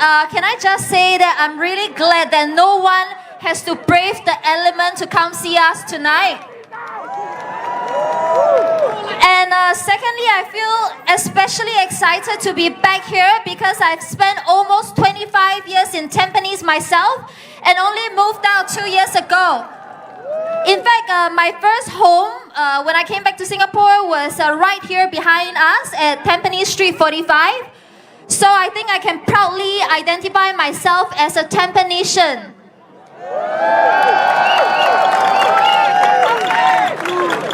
can I just say that I'm really glad that no one has to brave the element to come see us tonight. And secondly, I feel especially excited to be back here because I've spent almost 25 years in Tampines myself and only moved out 2 years ago. In fact, my first home when I came back to Singapore was right here behind us at Tampines Street 45. So I think I can proudly identify myself as a Tampanesian.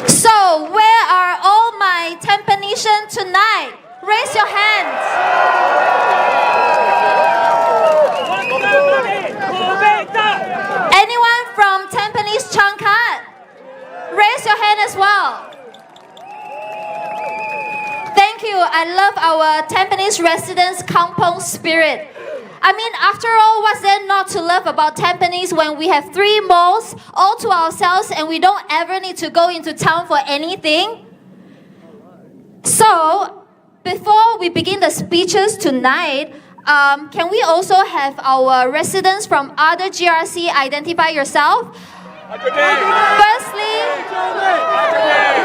So where are all my Tampanesians tonight? Raise your hands. Anyone from Tampines Changkat? Raise your hand as well. Thank you. I love our Tampines residents' kampong spirit. I mean, after all, what's there not to love about Tampines when we have 3 malls all to ourselves and we don't ever need to go into town for anything? So, before we begin the speeches tonight, can we also have our residents from other GRC identify yourself? Firstly,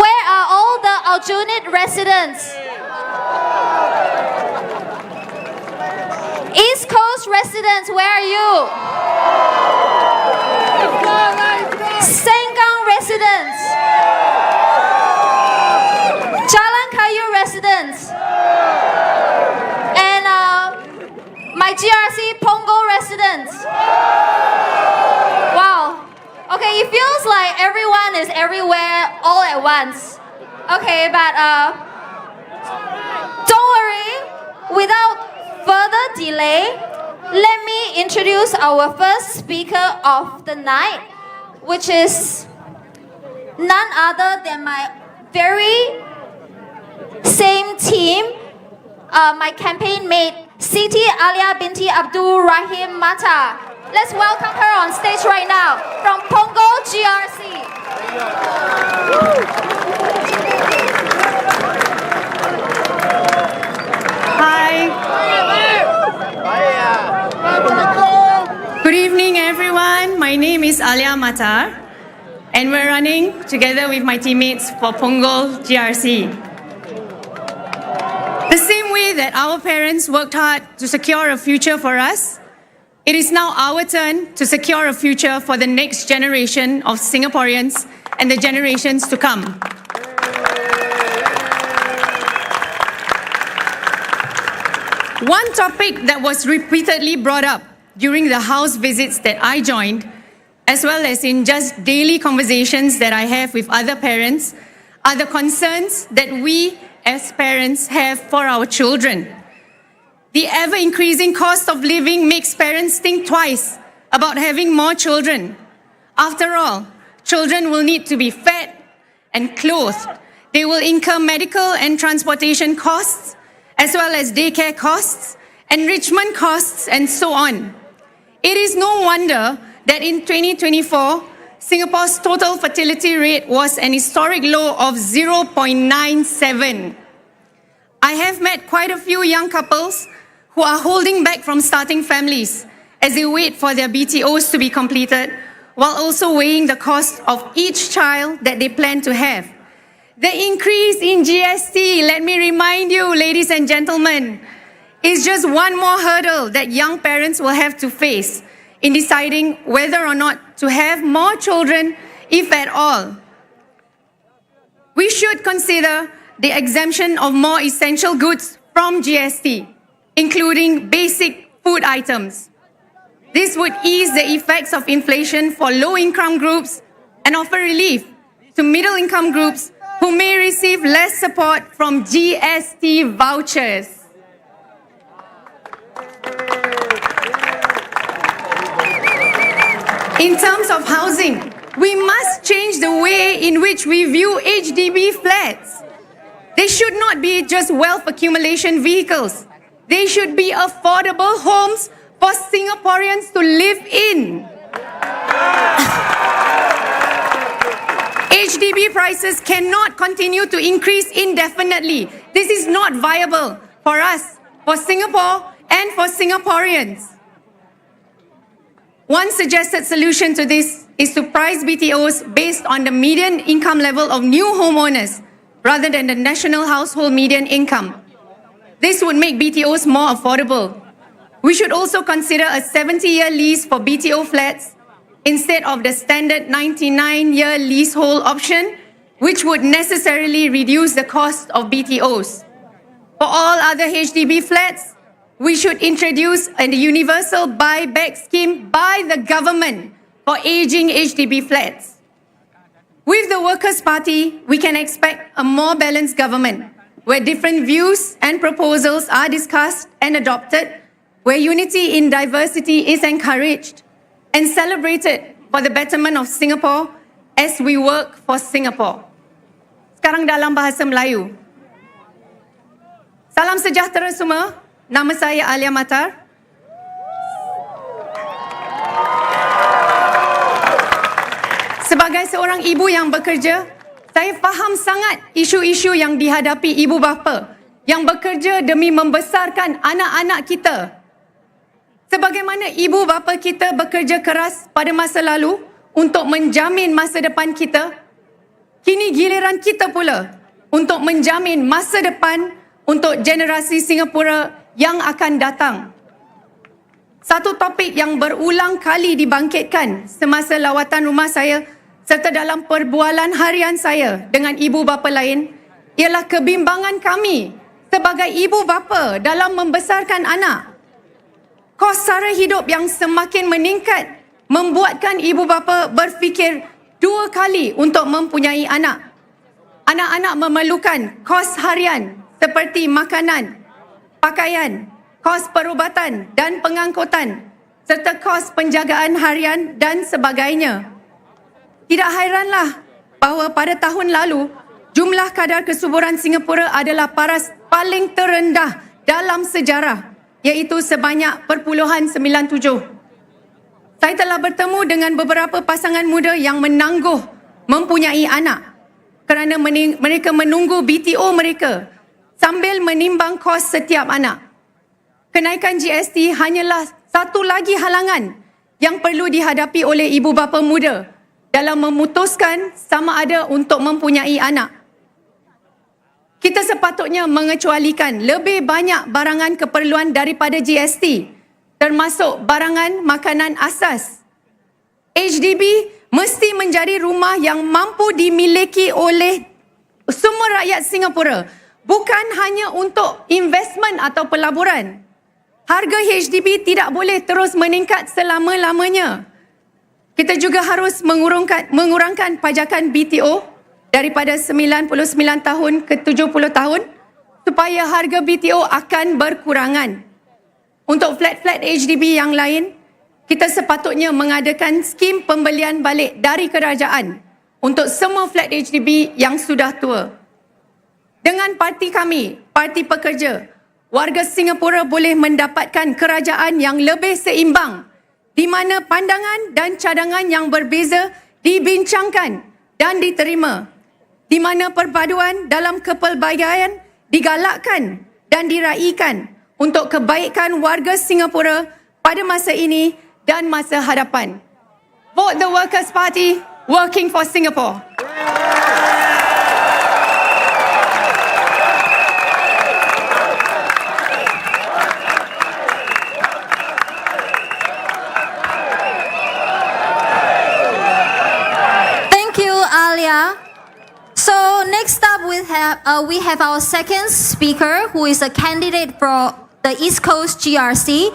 where are all the Aljunied residents? East Coast residents, where are you? Sengkang residents. Jalan Kayu residents. And my GRC Punggol residents. Wow. Okay, it feels like everyone is everywhere all at once. Okay, but don't worry. Without further delay, let me introduce our first speaker of the night, which is none other than my very same team, my campaign mate, Siti Alia binti Abdul Rahim Mata. Let's welcome her on stage right now from Punggol GRC. Hi. Good evening, everyone. My name is Alia Matar, and we're running together with my teammates for Punggol GRC. The same way that our parents worked hard to secure a future for us, it is now our turn to secure a future for the next generation of Singaporeans and the generations to come. One topic that was repeatedly brought up during the house visits that I joined, as well as in just daily conversations that I have with other parents, are the concerns that we as parents have for our children. The ever-increasing cost of living makes parents think twice about having more children. After all, children will need to be fed and clothed. They will incur medical and transportation costs, as well as daycare costs, enrichment costs, and so on. It is no wonder that in 2024, Singapore's total fertility rate was an historic low of 0.97. I have met quite a few young couples who are holding back from starting families as they wait for their BTOs to be completed, while also weighing the cost of each child that they plan to have. The increase in GST, let me remind you, ladies and gentlemen, is just one more hurdle that young parents will have to face in deciding whether or not to have more children, if at all. We should consider the exemption of more essential goods from GST, including basic food items. This would ease the effects of inflation for low-income groups and offer relief to middle-income groups who may receive less support from GST vouchers. In terms of housing, we must change the way in which we view HDB flats. They should not be just wealth accumulation vehicles. They should be affordable homes for Singaporeans to live in. HDB prices cannot continue to increase indefinitely. This is not viable for us, for Singapore, and for Singaporeans. One suggested solution to this is to price BTOs based on the median income level of new homeowners rather than the national household median income. This would make BTOs more affordable. We should also consider a 70-year lease for BTO flats instead of the standard 99-year leasehold option, which would necessarily reduce the cost of BTOs. For all other HDB flats, we should introduce a universal buyback scheme by the government for aging HDB flats. With the Workers' Party, we can expect a more balanced government where different views and proposals are discussed and adopted, where unity in diversity is encouraged and celebrated for the betterment of Singapore as we work for Singapore. Sekarang dalam bahasa Melayu. Salam sejahtera semua. Nama saya Alia Matar. Sebagai seorang ibu yang bekerja, saya faham sangat isu-isu yang dihadapi ibu bapa yang bekerja demi membesarkan anak-anak kita. Sebagaimana ibu bapa kita bekerja keras pada masa lalu untuk menjamin masa depan kita, kini giliran kita pula untuk menjamin masa depan untuk generasi Singapura yang akan datang. Satu topik yang berulang kali dibangkitkan semasa lawatan rumah saya serta dalam perbualan harian saya dengan ibu bapa lain ialah kebimbangan kami sebagai ibu bapa dalam membesarkan anak. Kos sara hidup yang semakin meningkat membuatkan ibu bapa berfikir dua kali untuk mempunyai anak. Anak-anak memerlukan kos harian seperti makanan, pakaian, kos perubatan dan pengangkutan, serta kos penjagaan harian dan sebagainya. Tidak hairanlah bahawa pada tahun lalu, jumlah kadar kesuburan Singapura adalah paras paling terendah dalam sejarah, iaitu sebanyak 0.97. Saya telah bertemu dengan beberapa pasangan muda yang menangguh mempunyai anak kerana mereka menunggu BTO mereka sambil menimbang kos setiap anak. Kenaikan GST hanyalah satu lagi halangan yang perlu dihadapi oleh ibu bapa muda dalam memutuskan sama ada untuk mempunyai anak. Kita sepatutnya mengecualikan lebih banyak barangan keperluan daripada GST, termasuk barangan makanan asas. HDB mesti menjadi rumah yang mampu dimiliki oleh semua rakyat Singapura, bukan hanya untuk investmen atau pelaburan. Harga HDB tidak boleh terus meningkat selama-lamanya. Kita juga harus mengurangkan pajakan BTO daripada 99 tahun ke 70 tahun supaya harga BTO akan berkurangan. Untuk flat-flat HDB yang lain, kita sepatutnya mengadakan skim pembelian balik dari kerajaan untuk semua flat HDB yang sudah tua. Dengan parti kami, Parti Pekerja, warga Singapura boleh mendapatkan kerajaan yang lebih seimbang di mana pandangan dan cadangan yang berbeza dibincangkan dan diterima, di mana perpaduan dalam kepelbagaian digalakkan dan diraikan untuk kebaikan warga Singapura pada masa ini dan masa hadapan. Vote the Workers' Party, working for Singapore. So next up we have our second speaker, who is a candidate for the East Coast GRC.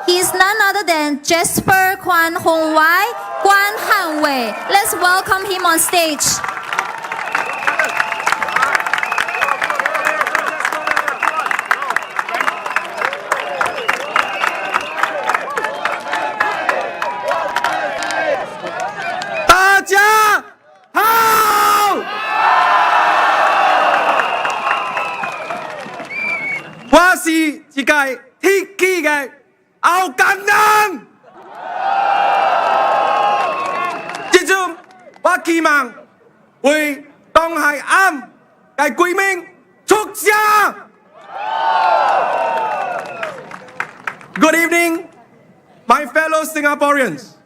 He is none other than Jasper Kwan Hong Wai Kwan Han Wei. Let's welcome him on stage.一个铁器的后工人，这阵我期望为东海岸嘅居民出声。Good evening, my fellow Singaporeans.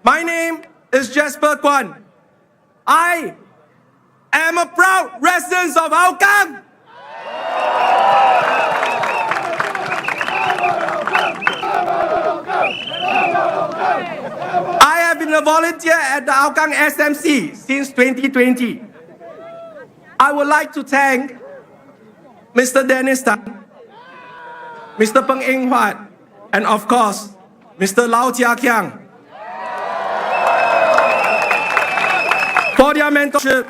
My name is Jasper Kwan. I am a proud resident of Hougang. I have been a volunteer at the Hougang SMC since 2020. I would like to thank Mr. Dennis Tan, Mr. Peng Eng Huat, and of course, Mr. Lau Chia Kiang for their mentorship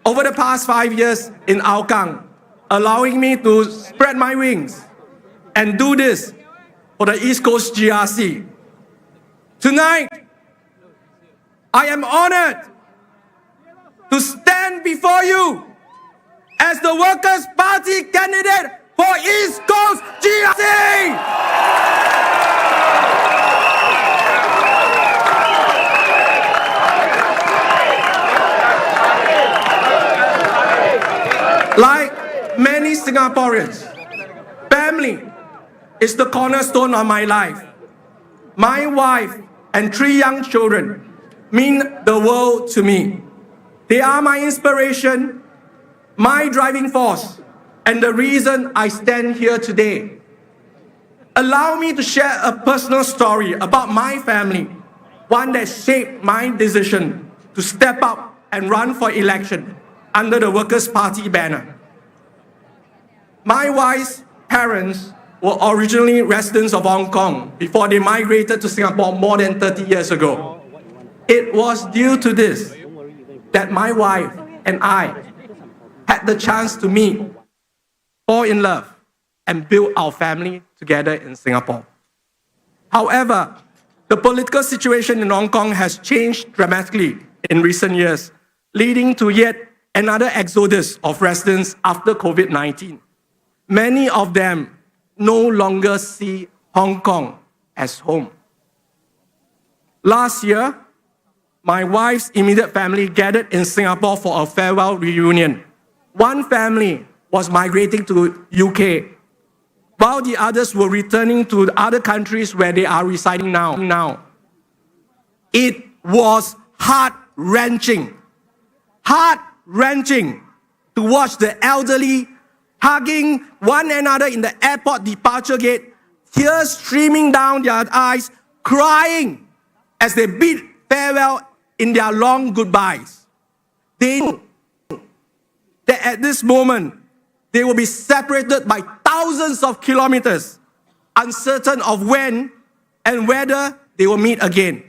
over the past 5 years in Hougang, allowing me to spread my wings and do this for the East Coast GRC. Tonight, I am honored to stand before you as the Workers' Party candidate for East Coast GRC. Like many Singaporeans, family is the cornerstone of my life. My wife and 3 young children mean the world to me. They are my inspiration, my driving force, and the reason I stand here today. Allow me to share a personal story about my family, one that shaped my decision to step up and run for election under the Workers' Party banner. My wife's parents were originally residents of Hong Kong before they migrated to Singapore more than 30 years ago. It was due to this that my wife and I had the chance to meet, fall in love, and build our family together in Singapore. However, the political situation in Hong Kong has changed dramatically in recent years, leading to yet another exodus of residents after COVID-19. Many of them no longer see Hong Kong as home. Last year, my wife's immediate family gathered in Singapore for a farewell reunion. One family was migrating to UK, while the others were returning to other countries where they are residing now. It was heart-wrenching to watch the elderly hugging one another in the airport departure gate, tears streaming down their eyes, crying as they bid farewell in their long goodbyes. They knew that at this moment, they will be separated by thousands of kilometers, uncertain of when and whether they will meet again.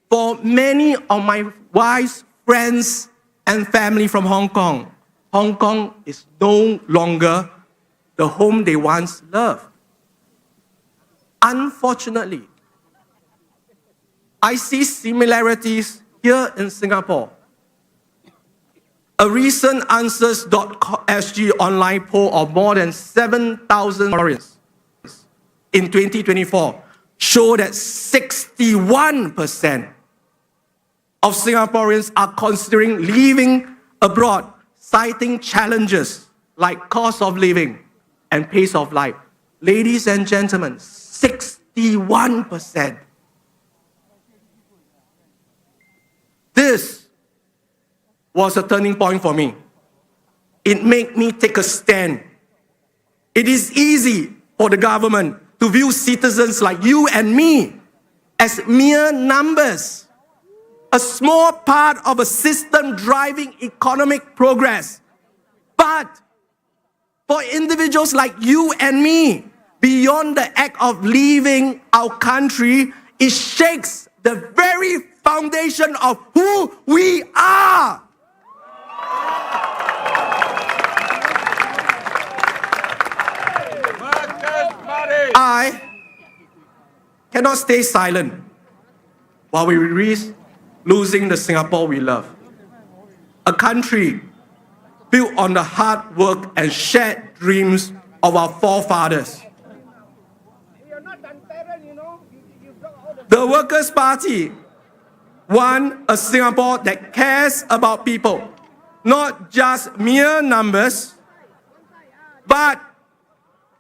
For many of my wife's friends and family from Hong Kong is no longer the home they once loved. Unfortunately, I see similarities here in Singapore. A recent Answers.sg online poll of more than 7,000 Singaporeans in 2024 showed that 61% of Singaporeans are considering leaving abroad, citing challenges like cost of living and pace of life. Ladies and gentlemen, 61%. This was a turning point for me. It made me take a stand. It is easy for the government to view citizens like you and me as mere numbers, a small part of a system driving economic progress. But for individuals like you and me, beyond the act of leaving our country, it shakes the very foundation of who we are. I cannot stay silent while we risk losing the Singapore we love. A country built on the hard work and shared dreams of our forefathers. The Workers' Party want a Singapore that cares about people, not just mere numbers, but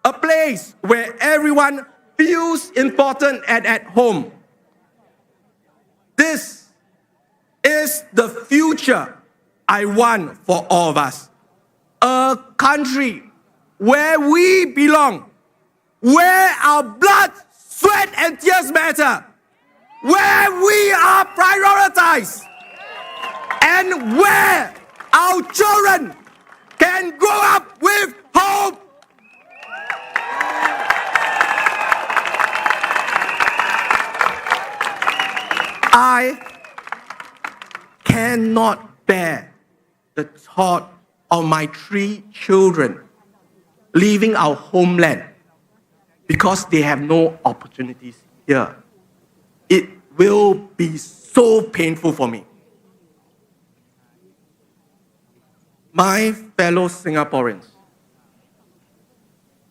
a place where everyone feels important and at home. This is the future I want for all of us. A country where we belong, where our blood, sweat, and tears matter, where we are prioritized, and where our children can grow up with hope. I cannot bear the thought of my 3 children leaving our homeland because they have no opportunities here. It will be so painful for me. My fellow Singaporeans,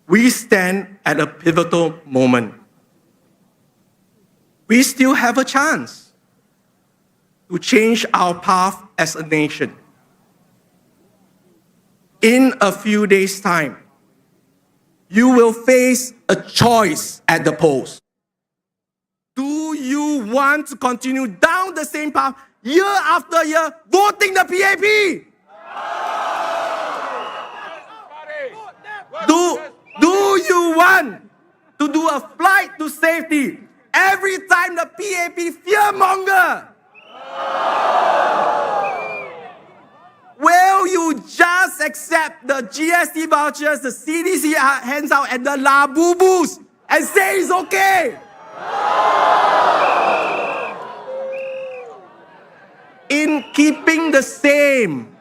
we stand at a pivotal moment. We still have a chance to change our path as a nation. In a few days' time, you will face a choice at the polls. Do you want to continue down the same path year after year, voting the PAP? Do you want to do a flight to safety every time the PAP fearmonger? Will you just accept the GST vouchers the CDC hands out and the labubus and say it's okay? In keeping the same,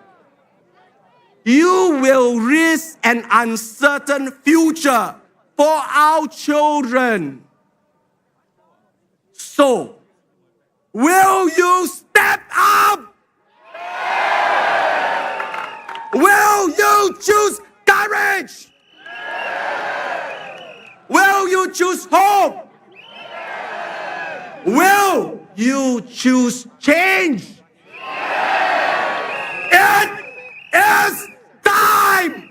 you will risk an uncertain future for our children. So, will you step up? Will you choose courage? Will you choose hope? Will you choose change? It is time!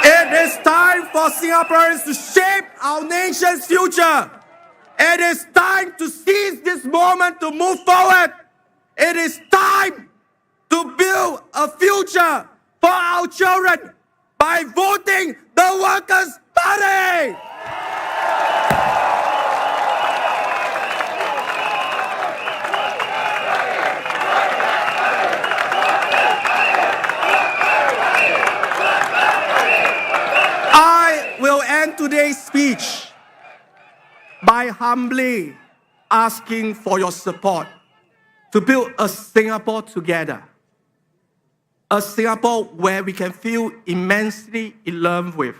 It is time for Singaporeans to shape our nation's future. It is time to seize this moment to move forward. It is time to build a future for our children by voting the Workers' Party. I will end today's speech by humbly asking for your support to build a Singapore together. A Singapore where we can feel immensely in love with.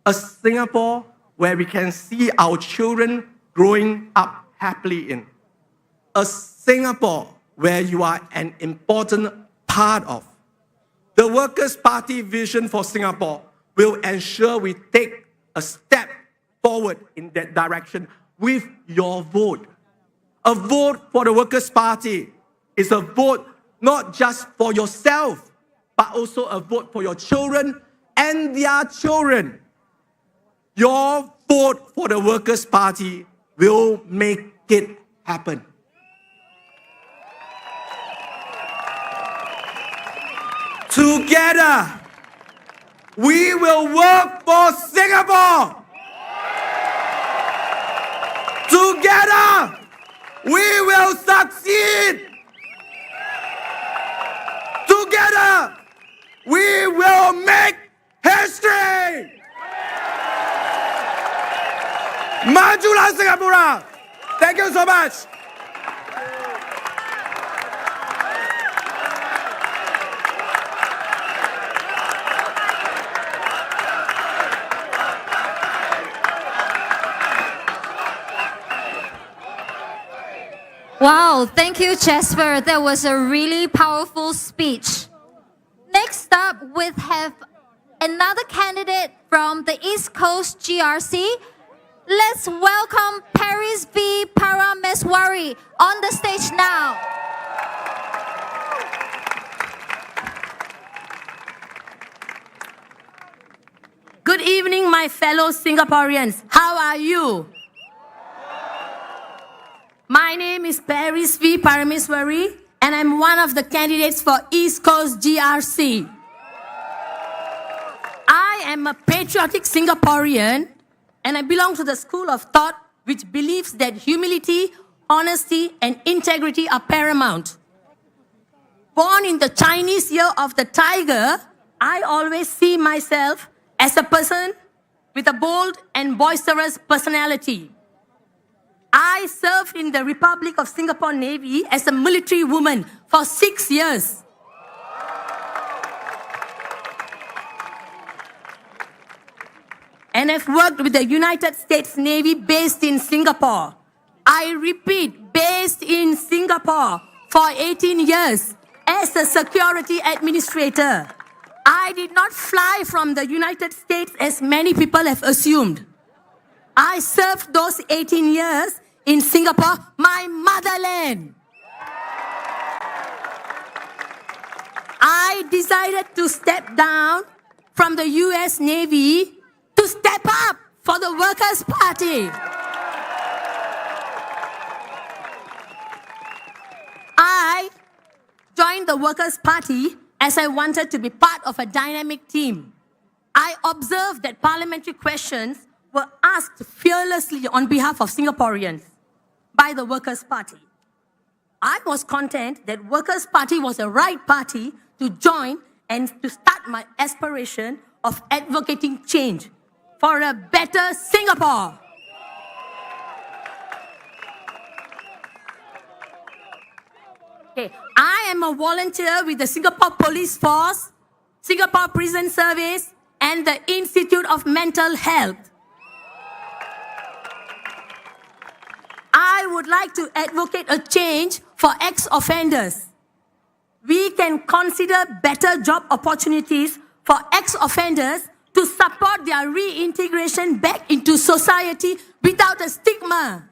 A Singapore where we can see our children growing up happily in. A Singapore where you are an important part of. The Workers' Party vision for Singapore will ensure we take a step forward in that direction with your vote. A vote for the Workers' Party is a vote not just for yourself, but also a vote for your children and their children. Your vote for the Workers' Party will make it happen. Together, we will work for Singapore. Together, we will succeed. Together, we will make history. Majulah Singapura. Thank you so much. Wow, thank you, Jasper. That was a really powerful speech. Next up, we have another candidate from the East Coast GRC. Let's welcome Paris V. Parameswari on the stage now. Good evening, my fellow Singaporeans. How are you? My name is Paris V. Parameswari, and I'm one of the candidates for East Coast GRC. I am a patriotic Singaporean, and I belong to the school of thought which believes that humility, honesty, and integrity are paramount. Born in the Chinese Year of the Tiger, I always see myself as a person with a bold and boisterous personality. I served in the Republic of Singapore Navy as a military woman for 6 years. And I've worked with the United States Navy based in Singapore. I repeat, based in Singapore for 18 years as a security administrator. I did not fly from the United States as many people have assumed. I served those 18 years in Singapore, my motherland. I decided to step down from the US Navy to step up for the Workers' Party. I joined the Workers' Party as I wanted to be part of a dynamic team. I observed that parliamentary questions were asked fearlessly on behalf of Singaporeans by the Workers' Party. I was content that Workers' Party was the right party to join and to start my aspiration of advocating change for a better Singapore. Okay. I am a volunteer with the Singapore Police Force, Singapore Prison Service, and the Institute of Mental Health. I would like to advocate a change for ex-offenders. We can consider better job opportunities for ex-offenders to support their reintegration back into society without a stigma.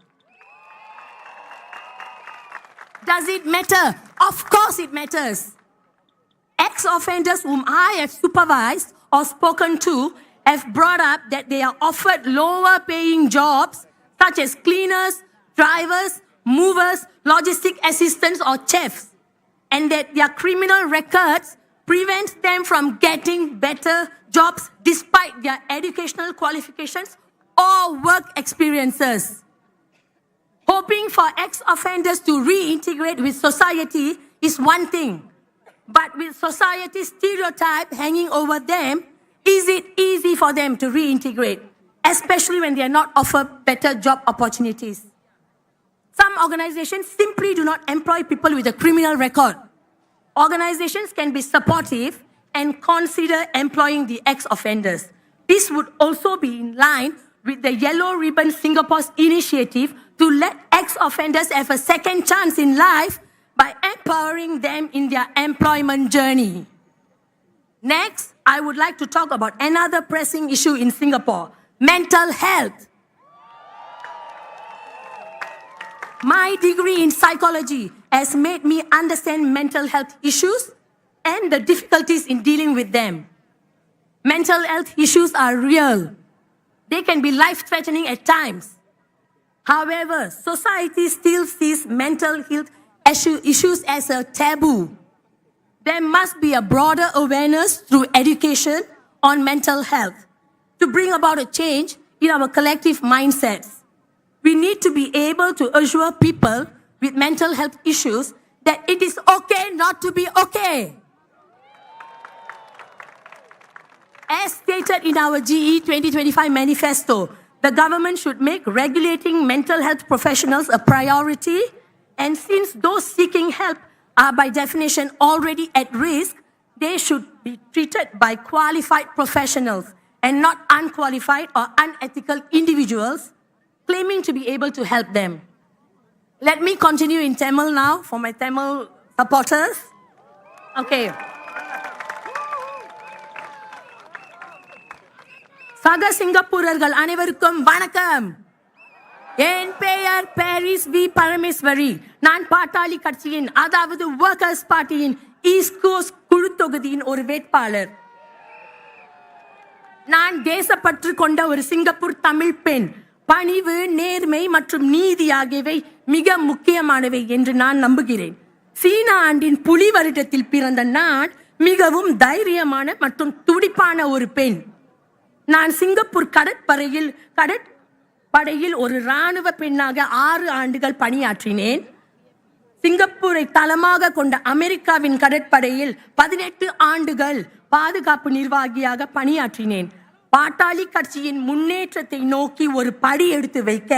Does it matter? Of course it matters. Ex-offenders whom I have supervised or spoken to have brought up that they are offered lower paying jobs such as cleaners, drivers, movers, logistic assistants or chefs, and that their criminal records prevent them from getting better jobs despite their educational qualifications or work experiences. Hoping for ex-offenders to reintegrate with society is one thing, but with society's stereotype hanging over them, is it easy for them to reintegrate, especially when they are not offered better job opportunities? Some organizations simply do not employ people with a criminal record. Organizations can be supportive and consider employing the ex-offenders. This would also be in line with the Yellow Ribbon Singapore's initiative to let ex-offenders have a second chance in life by empowering them in their employment journey. Next, I would like to talk about another pressing issue in Singapore, mental health. My degree in psychology has made me understand mental health issues and the difficulties in dealing with them. Mental health issues are real. They can be life-threatening at times. However, society still sees mental health issues as a taboo. There must be a broader awareness through education on mental health to bring about a change in our collective mindsets. We need to be able to assure people with mental health issues that it is okay not to be okay. As stated in our GE 2025 manifesto, the government should make regulating mental health professionals a priority, and since those seeking help are by definition already at risk, they should be treated by qualified professionals and not unqualified or unethical individuals claiming to be able to help them. Let me continue in Tamil now for my Tamil supporters. Okay. சக சிங்கப்பூரர்கள் அனைவருக்கும் வணக்கம். என் பெயர் Paris we Parameswari. நான் பாட்டாளி கட்சியின் அதாவது workers பார்ட்டியின் east cost குழு தொகுதியின் ஒரு வேட்பாளர். நான் தேசப்பற்று கொண்ட ஒரு சிங்கப்பூர் தமிழ் பெண். பணிவு, நேர்மை மற்றும் நீதி ஆகியவை மிக முக்கியமானவை என்று நான் நம்புகிறேன். சீன ஆண்டின் புலி வருடத்தில் பிறந்த நான் மிகவும் தைரியமான மற்றும் துடிப்பான ஒரு பெண். நான் சிங்கப்பூர் கடற்படையில் ஒரு இராணுவ பெண்ணாக 6 ஆண்டுகள் பணியாற்றினேன். சிங்கப்பூரை தளமாக கொண்ட அமெரிக்காவின் கடற்படையில் 18 ஆண்டுகள் பாதுகாப்பு நிர்வாகியாக பணியாற்றினேன். பாட்டாளி கட்சியின் முன்னேற்றத்தை நோக்கி ஒரு படி எடுத்து வைக்க,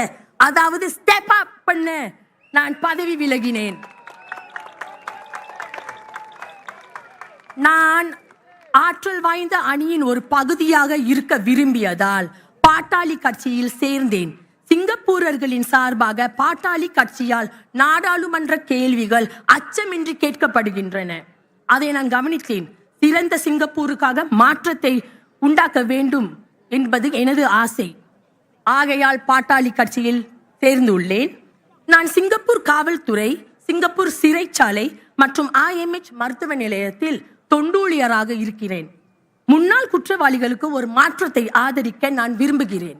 அதாவது ஸ்டெப் அப் பண்ண நான் பதவி விலகினேன். நான் ஆற்றல் வாய்ந்த அணியின் ஒரு பகுதியாக இருக்க விரும்பியதால் பாட்டாளி கட்சியில் சேர்ந்தேன். சிங்கப்பூரர்களின் சார்பாக பாட்டாளி கட்சியால் நாடாளுமன்ற கேள்விகள் அச்சமின்றி கேட்கப்படுகின்றன. அதை நான் கவனித்தேன். சிறந்த சிங்கப்பூருக்காக மாற்றத்தை உண்டாக்க வேண்டும் என்பது எனது ஆசை. ஆகையால் பாட்டாளி கட்சியில் சேர்ந்துள்ளேன். நான் சிங்கப்பூர் காவல்துறை, சிங்கப்பூர் சிறைச்சாலை மற்றும் IMH மருத்துவ நிலையத்தில் தொண்டூழியராக இருக்கிறேன். முன்னாள் குற்றவாளிகளுக்கு ஒரு மாற்றத்தை ஆதரிக்க நான் விரும்புகிறேன்.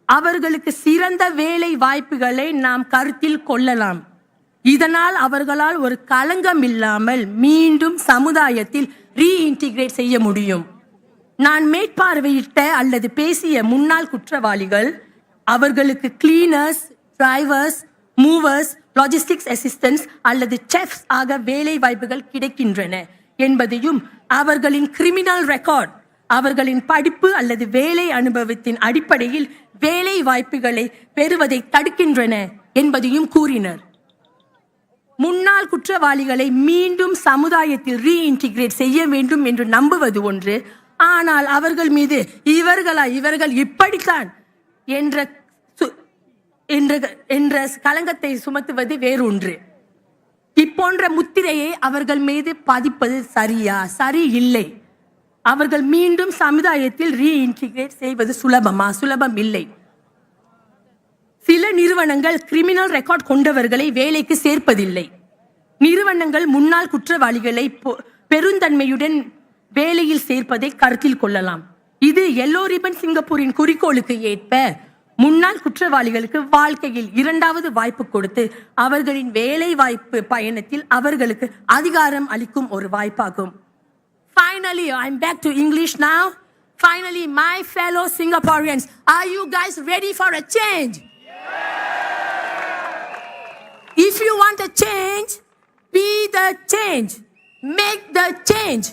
அவர்களுக்கு சிறந்த வேலை வாய்ப்புகளை நாம் கருத்தில் கொள்ளலாம். இதனால் அவர்களால் ஒரு களங்கம் இல்லாமல் மீண்டும் சமுதாயத்தில் ரீஇன்டிகிரேட் செய்ய முடியும். நான் மேற்பார்வையிட்ட அல்லது பேசிய முன்னாள் குற்றவாளிகள் அவர்களுக்கு cleaners, drivers, movers, logistics assistants அல்லது செஃப்ஸ் ஆக வேலை வாய்ப்புகள் கிடைக்கின்றன என்பதையும், அவர்களின் கிரிமினல் ரெக்கார்ட் அவர்களின் படிப்பு அல்லது வேலை அனுபவத்தின் அடிப்படையில் வேலை வாய்ப்புகளை பெறுவதை தடுக்கின்றன என்பதையும் கூறினர். முன்னாள் குற்றவாளிகளை மீண்டும் சமுதாயத்தில் ரீஇன்டிகிரேட் செய்ய வேண்டும் என்று நம்புவது ஒன்று, ஆனால் அவர்கள் மீது இவர்கள் இப்படித்தான் என்ற களங்கத்தை சுமத்துவது வேறொன்று. இப்போன்ற முத்திரையை அவர்கள் மீது பதிப்பது சரி இல்லை. அவர்கள் மீண்டும் சமுதாயத்தில் ரீஇன்டிகிரேட் செய்வது சுலபம் இல்லை. சில நிறுவனங்கள் கிரிமினல் ரெக்கார்ட் கொண்டவர்களை வேலைக்கு சேர்ப்பதில்லை. நிறுவனங்கள் முன்னாள் குற்றவாளிகளை பெருந்தன்மையுடன் வேலையில் சேர்ப்பதை கருத்தில் கொள்ளலாம். இது எல்லோ ரிப்பன் சிங்கப்பூரின் குறிக்கோளுக்கு ஏற்ப முன்னாள் குற்றவாளிகளுக்கு வாழ்க்கையில் 2வது வாய்ப்பு கொடுத்து அவர்களின் வேலை வாய்ப்பு பயணத்தில் அவர்களுக்கு அதிகாரம் அளிக்கும் ஒரு வாய்ப்பாகும். Finally, I'm back to English now. Finally, my fellow Singaporeans, are you guys ready for a change? If you want a change, be the change. Make the change.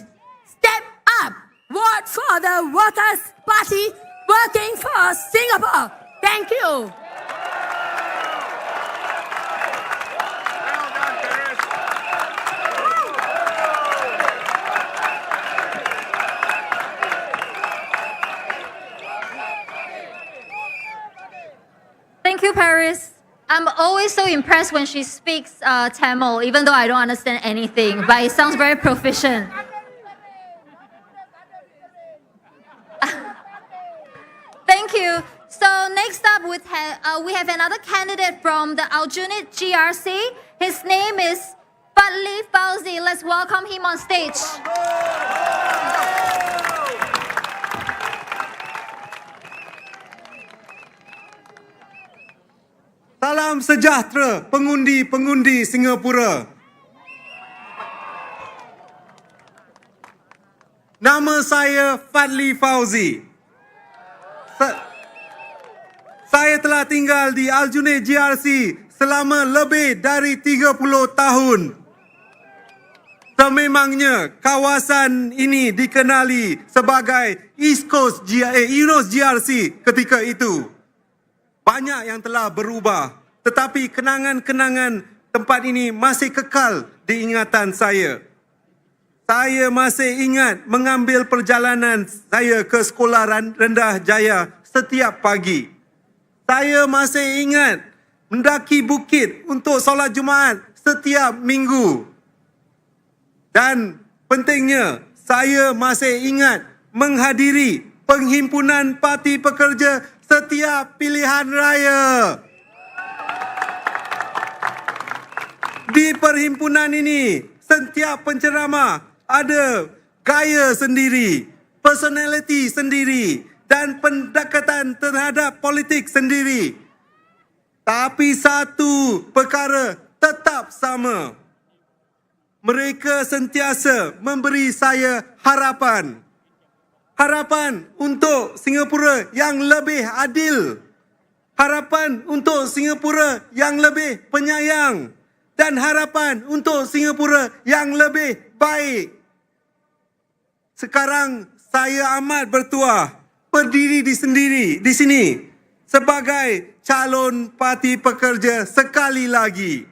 Step up. Vote for the Workers' Party working for Singapore. Thank you. Thank you, Paris. I'm always so impressed when she speaks Tamil, even though I don't understand anything, but it sounds very proficient. Thank you. So next up, we have another candidate from the Aljunied GRC. His name is Fadli Fauzi. Let's welcome him on stage. Salam sejahtera pengundi-pengundi Singapura. Nama saya Fadli Fauzi. Saya telah tinggal di Aljunied GRC selama lebih dari 30 tahun. Sememangnya kawasan ini dikenali sebagai East Coast Eunos GRC ketika itu. Banyak yang telah berubah, tetapi kenangan-kenangan tempat ini masih kekal di ingatan saya. Saya masih ingat mengambil perjalanan saya ke sekolah rendah jaya setiap pagi. Saya masih ingat mendaki bukit untuk solat Jumaat setiap minggu. Dan pentingnya, saya masih ingat menghadiri Penghimpunan Parti Pekerja setiap pilihan raya. Di perhimpunan ini, setiap penceramah ada gaya sendiri, personality sendiri dan pendekatan terhadap politik sendiri. Tapi satu perkara tetap sama. Mereka sentiasa memberi saya harapan. Harapan untuk Singapura yang lebih adil. Harapan untuk Singapura yang lebih penyayang. Dan harapan untuk Singapura yang lebih baik. Sekarang saya amat bertuah berdiri di sini sebagai calon Parti Pekerja sekali lagi.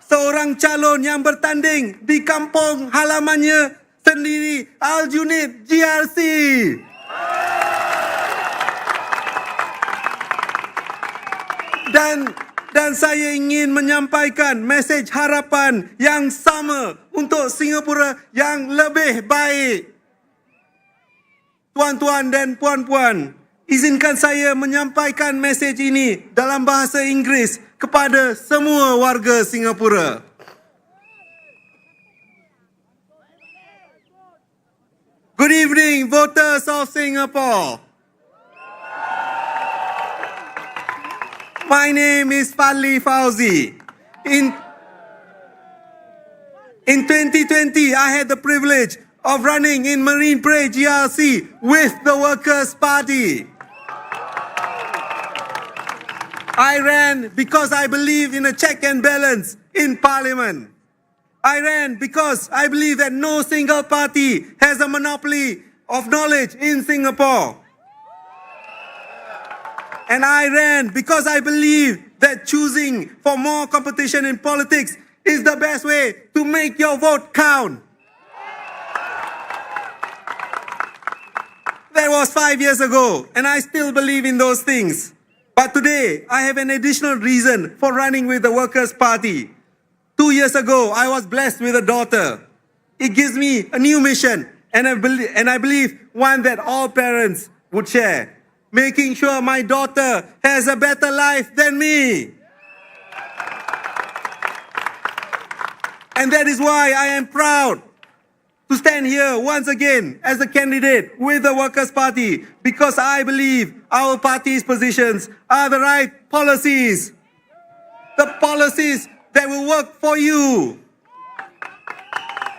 Seorang calon yang bertanding di kampung halamannya sendiri, Aljunied GRC. Dan saya ingin menyampaikan mesej harapan yang sama untuk Singapura yang lebih baik. Tuan-tuan dan puan-puan, izinkan saya menyampaikan mesej ini dalam bahasa Inggeris kepada semua warga Singapura. Good evening, voters of Singapore. My name is Fadli Fauzi. In 2020, I had the privilege of running in Marine Parade GRC with the Workers' Party. I ran because I believe in a check and balance in Parliament. I ran because I believe that no single party has a monopoly of knowledge in Singapore. And I ran because I believe that choosing for more competition in politics is the best way to make your vote count. That was 5 years ago, and I still believe in those things. But today, I have an additional reason for running with the Workers' Party. 2 years ago, I was blessed with a daughter. It gives me a new mission, and I believe one that all parents would share. Making sure my daughter has a better life than me. And that is why I am proud to stand here once again as a candidate with the Workers' Party, because I believe our party's positions are the right policies. The policies that will work for you.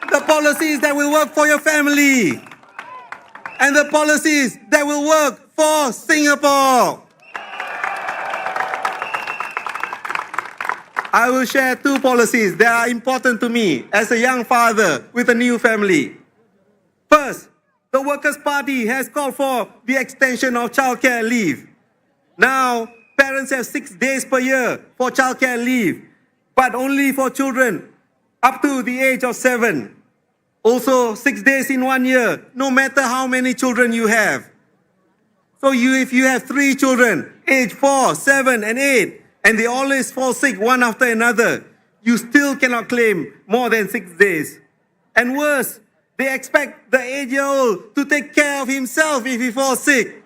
The policies that will work for your family. And the policies that will work for Singapore. I will share two policies that are important to me as a young father with a new family. First, the Workers' Party has called for the extension of childcare leave. Now, parents have 6 days per year for childcare leave, but only for children up to the age of 7. Also, 6 days in 1 year, no matter how many children you have. So if you have 3 children, age 4, 7, and 8, and they always fall sick one after another, you still cannot claim more than 6 days. And worse, they expect the 8-year-old to take care of himself if he falls sick.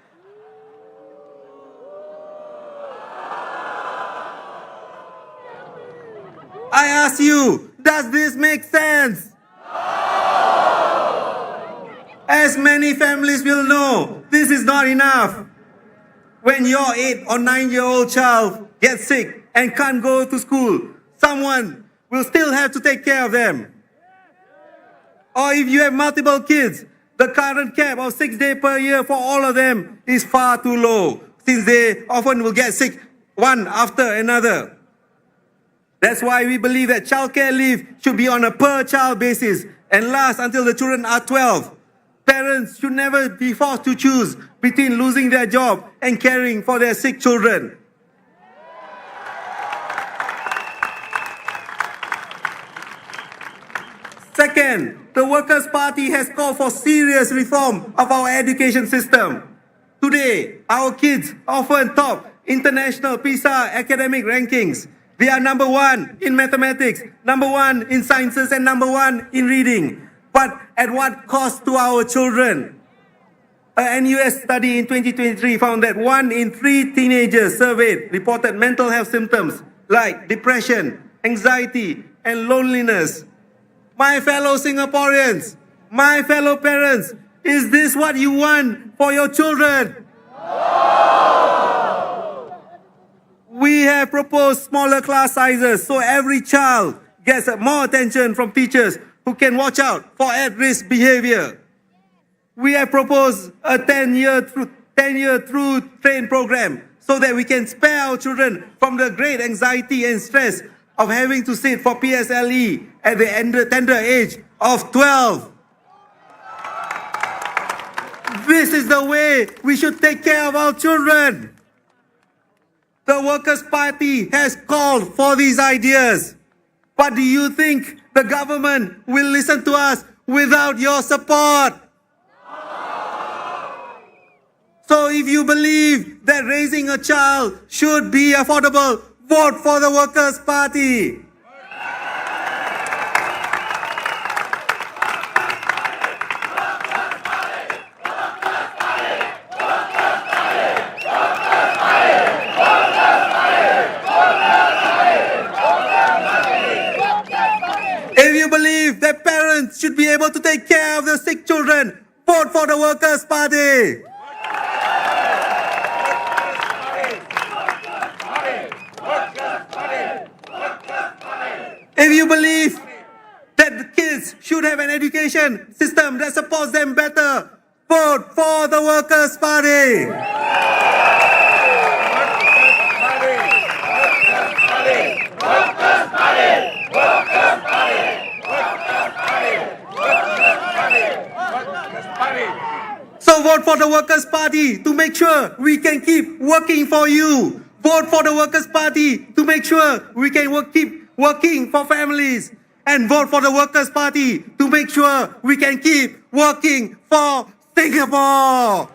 I ask you, does this make sense? As many families will know, this is not enough. When your 8 or 9-year-old child gets sick and can't go to school, someone will still have to take care of them. Or if you have multiple kids, the current cap of 6 days per year for all of them is far too low, since they often will get sick one after another. That's why we believe that childcare leave should be on a per-child basis and last until the children are 12. Parents should never be forced to choose between losing their job and caring for their sick children. Second, the Workers' Party has called for serious reform of our education system. Today, our kids often top international PISA academic rankings. They are number one in mathematics, number one in sciences, and number one in reading. But at what cost to our children? A NUS study in 2023 found that 1 in 3 teenagers surveyed reported mental health symptoms like depression, anxiety, and loneliness. My fellow Singaporeans, my fellow parents, is this what you want for your children? We have proposed smaller class sizes so every child gets more attention from teachers who can watch out for at-risk behavior. We have proposed a 10-year through train program so that we can spare our children from the great anxiety and stress of having to sit for PSLE at the tender age of 12. This is the way we should take care of our children. The Workers' Party has called for these ideas. But do you think the government will listen to us without your support? So if you believe that raising a child should be affordable, vote for the Workers' Party. If you believe that parents should be able to take care of their sick children, vote for the Workers' Party. If you believe that the kids should have an education system that supports them better, vote for the Workers' Party. So vote for the Workers' Party to make sure we can keep working for you. Vote for the Workers' Party to make sure we can keep working for families. And vote for the Workers' Party to make sure we can keep working for Singapore.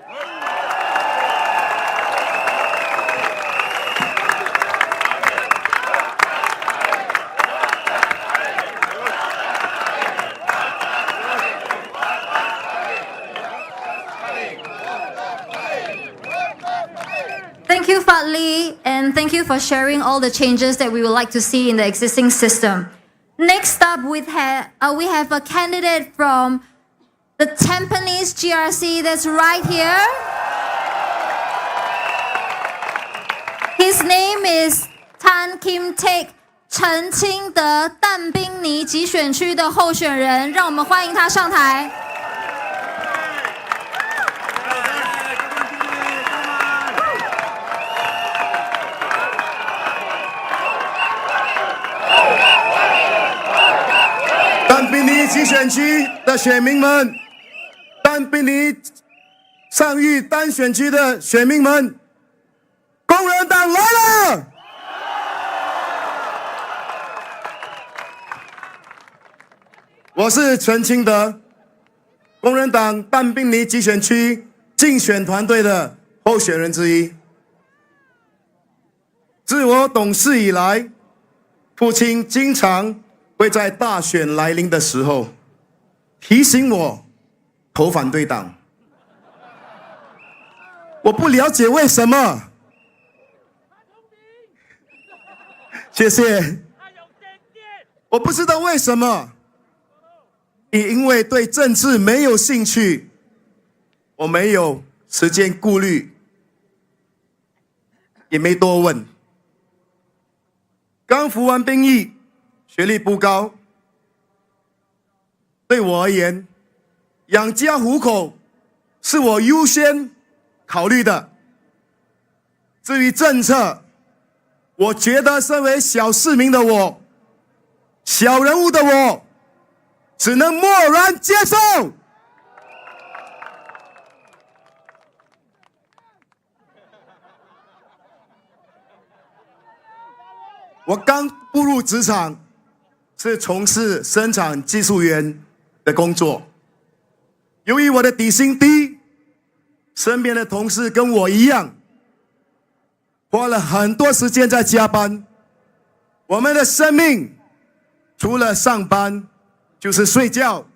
Thank you, Fadli, and thank you for sharing all the changes that we would like to see in the existing system. Next up, we have a candidate from the Tampines GRC that's right here. His name is Tan Kim Taek, 陈清德但宾尼集选区的候选人，让我们欢迎他上台。但宾尼集选区的选民们，但宾尼上议单选区的选民们，工人党来了！我是陈清德，工人党但宾尼集选区竞选团队的候选人之一。自我懂事以来，父亲经常会在大选来临的时候提醒我投反对党。我不了解为什么。谢谢。我不知道为什么，也因为对政治没有兴趣，我没有时间顾虑，也没多问。刚服完兵役，学历不高，对我而言，养家糊口是我优先考虑的。至于政策，我觉得身为小市民的我，小人物的我，只能默然接受。我刚步入职场，是从事生产技术员的工作。由于我的底薪低，身边的同事跟我一样，花了很多时间在加班。我们的生命除了上班就是睡觉。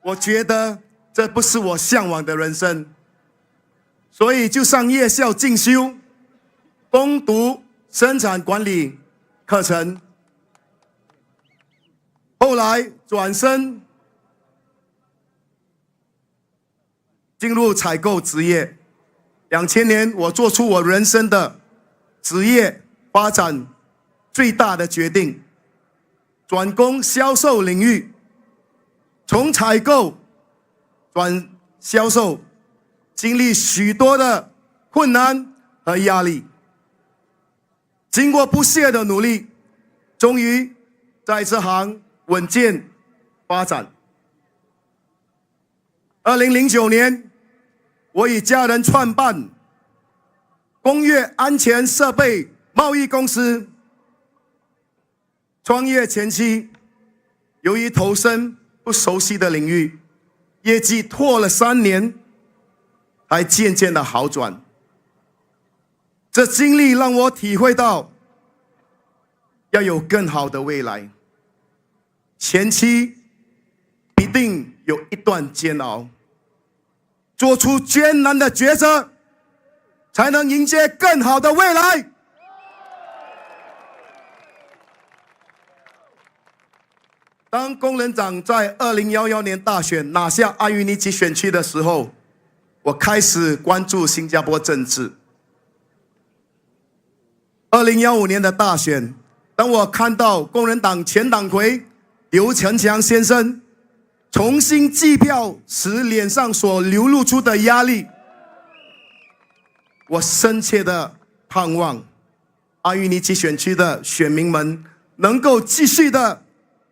我觉得这不是我向往的人生，所以就上夜校进修，攻读生产管理课程，后来转身进入采购职业。2000年，我做出我人生的职业发展最大的决定，转攻销售领域，从采购转销售，经历许多的困难和压力，经过不懈的努力，终于在这行稳健发展。2009年，我与家人创办工业安全设备贸易公司。创业前期，由于投身不熟悉的领域，业绩拖了3年，才渐渐的好转。这经历让我体会到，要有更好的未来。前期必定有一段煎熬，做出艰难的抉择，才能迎接更好的未来。当工人党在2011年大选拿下安于尼基选区的时候，我开始关注新加坡政治。2015年的大选，当我看到工人党前党魁刘成强先生重新计票时脸上所流露出的压力，我深切的盼望安于尼基选区的选民们能够继续的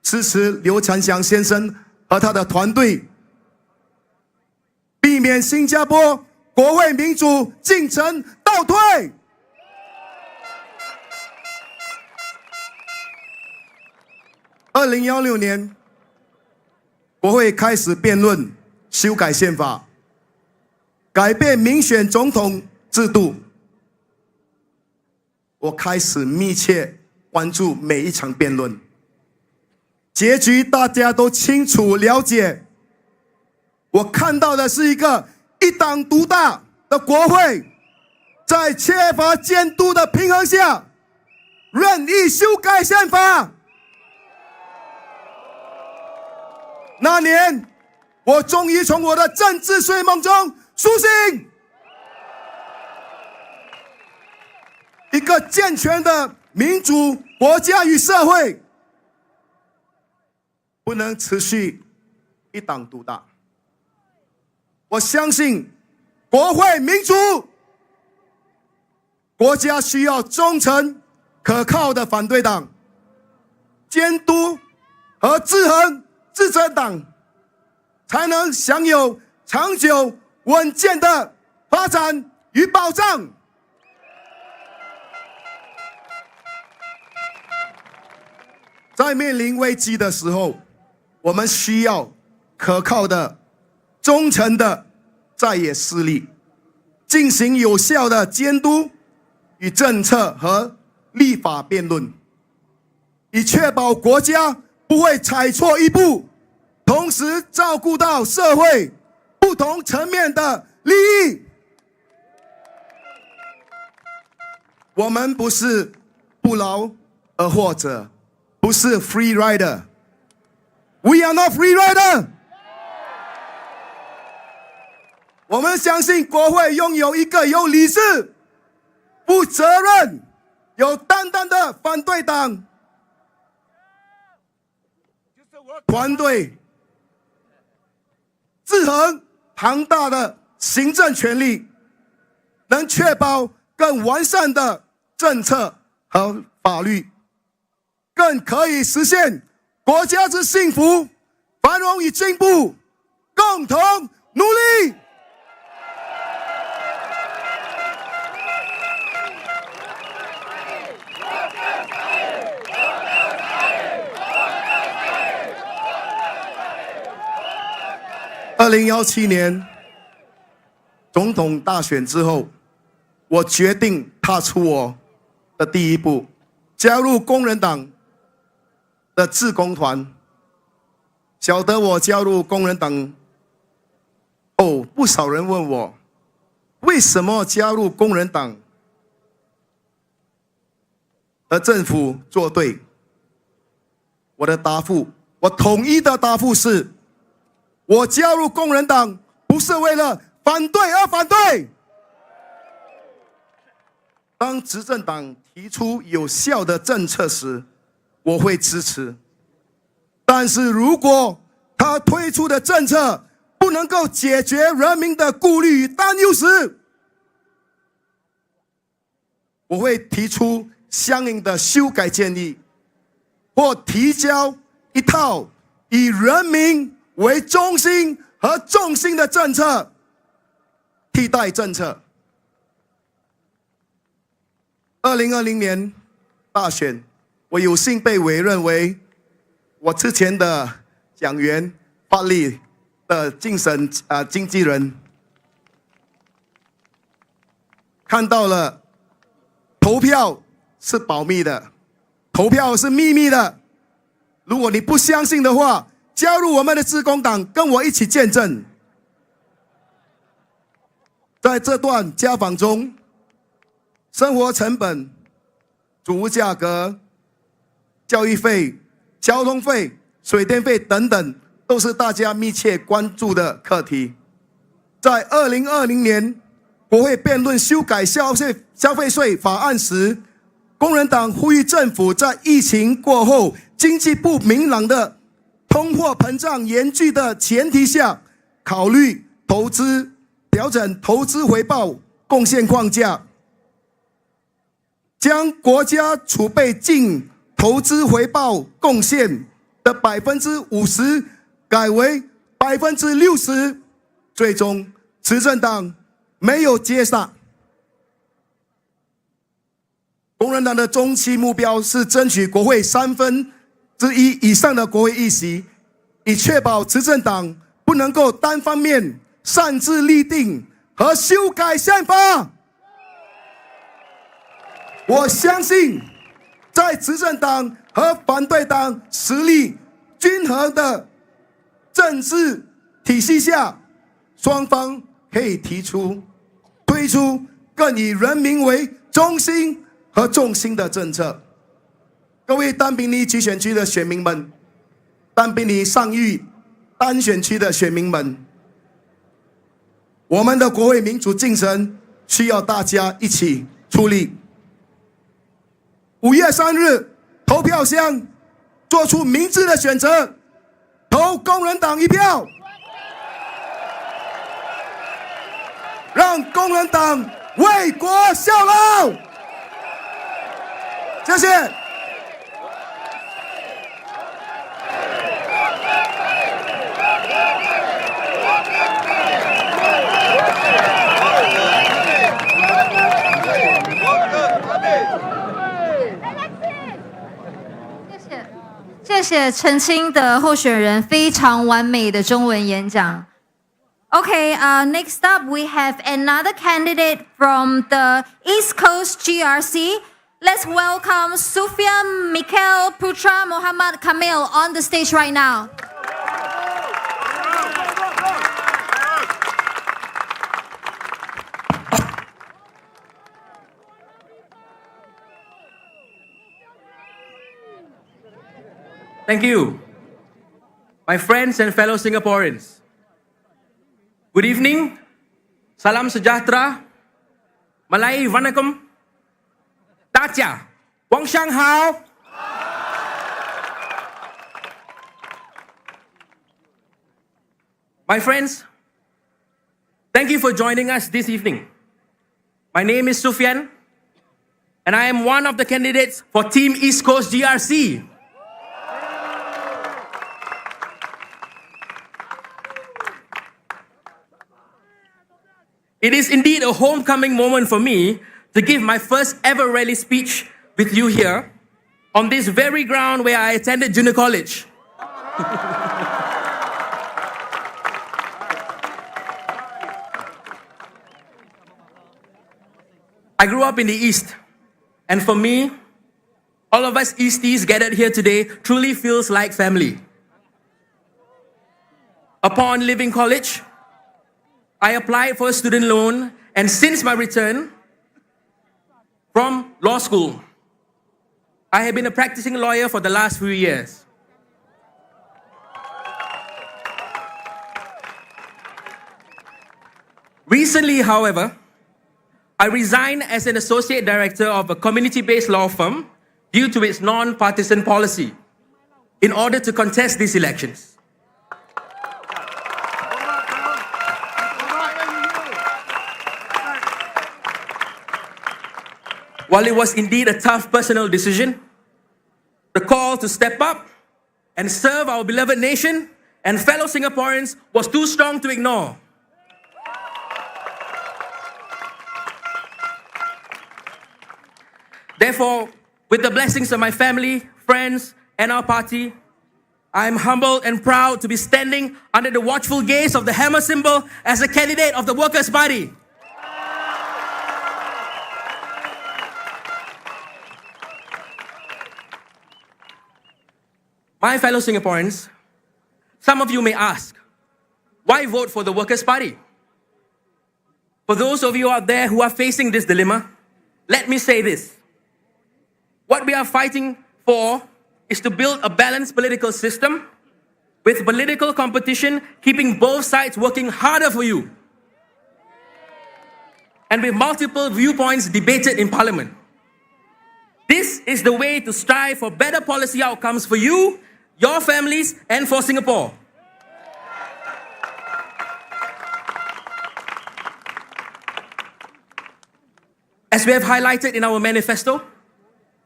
支持刘成强先生和他的团队，避免新加坡国会民主进程倒退。2016年，国会开始辩论修改宪法，改变民选总统制度。我开始密切关注每一场辩论，结局大家都清楚了解。我看到的是一个一党独大的国会，在缺乏监督的平衡下，任意修改宪法。那年，我终于从我的政治睡梦中苏醒。一个健全的民主国家与社会，不能持续一党独大。我相信国会民主，国家需要忠诚可靠的反对党，监督和制衡执政党，才能享有长久稳健的发展与保障。在面临危机的时候，我们需要可靠的、忠诚的在野势力，进行有效的监督与政策和立法辩论，以确保国家不会踩错一步，同时照顾到社会不同层面的利益。我们不是不劳而获者，不是 free rider。We are not free rider。我们相信国会拥有一个有理智、负责任、有担当的反对党团队，制衡庞大的行政权力，能确保更完善的政策和法律，更可以实现国家之幸福、繁荣与进步，共同努力。2017年总统大选之后，我决定踏出我的第一步，加入工人党的志工团。晓得我加入工人党后，不少人问我为什么加入工人党和政府作对。我的答复，我统一的答复是，我加入工人党不是为了反对而反对。当执政党提出有效的政策时，我会支持。但是如果他推出的政策不能够解决人民的顾虑与担忧时，我会提出相应的修改建议，或提交一套以人民为中心和重心的政策替代政策。2020年大选，我有幸被委任为我之前的讲员法律的精神经纪人。看到了，投票是保密的，投票是秘密的。如果你不相信的话，加入我们的志工党，跟我一起见证。在这段家访中，生活成本、主物价格、教育费、交通费、水电费等等，都是大家密切关注的课题。在2020年国会辩论修改消费税法案时，工人党呼吁政府在疫情过后经济不明朗的通货膨胀严峻的前提下，考虑调整投资回报贡献框架，将国家储备净投资回报贡献的50%改为60%。最终，执政党没有接纳。工人党的中期目标是争取国会1/3以上的国会议席，以确保执政党不能够单方面擅自立定和修改宪法。我相信，在执政党和反对党实力均衡的政治体系下，双方可以推出更以人民为中心和重心的政策。各位丹宾尼集选区的选民们，丹宾尼上域单选区的选民们，我们的国会民主进程需要大家一起出力。5月3日投票箱做出明智的选择，投工人党一票，让工人党为国效劳。谢谢。谢谢澄清的候选人非常完美的中文演讲。Okay, next up we have another candidate from the East Coast GRC. Let's welcome Sufyan Mikhail Putra Muhammad Kamil on the stage right now. Thank you, my friends and fellow Singaporeans. Good evening, salam sejahtera, Malay vanakkam, Dacia, Wang Shang Hao. My friends, thank you for joining us this evening. My name is Sufyan, and I am one of the candidates for Team East Coast GRC. It is indeed a homecoming moment for me to give my first ever rally speech with you here on this very ground where I attended junior college. I grew up in the East, and for me, all of us Easties gathered here today truly feels like family. Upon leaving college, I applied for a student loan, and since my return from law school, I have been a practicing lawyer for the last few years. Recently, however, I resigned as an associate director of a community-based law firm due to its non-partisan policy in order to contest these elections. While it was indeed a tough personal decision, the call to step up and serve our beloved nation and fellow Singaporeans was too strong to ignore. Therefore, with the blessings of my family, friends, and our party, I am humbled and proud to be standing under the watchful gaze of the hammer symbol as a candidate of the Workers' Party. My fellow Singaporeans, some of you may ask, why vote for the Workers' Party? For those of you out there who are facing this dilemma, let me say this. What we are fighting for is to build a balanced political system with political competition, keeping both sides working harder for you, and with multiple viewpoints debated in Parliament. This is the way to strive for better policy outcomes for you, your families, and for Singapore. As we have highlighted in our manifesto,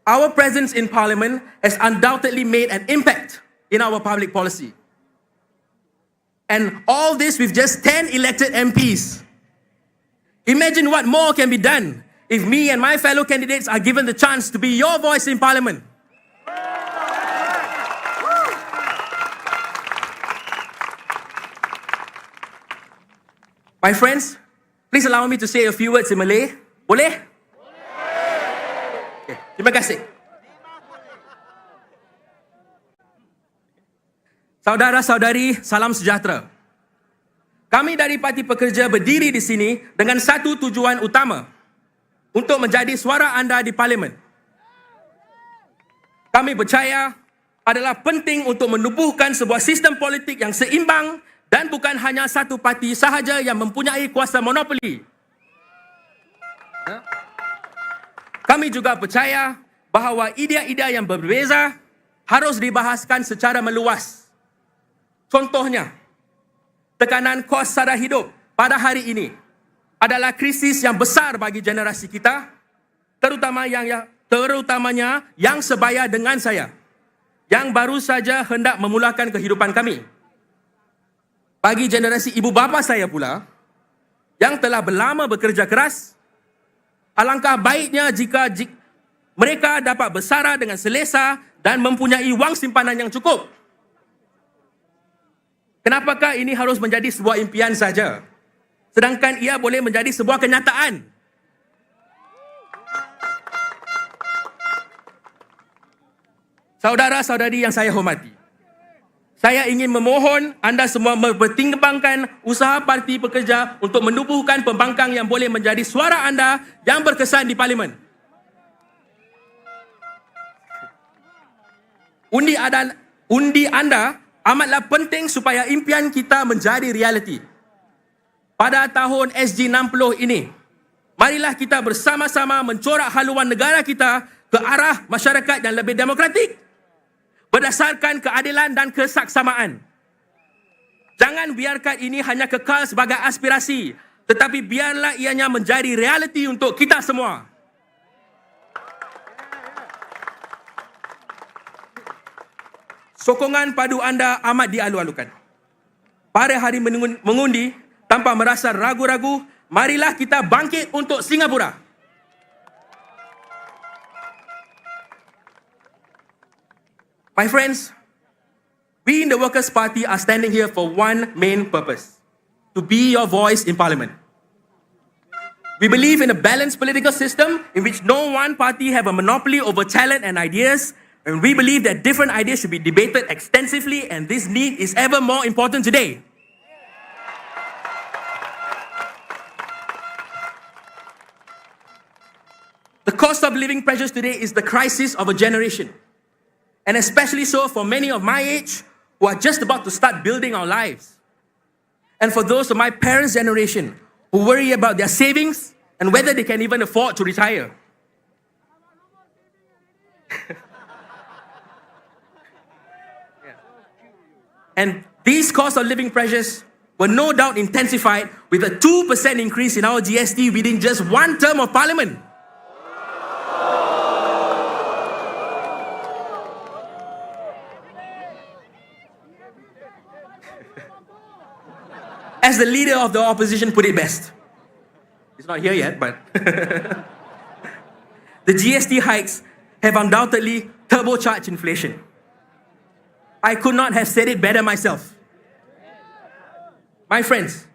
our presence in Parliament has undoubtedly made an impact in our public policy. And all this with just 10 elected MPs. Imagine what more can be done if me and my fellow candidates are given the chance to be your voice in Parliament. My friends, please allow me to say a few words in Malay. Boleh? Okay, terima kasih. Saudara-saudari, salam sejahtera. Kami dari Parti Pekerja berdiri di sini dengan satu tujuan utama, untuk menjadi suara anda di Parlimen. Kami percaya adalah penting untuk menubuhkan sebuah sistem politik yang seimbang dan bukan hanya satu parti sahaja yang mempunyai kuasa monopoli. Kami juga percaya bahawa idea-idea yang berbeza harus dibahaskan secara meluas. Contohnya, tekanan kos sara hidup pada hari ini adalah krisis yang besar bagi generasi kita, terutamanya yang sebaya dengan saya, yang baru saja hendak memulakan kehidupan kami. Bagi generasi ibu bapa saya pula, yang telah berlama bekerja keras, alangkah baiknya jika mereka dapat bersara dengan selesa dan mempunyai wang simpanan yang cukup. Kenapakah ini harus menjadi sebuah impian saja, sedangkan ia boleh menjadi sebuah kenyataan? Saudara-saudari yang saya hormati, saya ingin memohon anda semua mempertimbangkan usaha Parti Pekerja untuk menubuhkan pembangkang yang boleh menjadi suara anda yang berkesan di Parlimen. Undi anda amatlah penting supaya impian kita menjadi realiti. Pada tahun SG60 ini, marilah kita bersama-sama mencorak haluan negara kita ke arah masyarakat yang lebih demokratik, berdasarkan keadilan dan kesaksamaan. Jangan biarkan ini hanya kekal sebagai aspirasi, tetapi biarlah ianya menjadi realiti untuk kita semua. Sokongan padu anda amat dialu-alukan. Pada hari mengundi, tanpa merasa ragu-ragu, marilah kita bangkit untuk Singapura. My friends, we in the Workers' Party are standing here for one main purpose: to be your voice in Parliament. We believe in a balanced political system in which no one party have a monopoly over talent and ideas. And we believe that different ideas should be debated extensively, and this need is ever more important today. The cost of living pressures today is the crisis of a generation. And especially so for many of my age who are just about to start building our lives. And for those of my parents' generation who worry about their savings and whether they can even afford to retire. And these cost of living pressures were no doubt intensified with a 2% increase in our GST within just one term of parliament. As the leader of the opposition put it best, he's not here yet, but the GST hikes have undoubtedly turbocharged inflation. I could not have said it better myself. My friends,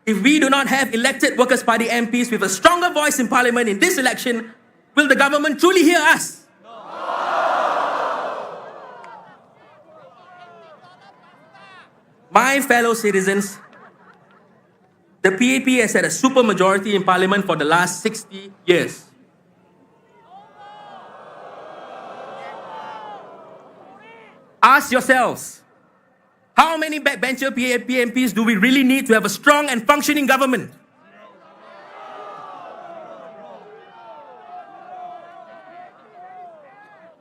if we do not have elected Workers' Party MPs with a stronger voice in Parliament in this election, will the government truly hear us? My fellow citizens, the PAP has had a supermajority in Parliament for the last 60 years. Ask yourselves, how many backbencher PAP MPs do we really need to have a strong and functioning government?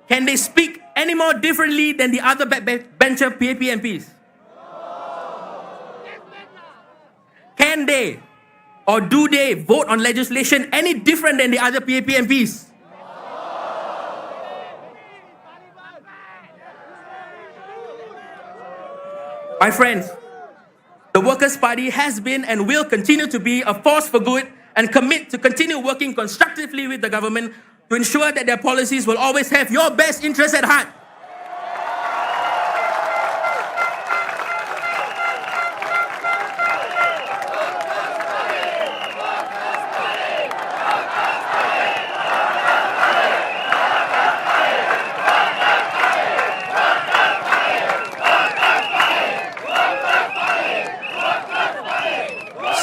Can they speak any more differently than the other backbencher PAP MPs? Can they or do they vote on legislation any different than the other PAP MPs? My friends, the Workers' Party has been and will continue to be a force for good and commit to continue working constructively with the government to ensure that their policies will always have your best interests at heart.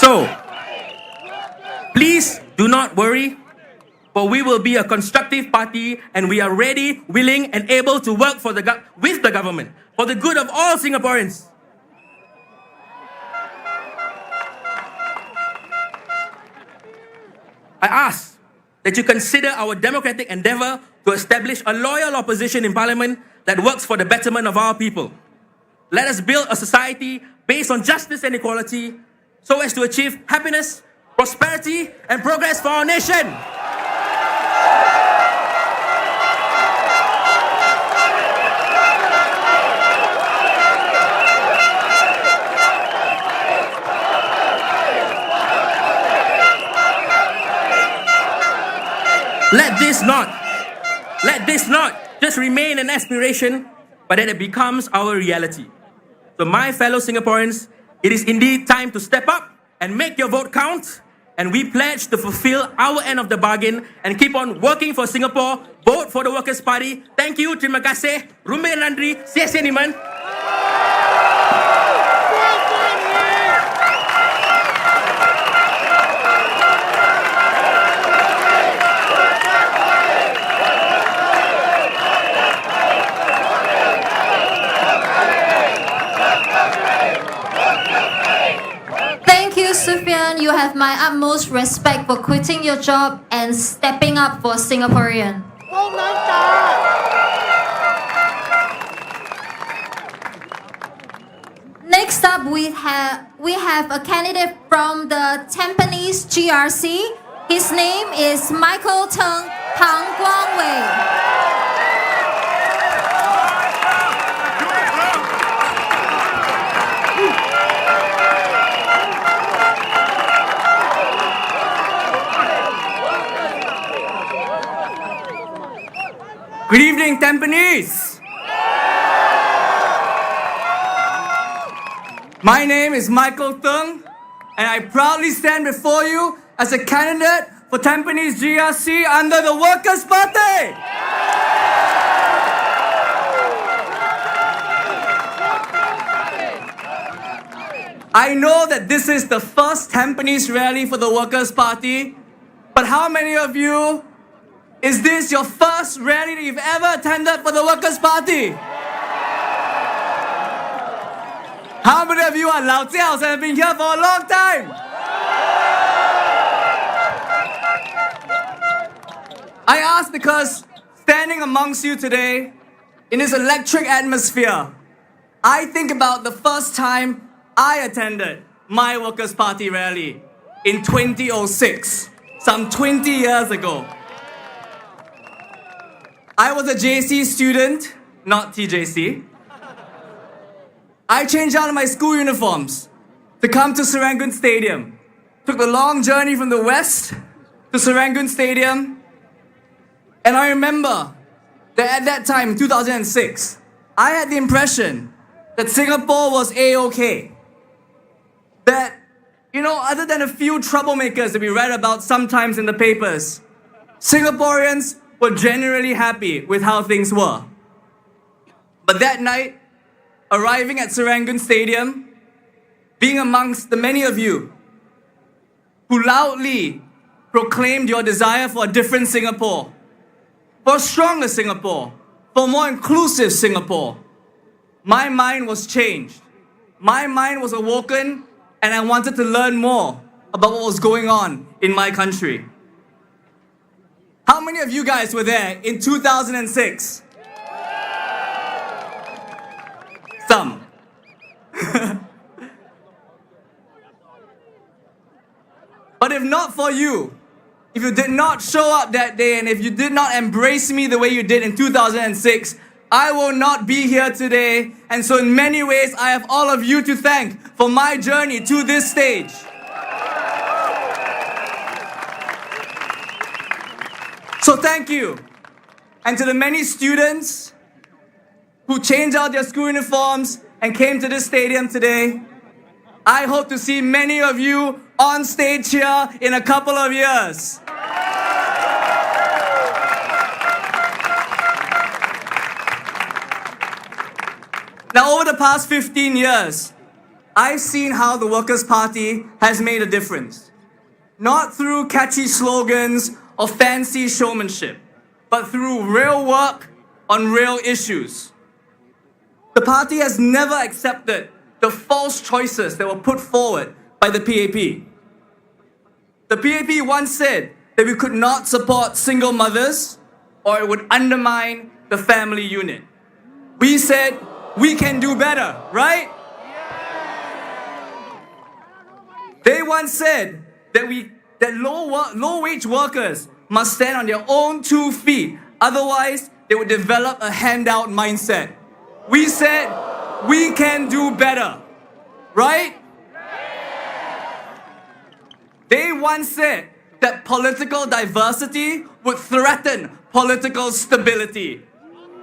So, please do not worry, for we will be a constructive party and we are ready, willing and able to work with the government for the good of all Singaporeans. I ask that you consider our democratic endeavor to establish a loyal opposition in Parliament that works for the betterment of our people. Let us build a society based on justice and equality so as to achieve happiness, prosperity, and progress for our nation. Let this not just remain an aspiration, but that it becomes our reality. So my fellow Singaporeans, it is indeed time to step up and make your vote count. And we pledge to fulfill our end of the bargain and keep on working for Singapore. Vote for the Workers' Party. Thank you. Terima kasih. Rumbe nandri. Sia-sia niman. Sufyan, you have my utmost respect for quitting your job and stepping up for Singaporean. Next up, we have a candidate from the Tampines GRC. His name is Michael Tang Guangwei. Good evening, Tampines. My name is Michael Tung, and I proudly stand before you as a candidate for Tampines GRC under the Workers' Party. I know that this is the first Tampines rally for the Workers' Party, but how many of you, is this your first rally that you've ever attended for the Workers' Party? How many of you are Lao Jiaos and have been here for a long time? I ask because standing amongst you today in this electric atmosphere, I think about the first time I attended my Workers' Party rally in 2006, some 20 years ago. I was a JC student, not TJC. I changed out of my school uniforms to come to Serangoon Stadium. Took the long journey from the west to Serangoon Stadium. And I remember that at that time, in 2006, I had the impression that Singapore was A-OK. That, other than a few troublemakers that we read about sometimes in the papers, Singaporeans were generally happy with how things were. But that night, arriving at Serangoon Stadium, being amongst the many of you who loudly proclaimed your desire for a different Singapore, for a stronger Singapore, for a more inclusive Singapore, my mind was changed. My mind was awoken, and I wanted to learn more about what was going on in my country. How many of you guys were there in 2006? Some. But if not for you, if you did not show up that day and if you did not embrace me the way you did in 2006, I will not be here today. And so in many ways, I have all of you to thank for my journey to this stage. So thank you. And to the many students who changed out their school uniforms and came to this stadium today, I hope to see many of you on stage here in a couple of years. Now, over the past 15 years, I've seen how the Workers' Party has made a difference. Not through catchy slogans or fancy showmanship, but through real work on real issues. The party has never accepted the false choices that were put forward by the PAP. The PAP once said that we could not support single mothers or it would undermine the family unit. We said we can do better, right? They once said that low-wage workers must stand on their own 2 feet, otherwise they would develop a handout mindset. We said we can do better, right? They once said that political diversity would threaten political stability.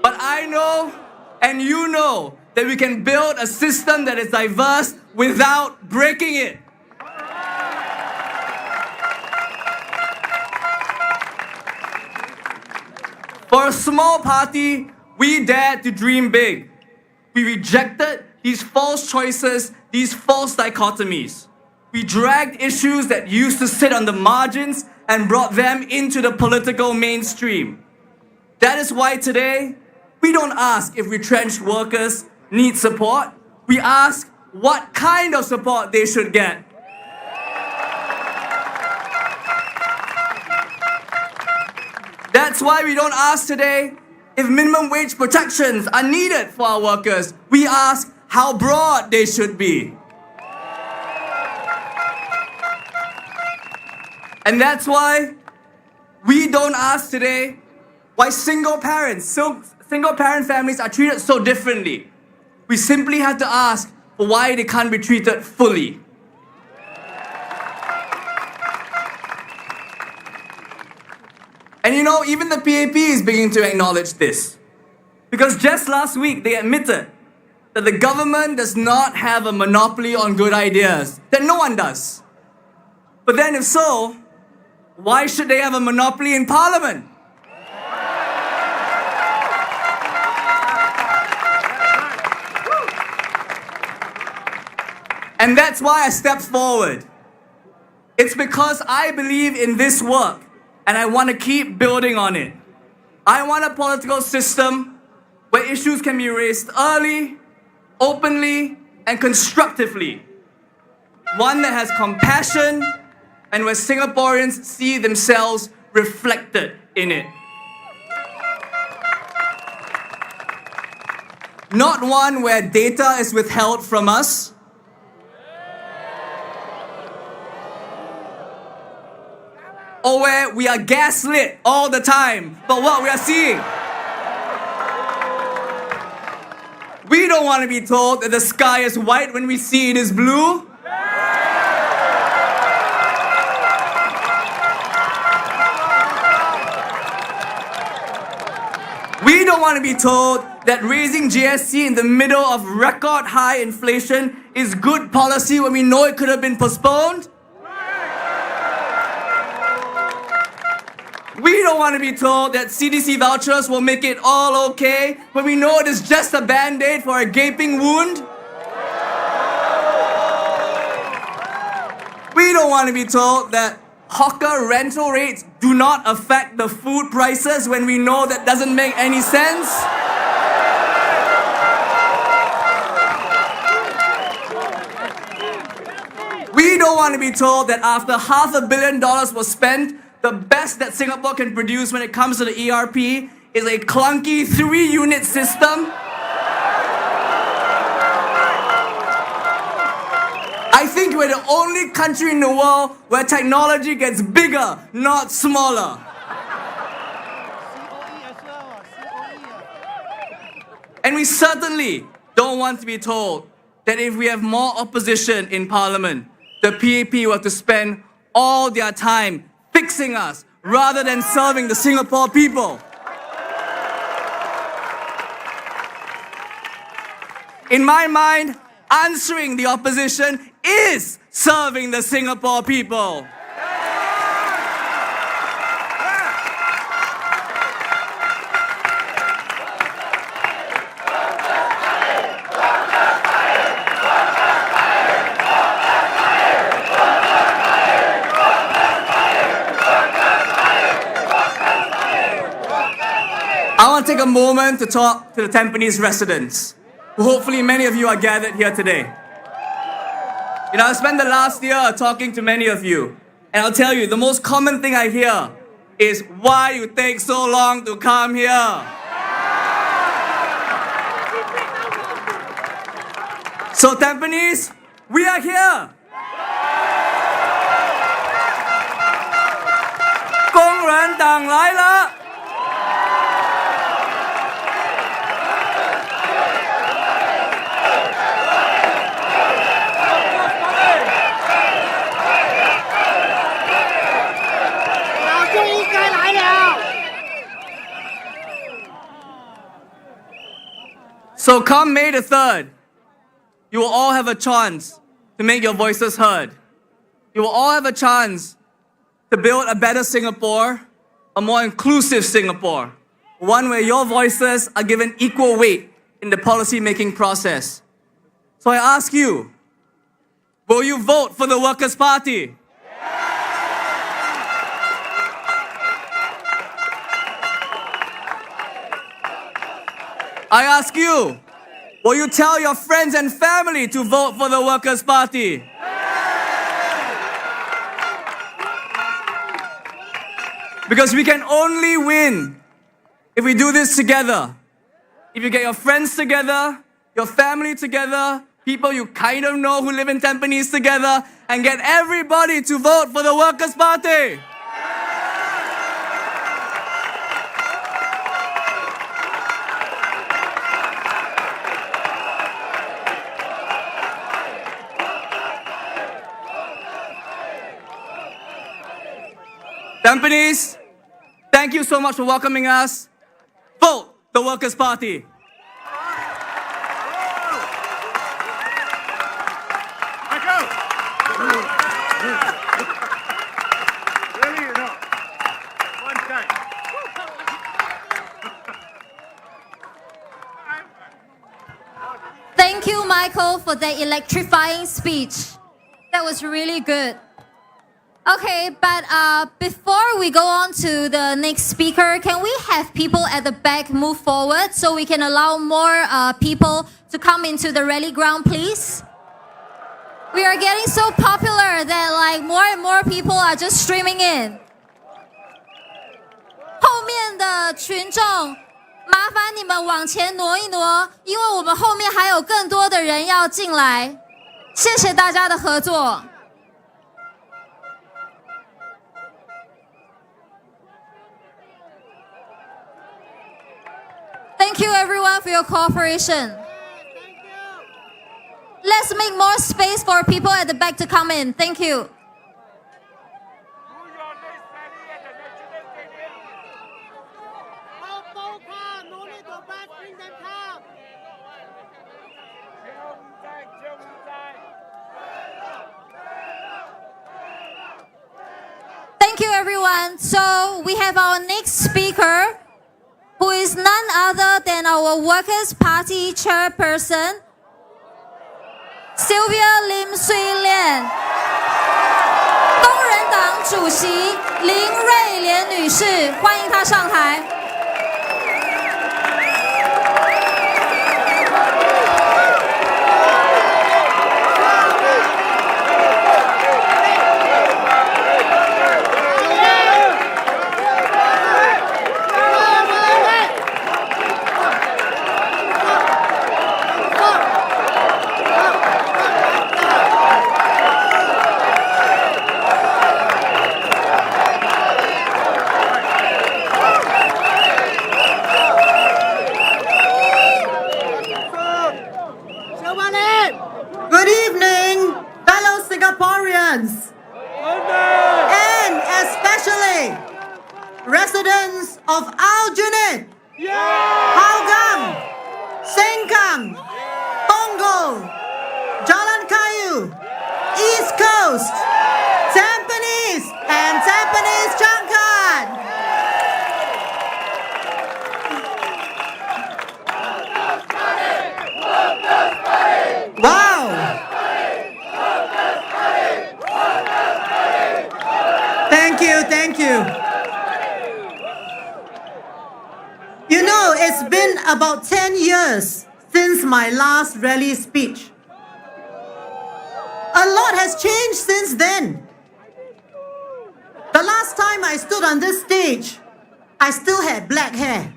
But I know, and you know, that we can build a system that is diverse without breaking it. For a small party, we dared to dream big. We rejected these false choices, these false dichotomies. We dragged issues that used to sit on the margins and brought them into the political mainstream. That is why today, we don't ask if retrenched workers need support. We ask what kind of support they should get. That's why we don't ask today if minimum wage protections are needed for our workers. We ask how broad they should be. And that's why we don't ask today why single parent families are treated so differently. We simply have to ask for why they can't be treated fully. And even the PAP is beginning to acknowledge this. Because just last week, they admitted that the government does not have a monopoly on good ideas, that no one does. But then if so, why should they have a monopoly in parliament? And that's why I stepped forward. It's because I believe in this work and I want to keep building on it. I want a political system where issues can be raised early, openly, and constructively. One that has compassion and where Singaporeans see themselves reflected in it. Not one where data is withheld from us. Or where we are gaslit all the time by what we are seeing. We don't want to be told that the sky is white when we see it is blue. We don't want to be told that raising GST in the middle of record high inflation is good policy when we know it could have been postponed. We don't want to be told that CDC vouchers will make it all okay when we know it is just a band-aid for a gaping wound. We don't want to be told that hawker rental rates do not affect the food prices when we know that doesn't make any sense. We don't want to be told that after $500 million was spent, the best that Singapore can produce when it comes to the ERP is a clunky 3-unit system. I think we're the only country in the world where technology gets bigger, not smaller. And we certainly don't want to be told that if we have more opposition in Parliament, the PAP will have to spend all their time fixing us rather than serving the Singapore people. In my mind, answering the opposition is serving the Singapore people. I want to take a moment to talk to the Tampines residents, who hopefully many of you are gathered here today. You know, I spent the last year talking to many of you, and I'll tell you, the most common thing I hear is why you take so long to come here. So Tampines, we are here. 工人党来了。So come May the 3rd, you will all have a chance to make your voices heard. You will all have a chance to build a better Singapore, a more inclusive Singapore, one where your voices are given equal weight in the policy-making process. So I ask you, will you vote for the Workers' Party? I ask you, will you tell your friends and family to vote for the Workers' Party? Because we can only win if we do this together. If you get your friends together, your family together, people you kind of know who live in Tampines together, and get everybody to vote for the Workers' Party. Tampines, thank you so much for welcoming us. Vote the Workers' Party. Really, Michael, for the electrifying speech. That was really good. Okay, but before we go on to the next speaker, can we have people at the back move forward so we can allow more people to come into the rally ground, please? We are getting so popular that like more and more people are just streaming in. 后面的群众，麻烦你们往前挪一挪，因为我们后面还有更多的人要进来。谢谢大家的合作。Thank you everyone for your cooperation. Let's make more space for people at the back to come in. Thank you. Thank you everyone. So we have our next speaker, who is none other than our Workers' Party chairperson, Sylvia Lim Sui Lian. 工人党主席林瑞莲女士，欢迎她上台。Good evening, fellow Singaporeans, and especially residents of Aljunied, Hougang, Sengkang, Punggol, Jalan Kayu, East Coast, Tampines, and Tampines Changkat. Wow! Thank you. You know, it's been about 10 years since my last rally speech. A lot has changed since then. The last time I stood on this stage, I still had black hair.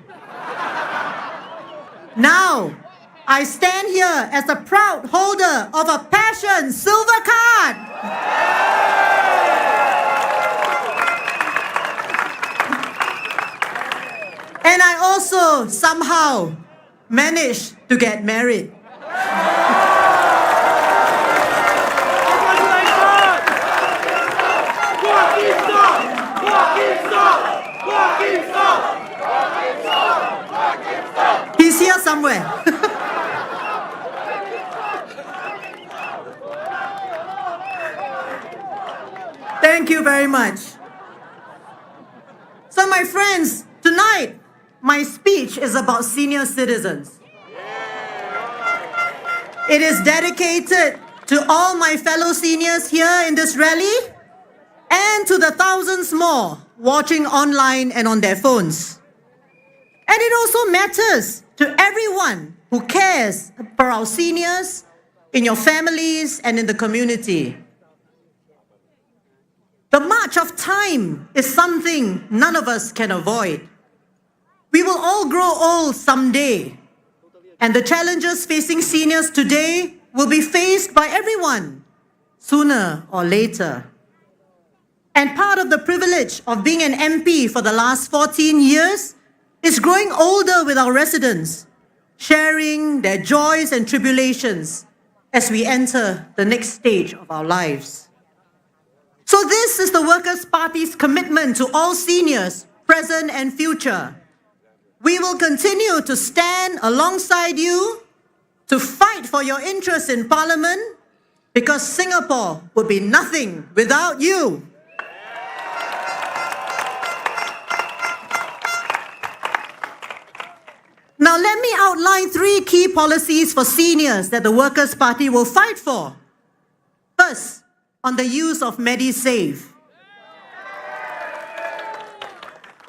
Now, I stand here as a proud holder of a Passion Silver Card. And I also somehow managed to get married. He's here somewhere. Thank you very much. So my friends, tonight, my speech is about senior citizens. It is dedicated to all my fellow seniors here in this rally and to the thousands more watching online and on their phones. And it also matters to everyone who cares for our seniors in your families and in the community. The march of time is something none of us can avoid. We will all grow old someday, and the challenges facing seniors today will be faced by everyone, sooner or later. And part of the privilege of being an MP for the last 14 years is growing older with our residents, sharing their joys and tribulations as we enter the next stage of our lives. So this is the Workers' Party's commitment to all seniors, present and future. We will continue to stand alongside you to fight for your interests in Parliament, because Singapore would be nothing without you. Now, let me outline 3 key policies for seniors that the Workers' Party will fight for. First, on the use of MediSave.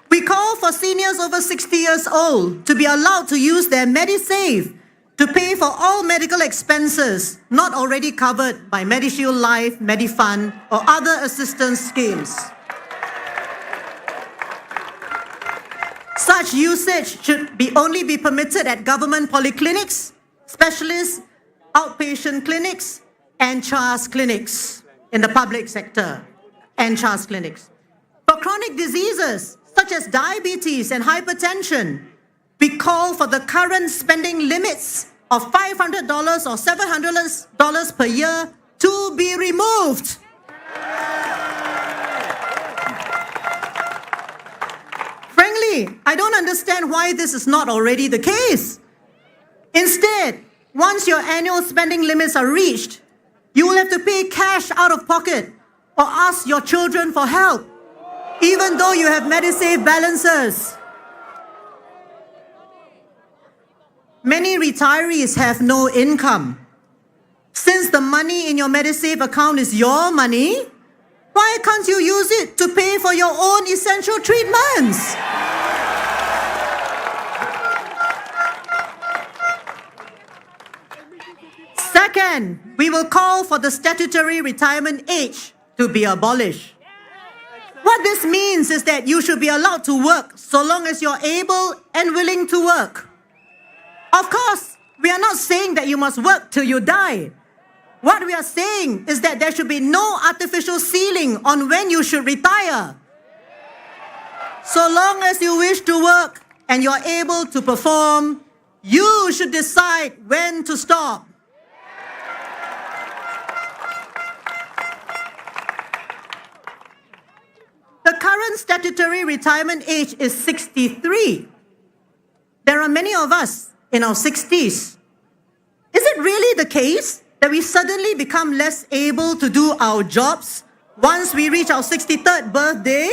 We call for seniors over 60 years old to be allowed to use their MediSave to pay for all medical expenses not already covered by MediShield Life, MediFund, or other assistance schemes. Such usage should only be permitted at government polyclinics, specialist outpatient clinics, and CHAS clinics in the public sector, and CHAS clinics. For chronic diseases such as diabetes and hypertension, we call for the current spending limits of $500 or $700 per year to be removed. Frankly, I don't understand why this is not already the case. Instead, once your annual spending limits are reached, you will have to pay cash out of pocket or ask your children for help, even though you have MediSave balances. Many retirees have no income. Since the money in your MediSave account is your money, why can't you use it to pay for your own essential treatments? Second, we will call for the statutory retirement age to be abolished. What this means is that you should be allowed to work so long as you're able and willing to work. Of course, we are not saying that you must work till you die. What we are saying is that there should be no artificial ceiling on when you should retire. So long as you wish to work and you're able to perform, you should decide when to stop. The current statutory retirement age is 63. There are many of us in our 60s. Is it really the case that we suddenly become less able to do our jobs once we reach our 63rd birthday?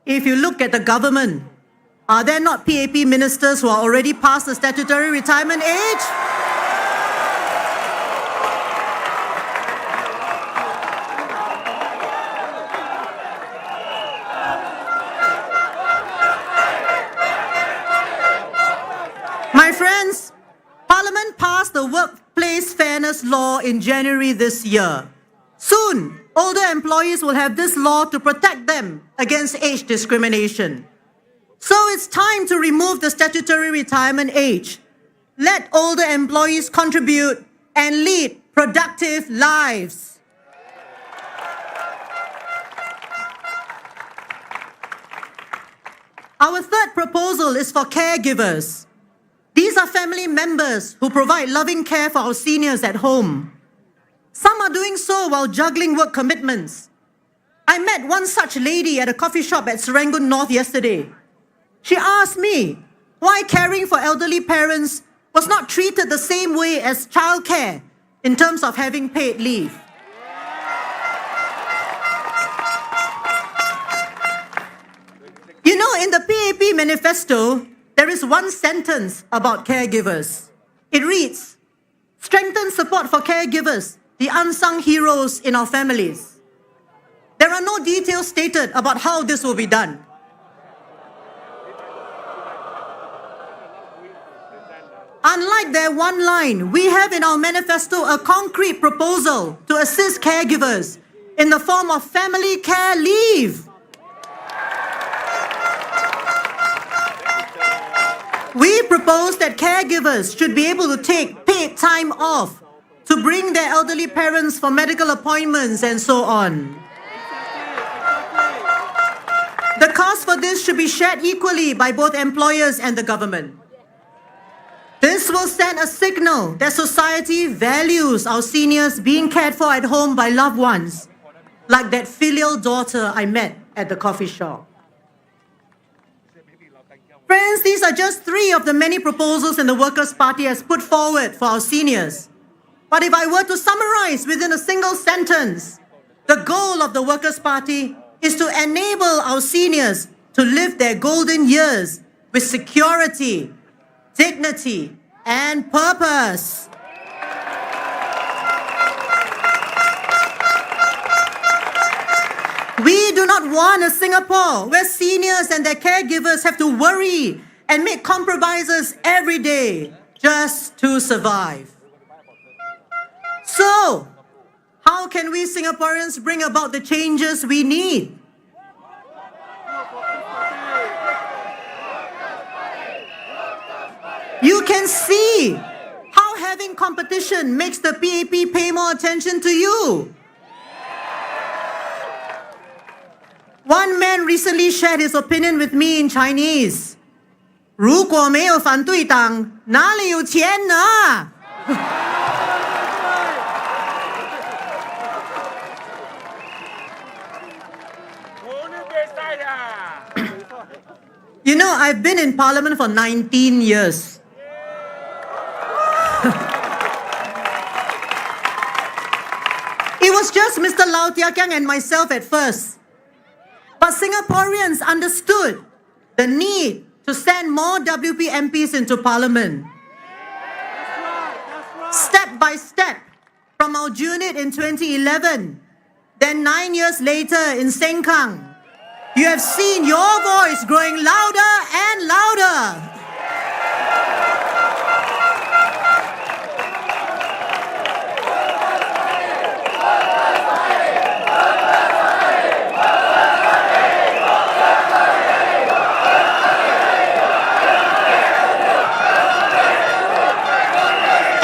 If you look at the government, are there not PAP ministers who are already past the statutory retirement age? My friends, Parliament passed the Workplace Fairness Law in January this year. Soon, older employees will have this law to protect them against age discrimination. So it's time to remove the statutory retirement age. Let older employees contribute and lead productive lives. Our third proposal is for caregivers. These are family members who provide loving care for our seniors at home. Some are doing so while juggling work commitments. I met one such lady at a coffee shop at Serangoon North yesterday. She asked me why caring for elderly parents was not treated the same way as childcare in terms of having paid leave. You know, in the PAP manifesto, there is one sentence about caregivers. It reads, "Strengthen support for caregivers, the unsung heroes in our families." There are no details stated about how this will be done. Unlike their one line, we have in our manifesto a concrete proposal to assist caregivers in the form of family care leave. We propose that caregivers should be able to take paid time off to bring their elderly parents for medical appointments and so on. The cost for this should be shared equally by both employers and the government. This will send a signal that society values our seniors being cared for at home by loved ones, like that filial daughter I met at the coffee shop. Friends, these are just 3 of the many proposals in the Workers' Party has put forward for our seniors. But if I were to summarize within a single sentence, the goal of the Workers' Party is to enable our seniors to live their golden years with security, dignity, and purpose. We do not want a Singapore where seniors and their caregivers have to worry and make compromises every day just to survive. So, how can we Singaporeans bring about the changes we need? You can see how having competition makes the PAP pay more attention to you. One man recently shared his opinion with me in Chinese. 如果没有反对党，哪里有钱拿？ You know, I've been in parliament for 19 years. It was just Mr. Lau Tia Kiang and myself at first. But Singaporeans understood the need to send more WP MPs into parliament. Step by step, from our unit in 2011, then 9 years later in Sengkang, you have seen your voice growing louder and louder.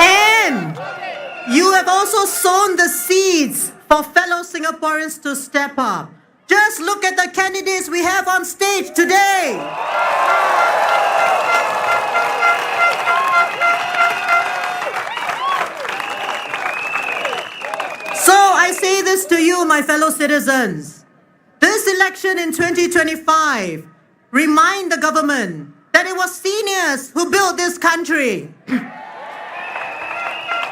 And you have also sown the seeds for fellow Singaporeans to step up. Just look at the candidates we have on stage today. So I say this to you, my fellow citizens. This election in 2025, remind the government that it was seniors who built this country.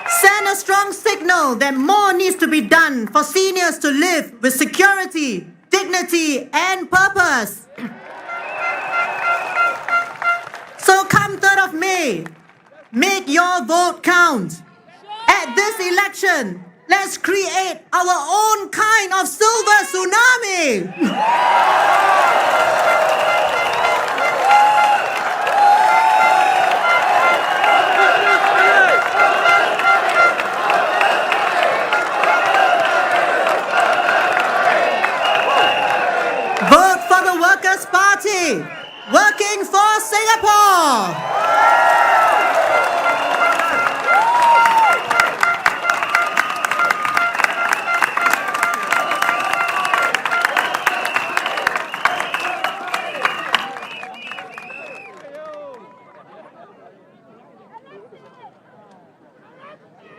Send a strong signal that more needs to be done for seniors to live with security, dignity, and purpose. So come 3rd of May, make your vote count. At this election, let's create our own kind of silver tsunami. Vote for the Workers' Party, working for Singapore.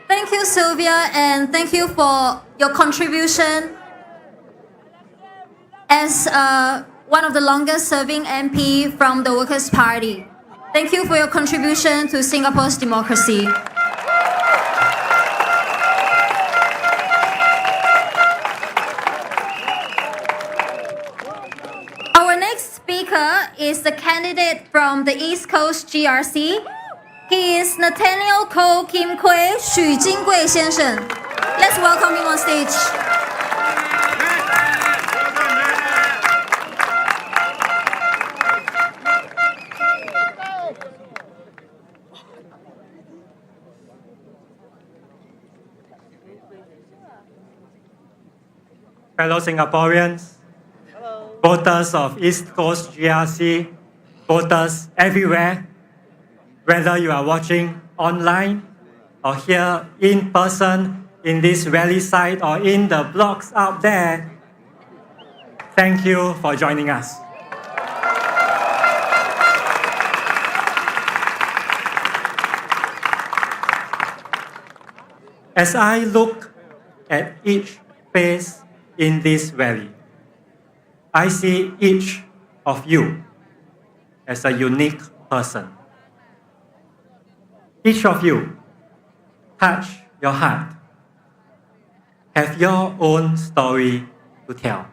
Thank you, Sylvia, and thank you for your contribution as one of the longest serving MP from the Workers' Party. Thank you for your contribution to Singapore's democracy. Our next speaker is the candidate from the East Coast GRC. He is Nathaniel Ko Kim Kwe Xu Jingwei 先生. Let's welcome him on stage. Fellow Singaporeans, voters of East Coast GRC, voters everywhere, whether you are watching online or here in person in this rally site or in the blogs out there, thank you for joining us. As I look at each face in this rally, I see each of you as a unique person. Each of you touch your heart, have your own story to tell,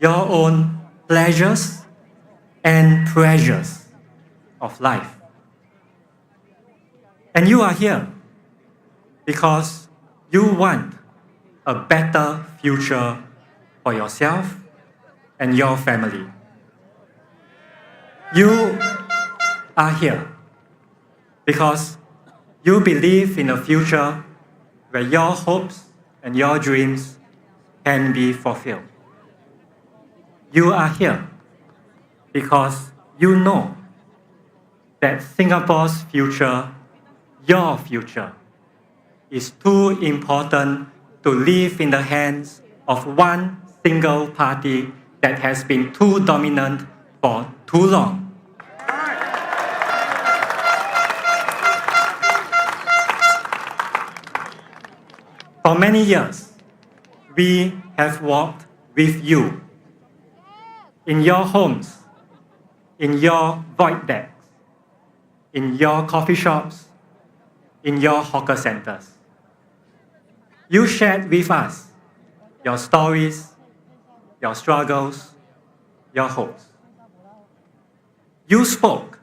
your own pleasures and pressures of life. And you are here because you want a better future for yourself and your family. You are here because you believe in a future where your hopes and your dreams can be fulfilled. You are here because you know that Singapore's future, your future, is too important to leave in the hands of one single party that has been too dominant for too long. For many years, we have walked with you in your homes, in your void decks, in your coffee shops, in your hawker centers. You shared with us your stories, your struggles, your hopes. You spoke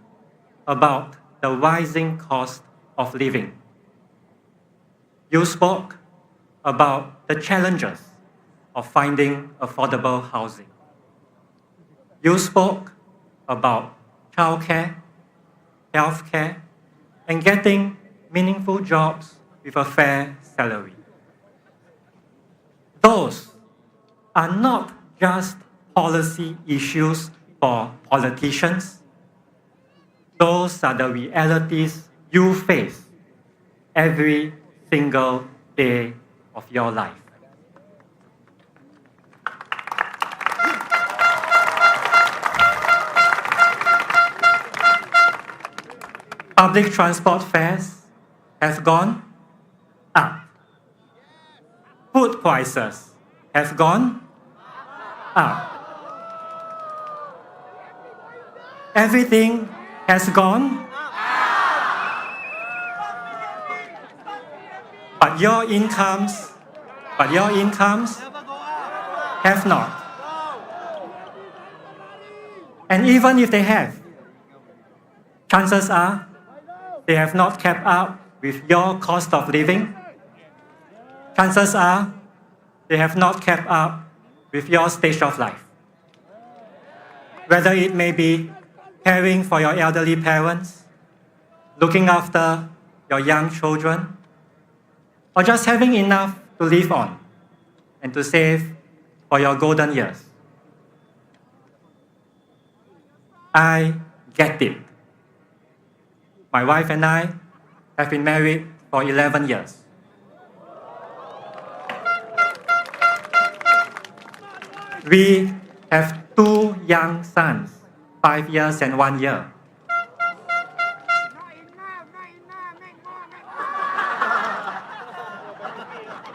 about the rising cost of living. You spoke about the challenges of finding affordable housing. You spoke about childcare, healthcare, and getting meaningful jobs with a fair salary. Those are not just policy issues for politicians. Those are the realities you face every single day of your life. Public transport fares have gone up. Food prices have gone up. Everything has gone up. But your incomes have not. And even if they have, chances are they have not kept up with your cost of living. Chances are they have not kept up with your stage of life. Whether it may be caring for your elderly parents, looking after your young children, or just having enough to live on and to save for your golden years. I get it. My wife and I have been married for 11 years. We have 2 young sons, 5 years and 1 year.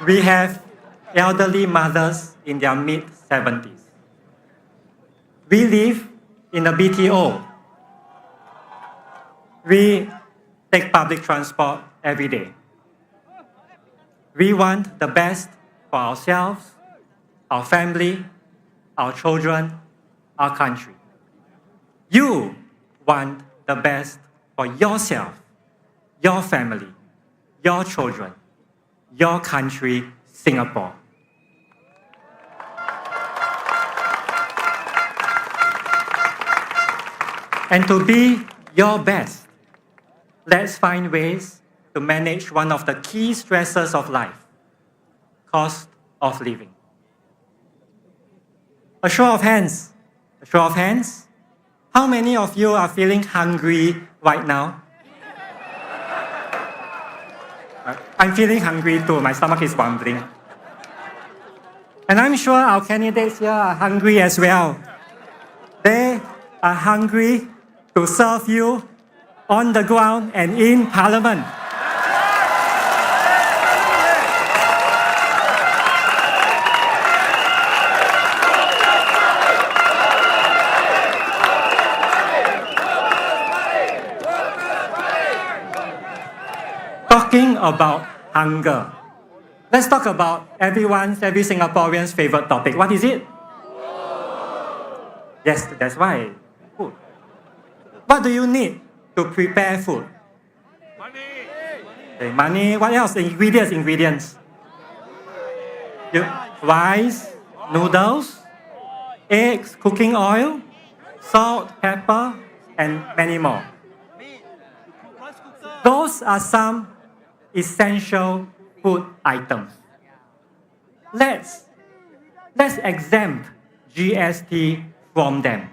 We have elderly mothers in their mid-70s. We live in a BTO. We take public transport every day. We want the best for ourselves, our family, our children, our country. You want the best for yourself, your family, your children, your country, Singapore. And to be your best, let's find ways to manage one of the key stresses of life, cost of living. A show of hands. How many of you are feeling hungry right now? I'm feeling hungry too. My stomach is rumbling. And I'm sure our candidates here are hungry as well. They are hungry to serve you on the ground and in Parliament. Talking about hunger. Let's talk about every Singaporean's favorite topic. What is it? Yes, that's right. food. What do you need to prepare food? Okay, money. What else? Ingredients. Rice, noodles, eggs, cooking oil, salt, pepper, and many more. Those are some essential food items. Let's exempt GST from them.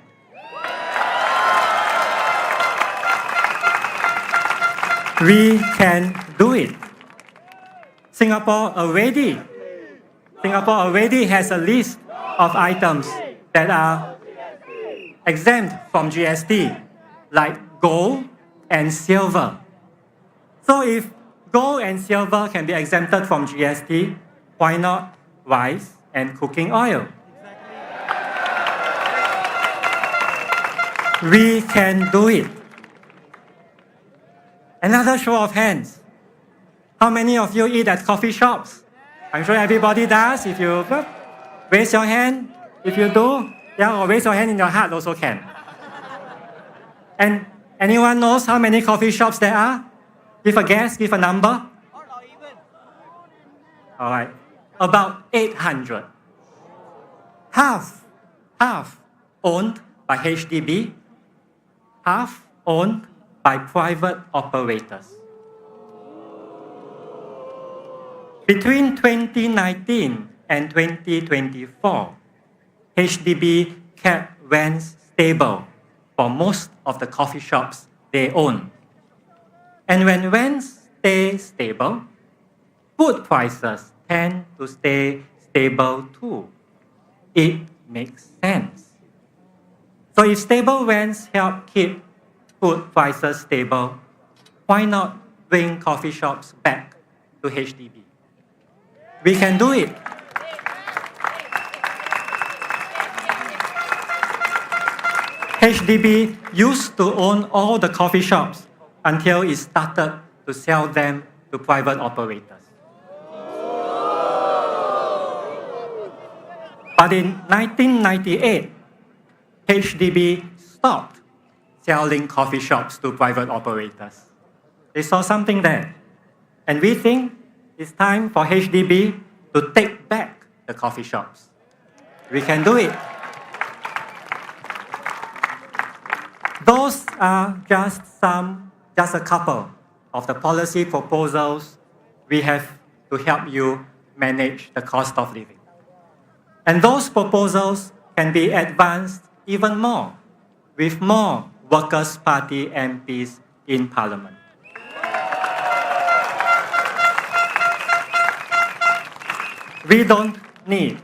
We can do it. Singapore already has a list of items that are exempt from GST, like gold and silver. So if gold and silver can be exempted from GST, why not rice and cooking oil? We can do it. Another show of hands. How many of you eat at coffee shops? I'm sure everybody does. If you raise your hand, if you do, yeah, or raise your hand in your heart also can. And anyone knows how many coffee shops there are? Give a guess, give a number. All right, about 800. Half owned by HDB, half owned by private operators. Between 2019 and 2024, HDB kept rents stable for most of the coffee shops they own. And when rents stay stable, food prices tend to stay stable too. It makes sense. So if stable rents help keep food prices stable, why not bring coffee shops back to HDB? We can do it. HDB used to own all the coffee shops until it started to sell them to private operators. But in 1998, HDB stopped selling coffee shops to private operators. They saw something there. And we think it's time for HDB to take back the coffee shops. We can do it. Those are just a couple of the policy proposals we have to help you manage the cost of living. And those proposals can be advanced even more with more Workers' Party MPs in Parliament. We don't need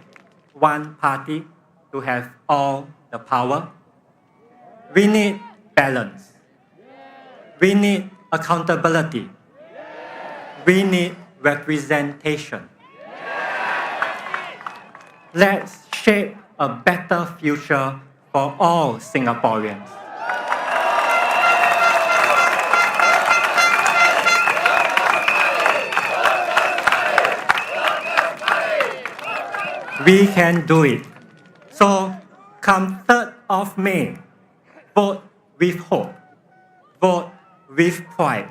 one party to have all the power. We need balance. We need accountability. We need representation. Let's shape a better future for all Singaporeans. We can do it. So come 3rd of May, vote with hope. Vote with pride.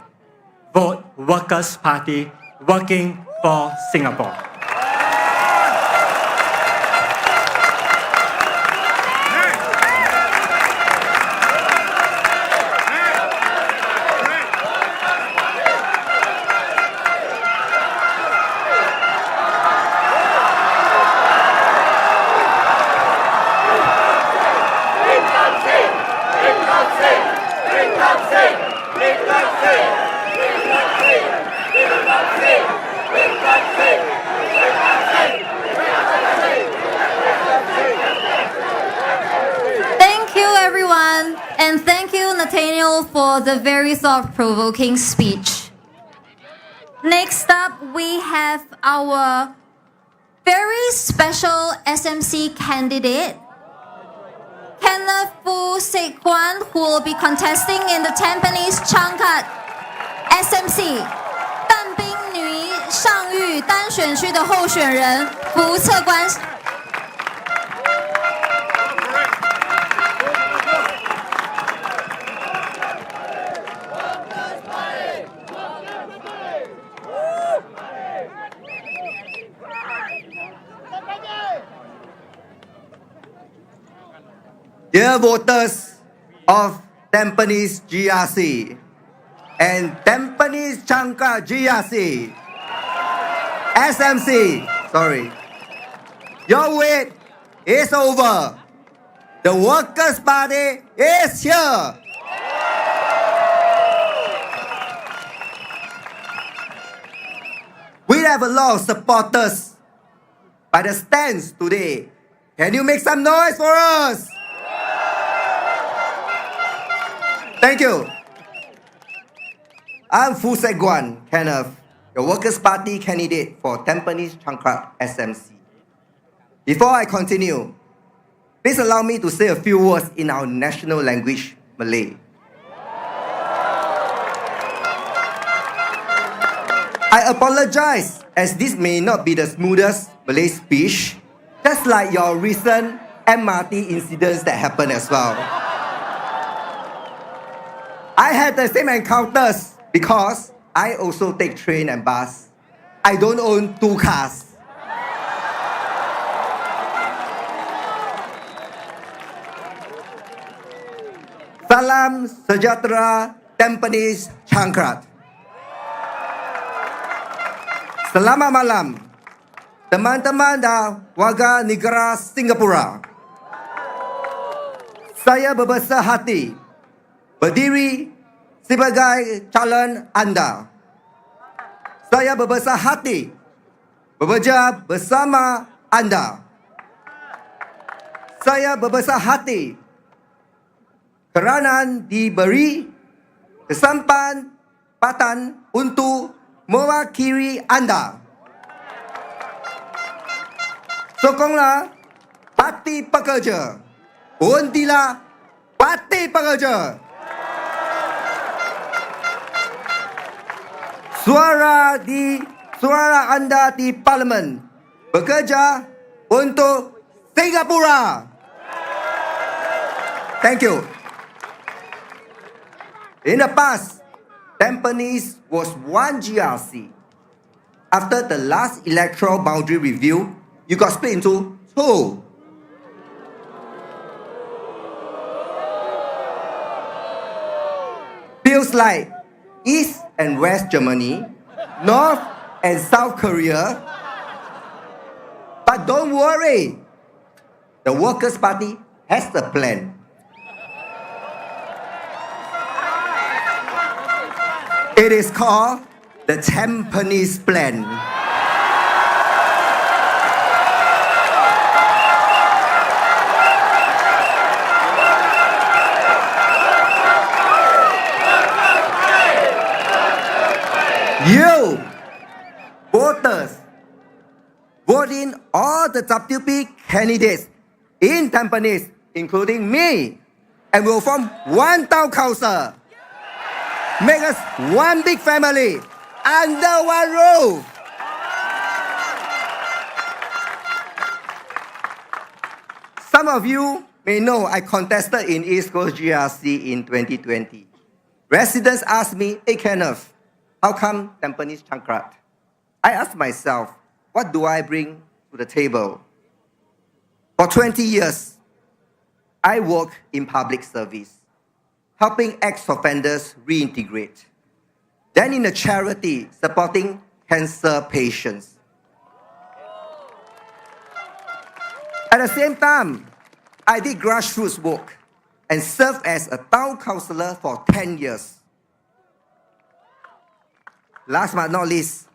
Vote Workers' Party, working for Singapore. Thank you, everyone, and thank you, Nathaniel, for the very thought-provoking speech. Next up, we have our very special SMC candidate, Kenneth Fu Sik Kwan, who will be contesting in the Tampines Changkat SMC 淡滨女上玉单选区的候选人福测官。Dear voters of Tampines GRC and Tampines Changkat GRC, SMC, sorry. Your wait is over. The Workers' Party is here. We have a lot of supporters by the stands today. Can you make some noise for us? Thank you. I'm Fu Seguan, Kenneth, the Workers' Party candidate for Tampines Changkat SMC. Before I continue, please allow me to say a few words in our national language, Malay. I apologize as this may not be the smoothest Malay speech, just like your recent MRT incidents that happened as well. I had the same encounters because I also take train and bus. I don't own 2 cars. Salam sejahtera Tampines Changkat. Selamat malam, teman-teman dan warga negara Singapura. Saya berbesar hati berdiri sebagai calon anda. Saya berbesar hati bekerja bersama anda. Saya berbesar hati kerana diberi kesempatan untuk mewakili anda. Sokonglah Parti Pekerja. Undilah Parti Pekerja. Suara anda di Parlimen bekerja untuk Singapura. Thank you. In the past, Tampines was one GRC. After the last electoral boundary review, you got split into 2. Feels like East and West Germany, North and South Korea. But don't worry, the Workers' Party has a plan. It is called the Tampines Plan. You, voters, vote in all the WP candidates in Tampines, including me, and we'll form one town council. Make us one big family under one roof. Some of you may know I contested in East Coast GRC in 2020. Residents asked me, "Hey Kenneth, how come Tampines Changkat?" I asked myself, what do I bring to the table? For 20 years, I work in public service, helping ex-offenders reintegrate. Then in a charity supporting cancer patients. At the same time, I did grassroots work and served as a town councillor for 10 years. Last but not least,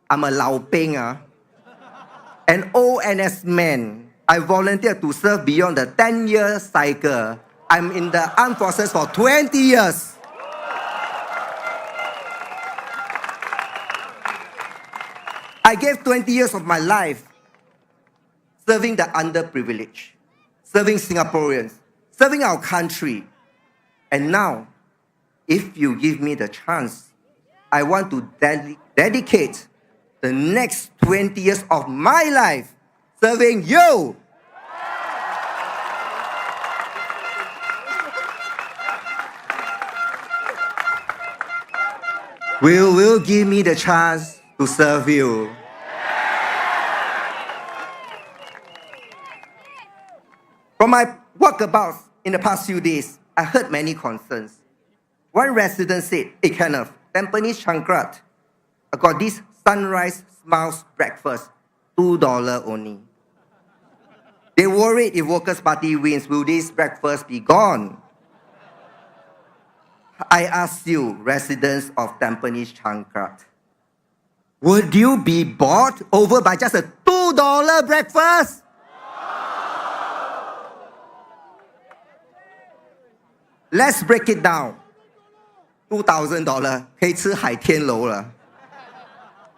I'm a Lao Peng, an old NS man. I volunteered to serve beyond the 10-year cycle. I'm in the armed forces for 20 years. I gave 20 years of my life serving the underprivileged, serving Singaporeans, serving our country. And now, if you give me the chance, I want to dedicate the next 20 years of my life serving you. Will give me the chance to serve you. walkabouts in the past few days, I heard many concerns. One resident said, "Hey Kenneth, Tampines Changkat, I got this sunrise smiles breakfast, $2 only." They worried if Workers' Party wins, will this breakfast be gone? I ask you, residents of Tampines Changkat, would you be bought over by just a $2 breakfast? Let's break it down. $2,000 可以吃海天楼了。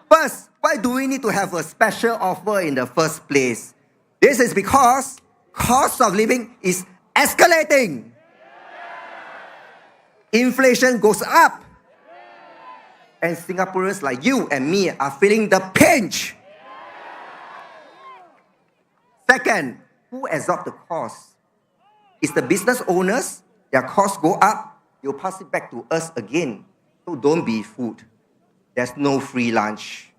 First, why do we need to have a special offer in the first place? This is because cost of living is escalating. Inflation goes up. And Singaporeans like you and me are feeling the pinch. Second, who absorbs the cost? It's the business owners. Their costs go up, they'll pass it back to us again. So don't be fooled. There's no free lunch.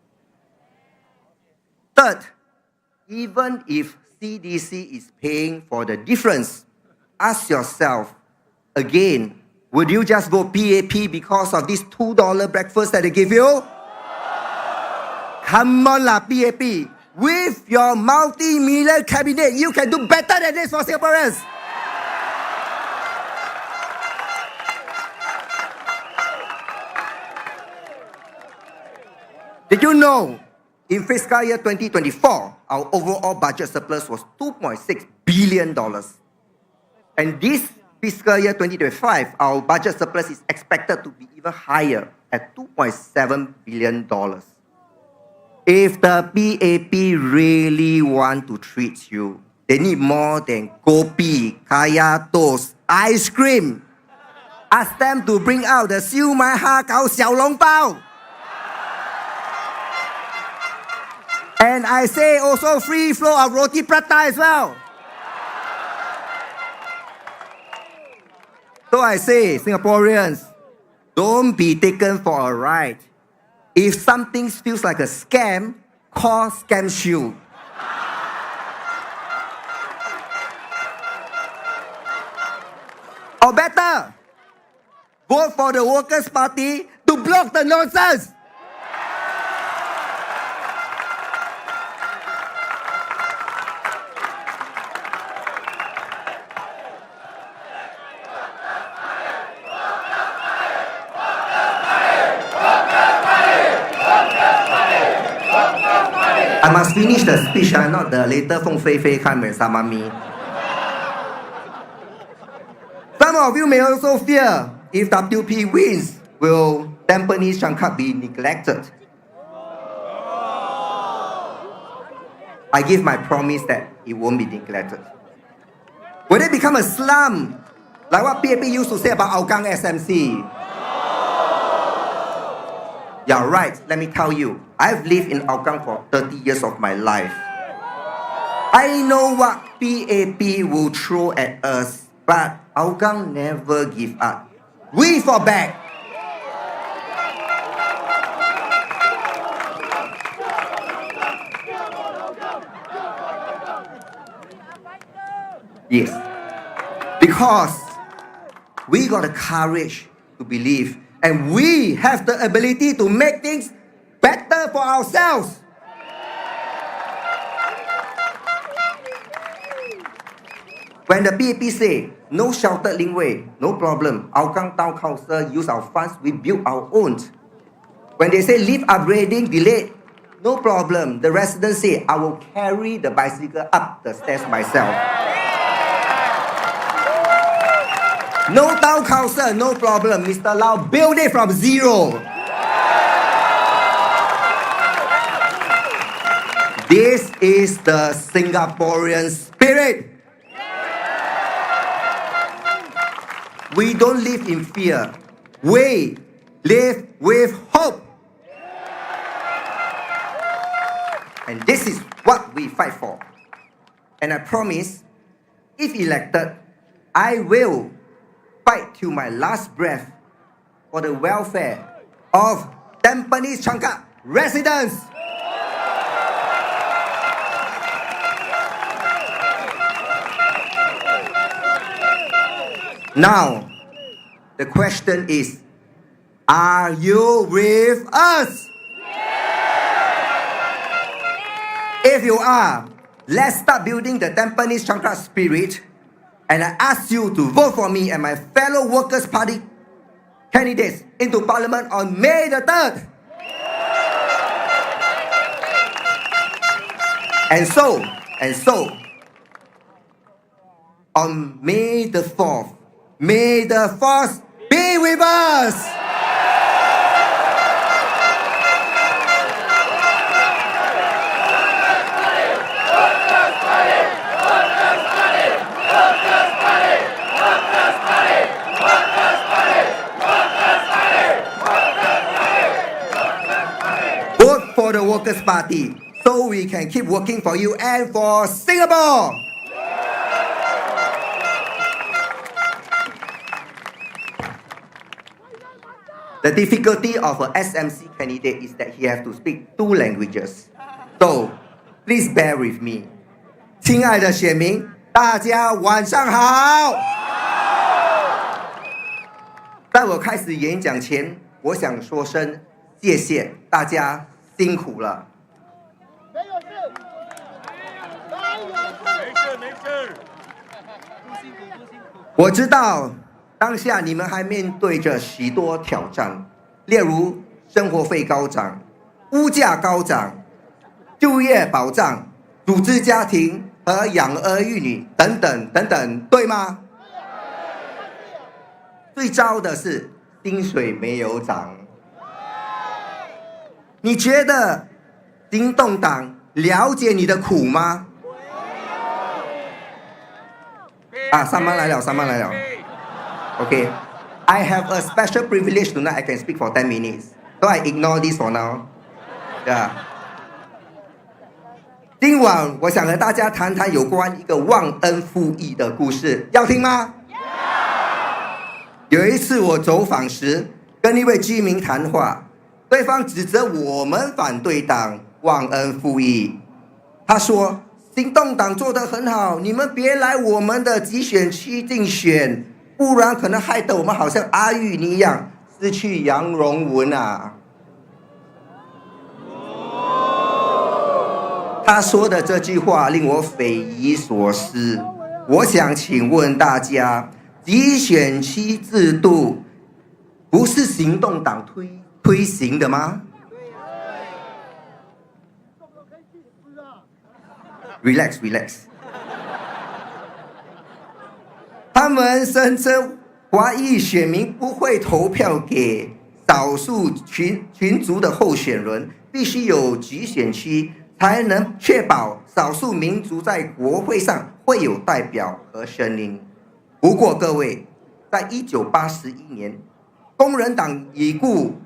Third, even if CDC is paying for the difference, ask yourself again, would you just go PAP because of this $2 breakfast that they give you? Come on lah, PAP. With your multi-million cabinet, you can do better than this for Singaporeans. Did you know, in fiscal year 2024, our overall budget surplus was $2.6 billion. And this fiscal year 2025, our budget surplus is expected to be even higher at $2.7 billion. If the PAP really want to treat you, they need more than kopi, kaya toast, ice cream. Ask them to bring out the siu mai ha kao xiao long bao. And I say also free flow of roti prata as well. So I say, Singaporeans, don't be taken for a ride. If something feels like a scam, call Scam Shield. Or better, vote for the Workers' Party to block the nonsense. I must finish the speech, not the later Feng Fei Fei come and summon me. Some of you may also fear if WP wins, will Tampines Changkat be neglected? I give my promise that it won't be neglected. Will it become a slum, like what PAP used to say about Hougang SMC? Yeah, right. Let me tell you, I've lived in Hougang for 30 years of my life. I know what PAP will throw at us, but Hougang never give up. We fall back. Yes. Because we got the courage to believe, and we have the ability to make things better for ourselves. When the PAP say, no sheltered linkway, no problem. Hougang Town Council use our funds, we build our own. When they say lift upgrading delayed, no problem. The residents say, I will carry the bicycle up the stairs myself. No town council, no problem. Mr. Lau, build it from zero. This is the Singaporean spirit. We don't live in fear. We live with hope. And this is what we fight for. And I promise, if elected, I will fight till my last breath for the welfare of Tampines Changkat residents. Now, the question is, are you with us? If you are, let's start building the Tampines Changkat spirit. And I ask you to vote for me and my fellow Workers' Party candidates into Parliament on May the 3rd. And so, on May the 4th, may the force be with us. Vote for the Workers' Party so we can keep working for you and for Singapore. The difficulty of an SMC candidate is that he has to speak 2 languages. So, please bear with me. 亲爱的选民，大家晚上好。在我开始演讲前，我想说声谢谢大家辛苦了。我知道当下你们还面对着许多挑战，例如生活费高涨、物价高涨、就业保障、组织家庭和养儿育女等等等等，对吗？最糟的是薪水没有涨。你觉得行动党了解你的苦吗？上班来了。Okay, I have a special privilege tonight. I can speak for 10 minutes. So I ignore this for now. Yeah. 今晚我想和大家谈谈有关一个忘恩负义的故事，要听吗？有一次我走访时，跟一位居民谈话，对方指责我们反对党忘恩负义。他说：“行动党做得很好，你们别来我们的集选区竞选，不然可能害得我们好像阿玉尼一样失去杨荣文啊。”他说的这句话令我匪夷所思。我想请问大家，集选区制度不是行动党推行的吗？Relax。他们声称华裔选民不会投票给少数群族的候选人，必须有集选区才能确保少数民族在国会上会有代表和声音。不过各位，在1981年，工人党已故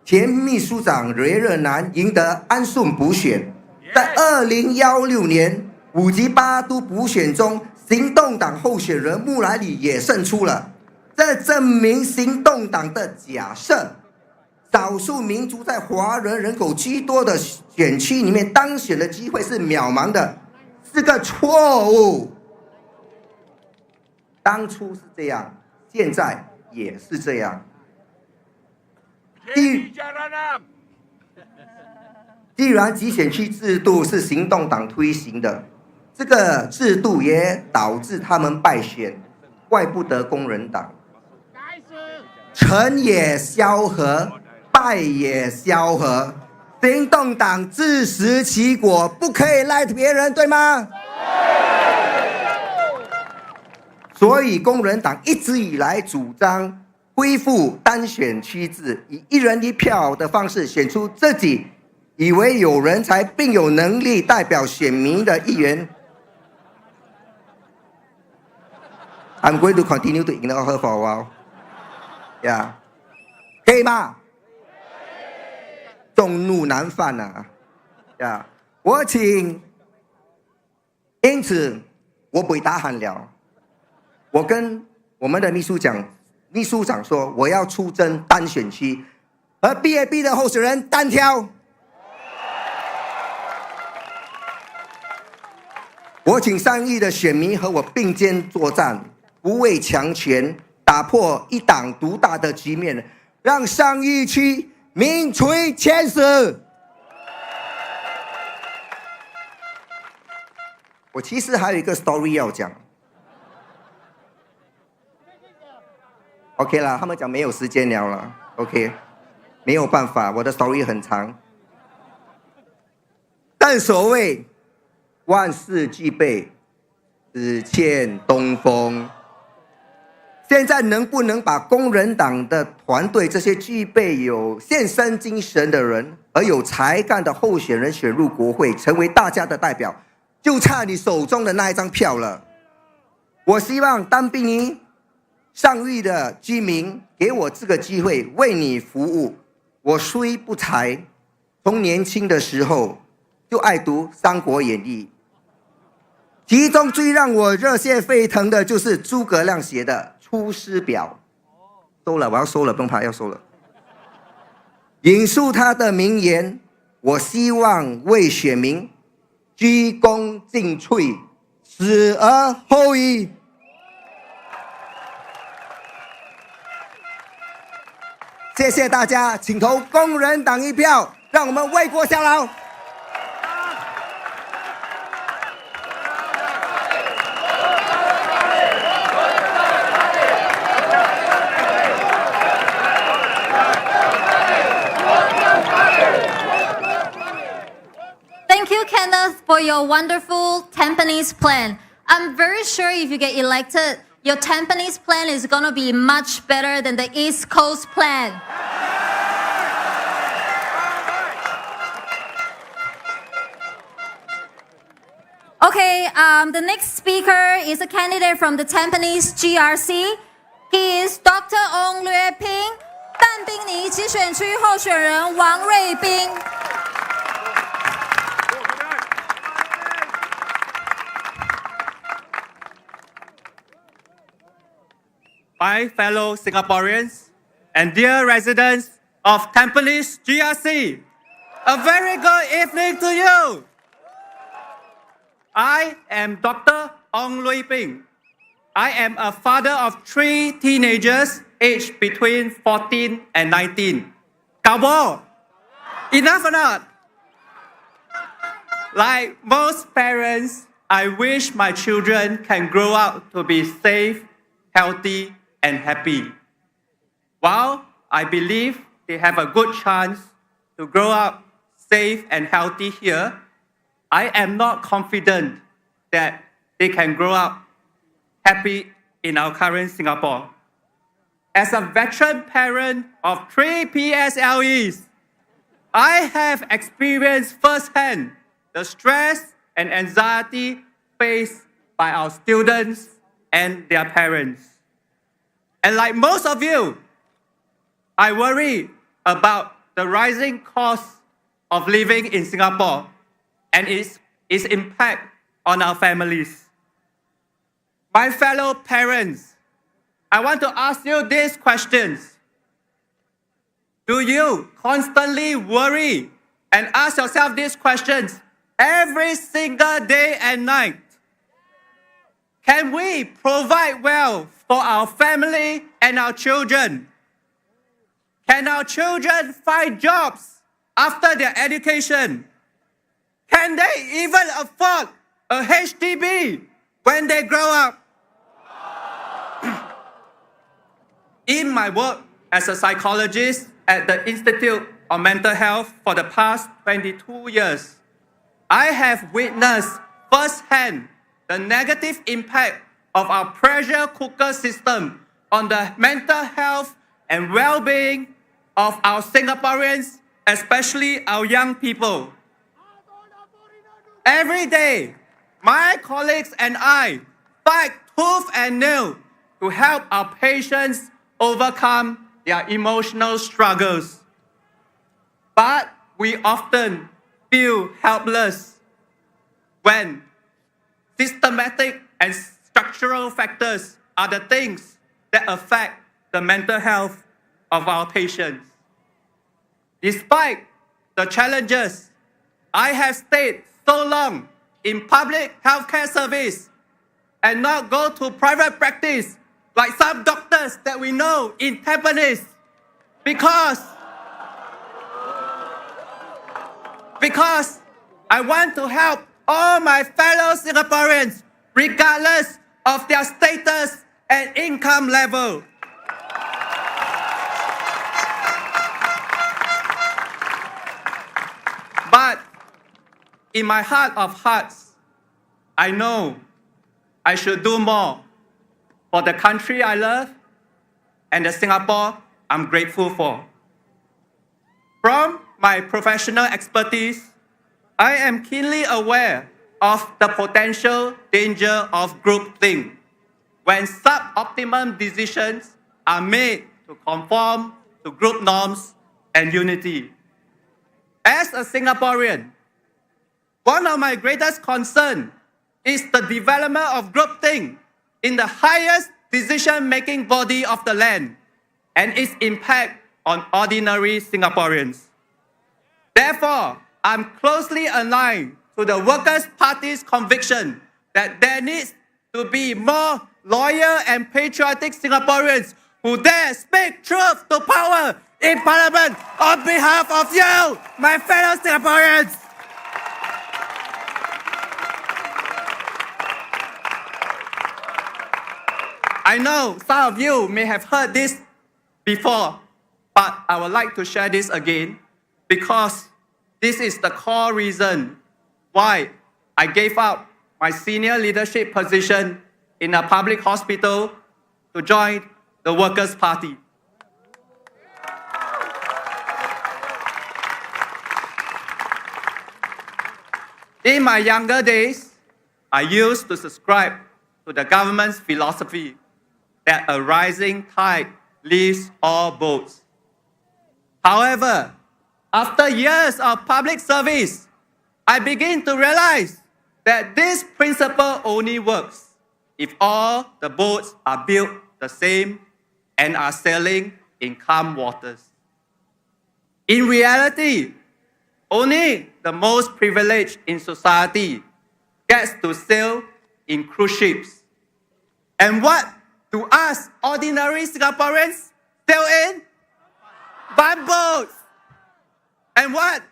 前秘书长雷热南赢得安顺补选，在2016年5级8都补选中，行动党候选人穆莱里也胜出了。这证明行动党的假设，少数民族在华人人口居多的选区里面当选的机会是渺茫的，是个错误。当初是这样，现在也是这样。既然集选区制度是行动党推行的，这个制度也导致他们败选，怪不得工人党。成也萧何，败也萧何。行动党自食其果，不可以赖别人，对吗？所以工人党一直以来主张恢复单选区制，以1人1票的方式选出自己以为有人才并有能力代表选民的议员。I'm going to continue to ignore her for a while. Yeah. 可以吗？众怒难犯啊！呀，因此我不会打喊了。我跟我们的秘书长说，我要出征单选区，和 BAB 的候选人单挑。我请上亿的选民和我并肩作战，不畏强权，打破一党独大的局面，让上一区名垂千史。我其实还有一个 story 要讲。OK 啦，他们讲没有时间聊了。OK， 没有办法，我的 story 很长。但所谓万事俱备，只欠东风。现在能不能把工人党的团队这些具备有献身精神的人，而有才干的候选人选入国会，成为大家的代表，就差你手中的那一张票了。我希望当兵营上域的居民给我这个机会为你服务。我虽不才，从年轻的时候就爱读《三国演义》，其中最让我热血沸腾的就是诸葛亮写的《出师表》。收了，我要收了，不用怕，要收了。引述他的名言：我希望为选民鞠躬尽瘁，死而后已。谢谢大家，请投工人党一票，让我们为国效劳。Thank you, Kenneth, for your wonderful Tampines plan. I'm very sure if you get elected, your Tampines plan is going to be much better than the East Coast plan. Okay, the next speaker is a candidate from the Tampines GRC. He is Dr. Ong Lue Ping, 淡滨尼集选区候选人王瑞斌。My fellow Singaporeans and dear residents of Tampines GRC, a very good evening to you. I am Dr. Ong Lui Ping. I am a father of 3 teenagers aged between 14 and 19. Cowboy, enough or not? Like most parents, I wish my children can grow up to be safe, healthy, and happy. While I believe they have a good chance to grow up safe and healthy here, I am not confident that they can grow up happy in our current Singapore. As a veteran parent of 3 PSLEs, I have experienced firsthand the stress and anxiety faced by our students and their parents. And like most of you, I worry about the rising cost of living in Singapore and its impact on our families. My fellow parents, I want to ask you these questions. Do you constantly worry and ask yourself these questions every single day and night? Can we provide well for our family and our children? Can our children find jobs after their education? Can they even afford a HDB when they grow up? In my work as a psychologist at the Institute of Mental Health for the past 22 years, I have witnessed firsthand the negative impact of our pressure cooker system on the mental health and well-being of our Singaporeans, especially our young people. Every day, my colleagues and I fight tooth and nail to help our patients overcome their emotional struggles. But we often feel helpless when systematic and structural factors are the things that affect the mental health of our patients. Despite the challenges, I have stayed so long in public healthcare service and not go to private practice like some doctors that we know in Tampines, because I want to help all my fellow Singaporeans, regardless of their status and income level. But in my heart of hearts, I know I should do more for the country I love and the Singapore I'm grateful for. From my professional expertise, I am keenly aware of the potential danger of groupthink when suboptimum decisions are made to conform to group norms and unity. As a Singaporean, one of my greatest concerns is the development of groupthink in the highest decision-making body of the land and its impact on ordinary Singaporeans. Therefore, I'm closely aligned to the Workers' Party's conviction that there needs to be more loyal and patriotic Singaporeans who dare speak truth to power in Parliament on behalf of you, my fellow Singaporeans. I know some of you may have heard this before, but I would like to share this again because this is the core reason why I gave up my senior leadership position in a public hospital to join the Workers' Party. In my younger days, I used to subscribe to the government's philosophy that a rising tide lifts all boats. However, after years of public service, I begin to realize that this principle only works if all the boats are built the same and are sailing in calm waters. In reality, only the most privileged in society gets to sail in cruise ships. And what do us ordinary Singaporeans sail in? Bumboats. And what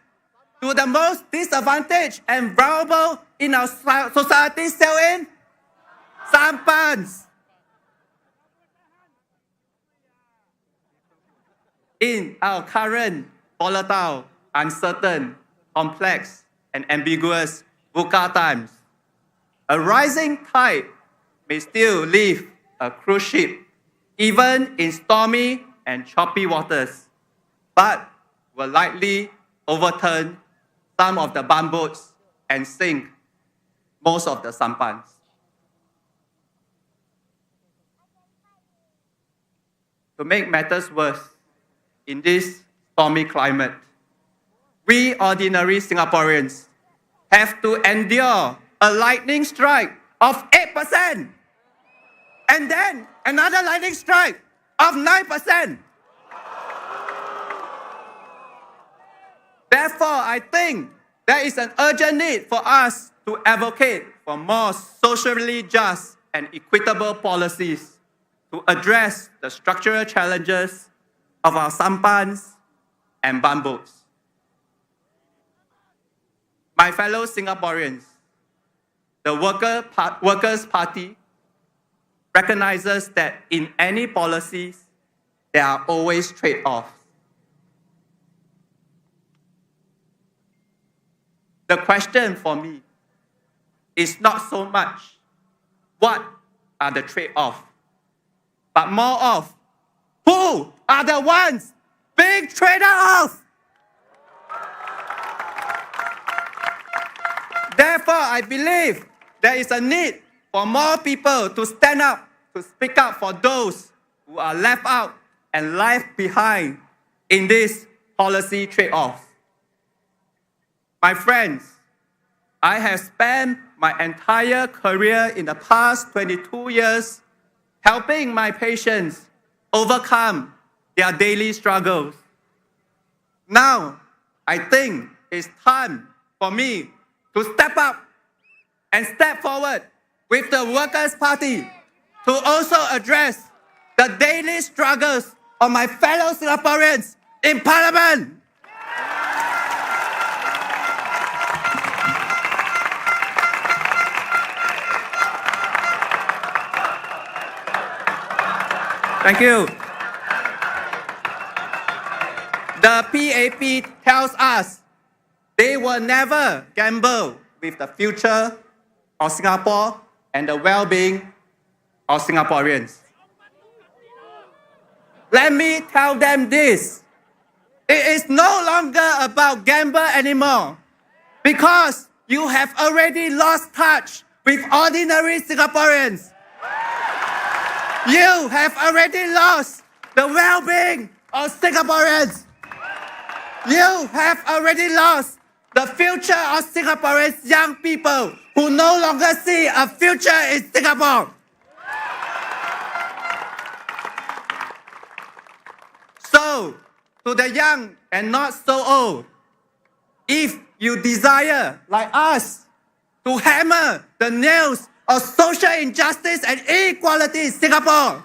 do the most disadvantaged and vulnerable in our society sail in? Sampans. In our current volatile, uncertain, complex, and ambiguous VUCA times, a rising tide may still lift a cruise ship, even in stormy and choppy waters, but will likely overturn some of the bumboats and sink most of the sampans. To make matters worse, in this stormy climate, we ordinary Singaporeans have to endure a lightning strike of 8%, and then another lightning strike of 9%. Therefore, I think there is an urgent need for us to advocate for more socially just and equitable policies to address the structural challenges of our sampans and bumboats. My fellow Singaporeans, the Workers' Party recognizes that in any policies, there are always trade-offs. The question for me is not so much what are the trade-offs, but more of who are the ones being traded off. Therefore, I believe there is a need for more people to stand up, to speak up for those who are left out and left behind in this policy trade-off. My friends, I have spent my entire career in the past 22 years helping my patients overcome their daily struggles. Now, I think it's time for me to step up and step forward with the Workers' Party to also address the daily struggles of my fellow Singaporeans in Parliament. Thank you. The PAP tells us they will never gamble with the future of Singapore and the well-being of Singaporeans. Let me tell them this. It is no longer about gamble anymore because you have already lost touch with ordinary Singaporeans. You have already lost the well-being of Singaporeans. You have already lost the future of Singaporeans' young people who no longer see a future in Singapore. So, to the young and not so old, if you desire, like us, to hammer the nails of social injustice and inequality in Singapore,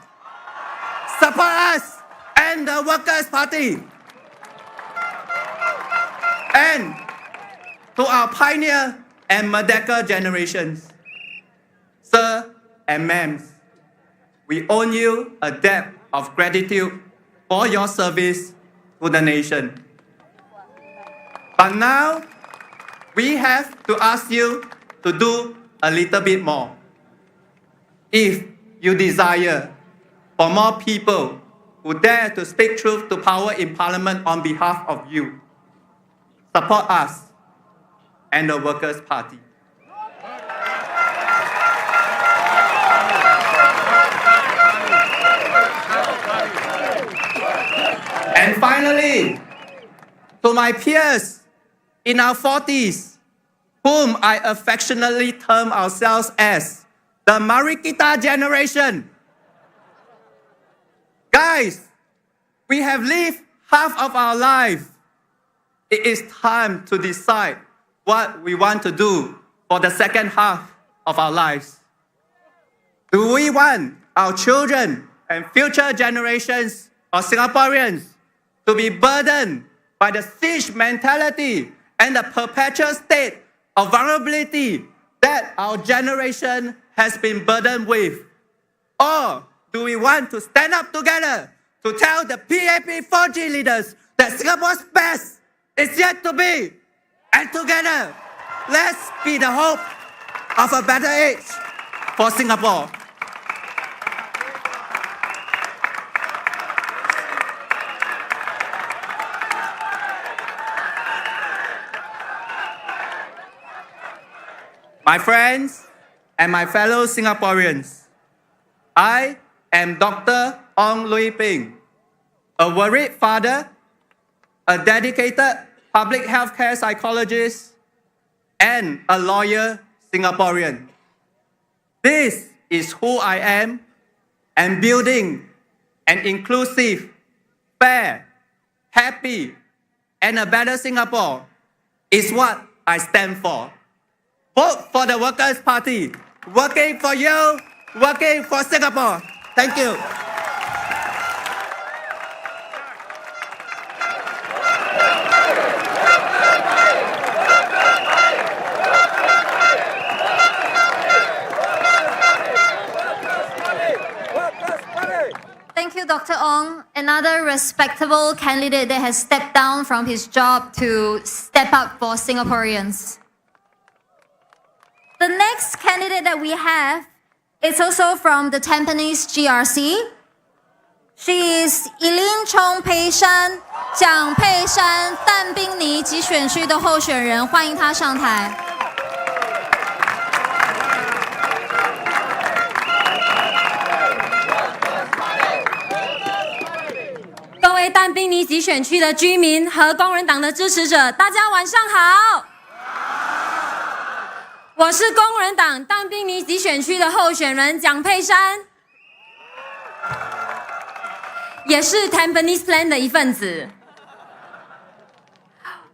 support us and the Workers' Party. And to our pioneer and Merdeka generations, sir and ma'ams, we owe you a debt of gratitude for your service to the nation. But now, we have to ask you to do a little bit more. If you desire for more people who dare to speak truth to power in Parliament on behalf of you, support us and the Workers' Party. And finally, to my peers in our 40s, whom I affectionately term ourselves as the Marikita generation. Guys, we have lived half of our life. It is time to decide what we want to do for the second half of our lives. Do we want our children and future generations of Singaporeans to be burdened by the siege mentality and the perpetual state of vulnerability that our generation has been burdened with? Or do we want to stand up together to tell the PAP 4G leaders that Singapore's best is yet to be? And together, let's be the hope of a better age for Singapore. My friends and my fellow Singaporeans, I am Dr. Ong Lui Ping, a worried father, a dedicated public healthcare psychologist, and a loyal Singaporean. This is who I am, and building an inclusive, fair, happy, and a better Singapore is what I stand for. Vote for the Workers' Party. Working for you, working for Singapore. Thank you. Thank you, Dr. Ong. Another respectable candidate that has stepped down from his job to step up for Singaporeans. The next candidate that we have is also from the Tampines GRC. She is Eileen Chong Pei Shan, 蒋佩珊淡滨尼集选区的候选人，欢迎她上台。各位淡滨尼集选区的居民和工人党的支持者，大家晚上好。我是工人党淡滨尼集选区的候选人蒋佩珊，也是 Tampines Plan 的一份子。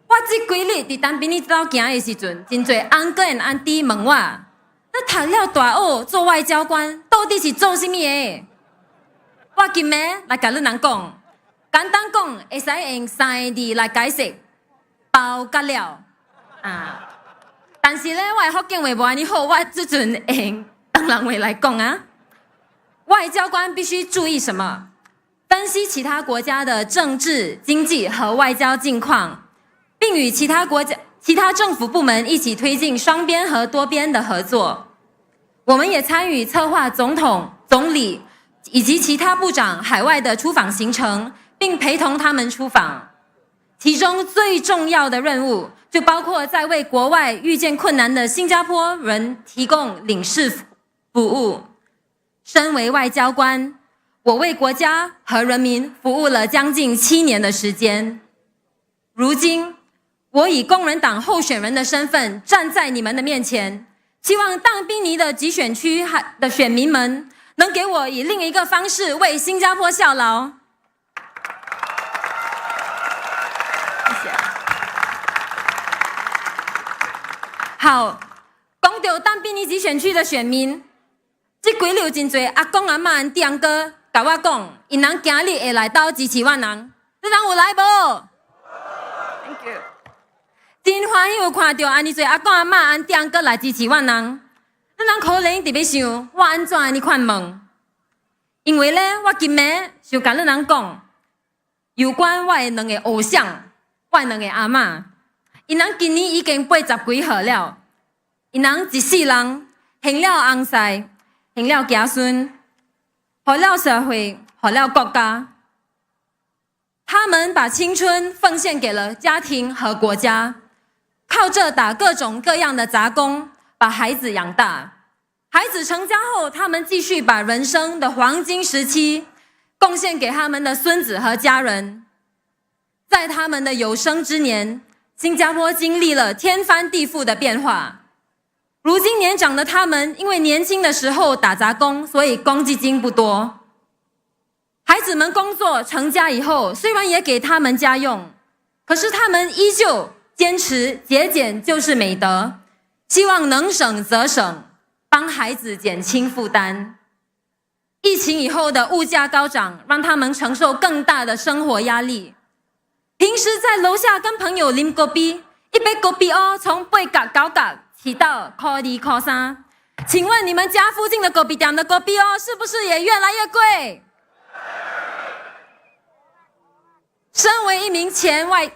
我这几日伫淡滨尼走行的时阵，真侪安哥和安弟问我，你读了大学做外交官，到底是做什么的？我今日来甲你人讲，简单讲，会使用3个字来解释，包甲了啊。但是咧，我的福建话无安尼好，我即阵会用东人话来讲啊。外交官必须注意什么？分析其他国家的政治、经济和外交境况，并与其他政府部门一起推进双边和多边的合作。我们也参与策划总统、总理以及其他部长海外的出访行程，并陪同他们出访。其中最重要的任务，就包括在为国外遇见困难的新加坡人提供领事服务。身为外交官，我为国家和人民服务了将近7年的时间。如今，我以工人党候选人的身份站在你们的面前，希望当宾尼的集选区的选民们能给我以另一个方式为新加坡效劳。谢谢。好，讲到当宾尼集选区的选民，这几日有真侪阿公阿嬷、阿弟阿哥甲我讲，因人今日会来到支持我人，你人有来无 ？Thank you。真欢喜有看到安尼侪阿公阿嬷、阿弟阿哥来支持我人，你人可能特别想我安怎安尼款问？因为咧，我今日想甲你人讲，有关我的2个偶像，我的2个阿嬷，因人今年已經80幾歲了，因人一世人行了翁婿，行了子孫，給了社會，給了國家。他們把青春奉獻給了家庭和國家，靠着打各種各樣的雜工，把孩子養大。孩子成家後，他們繼續把人生的黃金時期貢獻給他們的孫子和家人。在他們的有生之年，新加坡經歷了天翻地覆的變化。如今年長的他們，因為年輕的時候打雜工，所以公積金不多。孩子們工作成家以後，雖然也給他們家用，可是他們依舊堅持節儉就是美德，希望能省則省，幫孩子減輕負擔。疫情以後的物價高漲，讓他們承受更大的生活壓力。平時在樓下跟朋友啉咖啡，一杯咖啡哦，從8角9角起到塊2塊3。請問你們家附近的咖啡店的咖啡哦，是不是也越來越貴？身為一名前外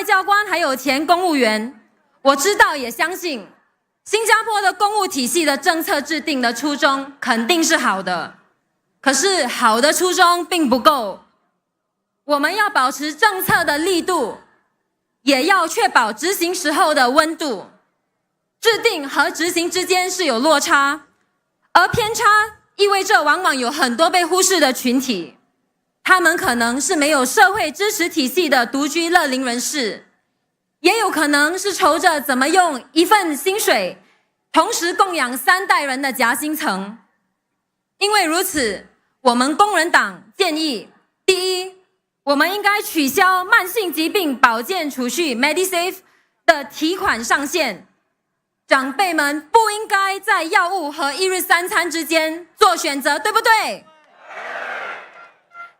交官，還有前公務員，我知道也相信，新加坡的公務體系的政策制定的初衷肯定是好的，可是好的初衷並不夠。我們要保持政策的力度，也要確保執行時候的溫度。制定和執行之間是有落差，而偏差意味着往往有很多被忽視的群體，他們可能是沒有社會支持體系的獨居樂齡人士，也有可能是籌着怎麼用一份薪水同時供養3代人的夾心層。因為如此，我們工人黨建議，第一，我們應該取消慢性疾病保健儲蓄 MediSave 的提款上限，長輩們不應該在藥物和一日3餐之間做選擇，對不對？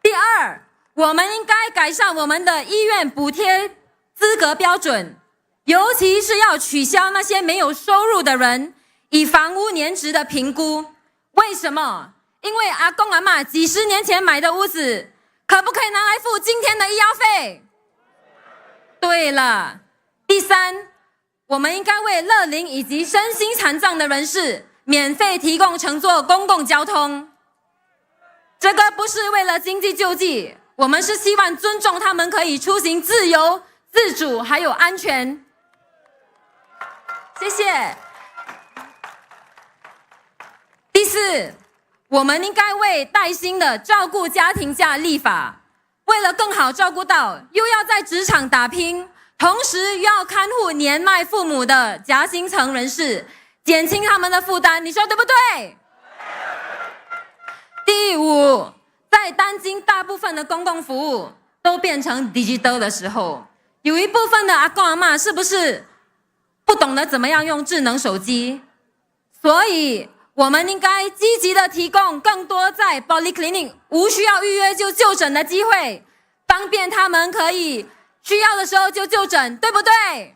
第二，我們應該改善我們的醫院補貼資格標準，尤其是要取消那些沒有收入的人以房屋年值的評估。為什麼？因為阿公阿嬷幾十年前買的屋子，可不可以拿來付今天的醫藥費？對了，第三，我們應該為樂齡以及身心殘障的人士免費提供乘坐公共交通。這個不是為了經濟救濟，我們是希望尊重他們可以出行自由、自主還有安全。謝謝。第四，我們應該為帶薪的照顧家庭假立法，為了更好照顧到又要在職場打拼，同時又要看護年邁父母的夾心層人士，減輕他們的負擔，你說對不對？第五，在當今大部分的公共服務都變成 digital 的時候，有一部分的阿公阿嬷是不是不懂得怎麼樣用智能手機？所以我们应该积极的提供更多在 polyclinic 无需要预约就就诊的机会，方便他们可以需要的时候就就诊，对不对？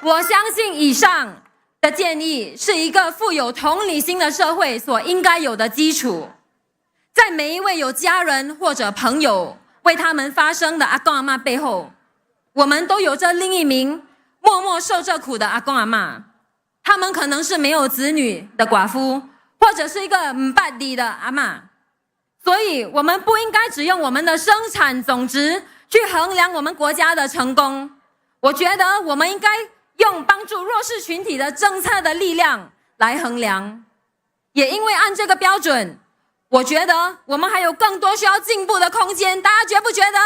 我相信以上的建议是一个富有同理心的社会所应该有的基础。在每一位有家人或者朋友为他们发声的阿公阿嬷背后，我们都有着另一名默默受这苦的阿公阿嬷。他们可能是没有子女的寡妇，或者是一个唔捌地的阿嬷。所以我们不应该只用我们的生产总值去衡量我们国家的成功。我觉得我们应该用帮助弱势群体的政策的力量来衡量。也因为按这个标准，我觉得我们还有更多需要进步的空间，大家觉不觉得？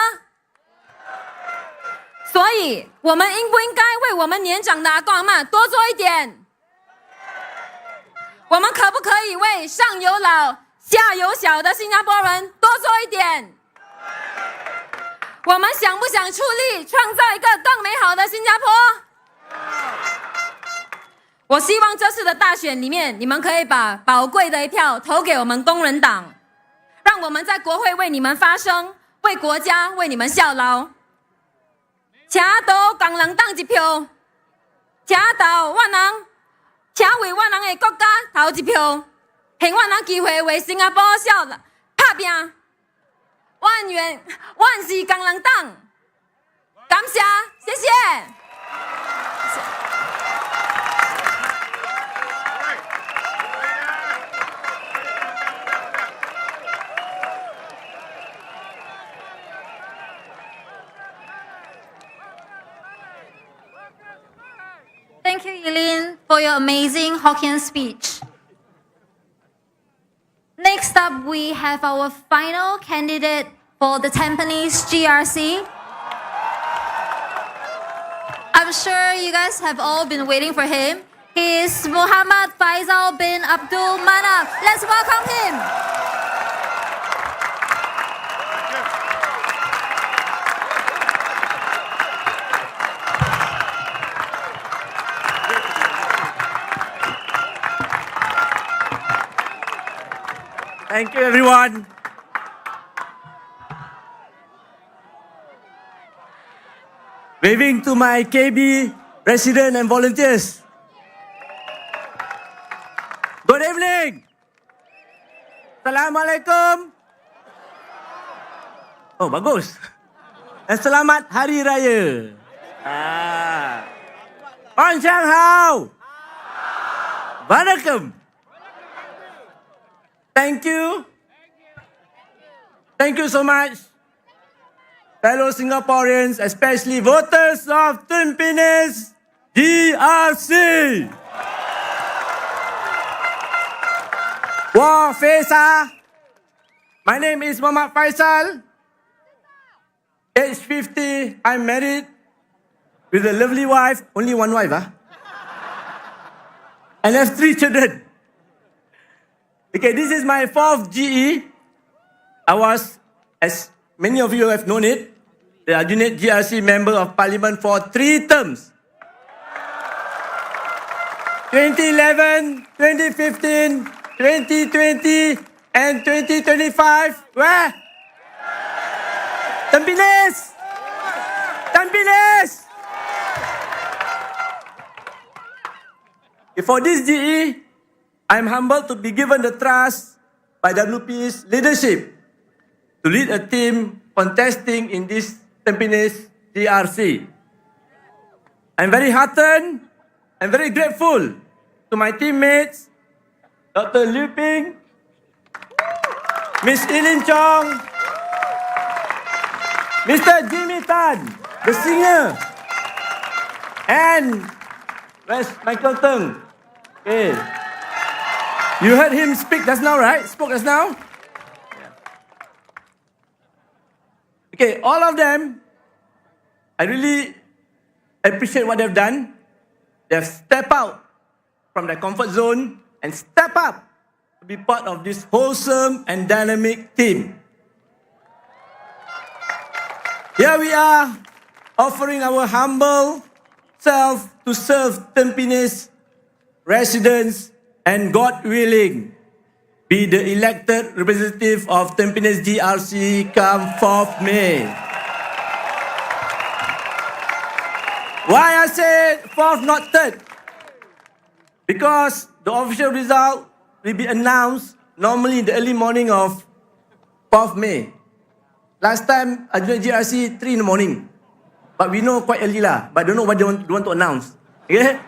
所以我们应不应该为我们年长的阿公阿嬷多做一点？我们可不可以为上有老下有小的新加坡人多做一点？我们想不想出力创造一个更美好的新加坡？我希望这次的大选里面，你们可以把宝贵的一票投给我们工人党，让我们在国会为你们发声，为国家为你们效劳。请投工人党一票，请投我人，请为我人的国家投一票，给我人机会为新加坡效打拼。万是工人党，感谢，谢谢。Thank you, Eileen, for your amazing Hokkien speech. Next up, we have our final candidate for the Tampines GRC. I'm sure you guys have all been waiting for him. He is Muhammad Faisal bin Abdul Manaf. Let's welcome him. Thank you, everyone. Waving to my KB resident and volunteers. Good evening. Assalamualaikum. Oh, bagus. Dan selamat Hari Raya. Wan Xiang Hao. Vanakkam. Thank you. Thank you so much, fellow Singaporeans, especially voters of Tampines GRC. Wah Fesa. My name is Muhammad Faisal. Age 50. I'm married with a lovely wife. Only one wife, and have 3 children. Okay, this is my 4th GE. I was, as many of you have known it, the Unit GRC Member of Parliament for 3 terms. 2011, 2015, 2020, and 2025. Where? Tampines! Tampines! For this GE, I'm humbled to be given the trust by WP's leadership to lead a team contesting in this Tampines GRC. I'm very heartened and very grateful to my teammates, Dr. Liu Ping, Miss Eileen Chong, Mr. Jimmy Tan, the singer, and where's Michael Teng? Okay. You heard him speak just now, right? Spoke just now? Okay, all of them, I really appreciate what they've done. They've stepped out from their comfort zone and step up to be part of this wholesome and dynamic team. Here we are, offering our humble self to serve Tampines residents and God willing, be the elected representative of Tampines GRC come 4th May. Why I say 4th, not 3rd? Because the official result will be announced normally in the early morning of 4th May. Last time, Ajunet GRC 3 in the morning. But we know quite early lah. But don't know what they want to announce. Okay?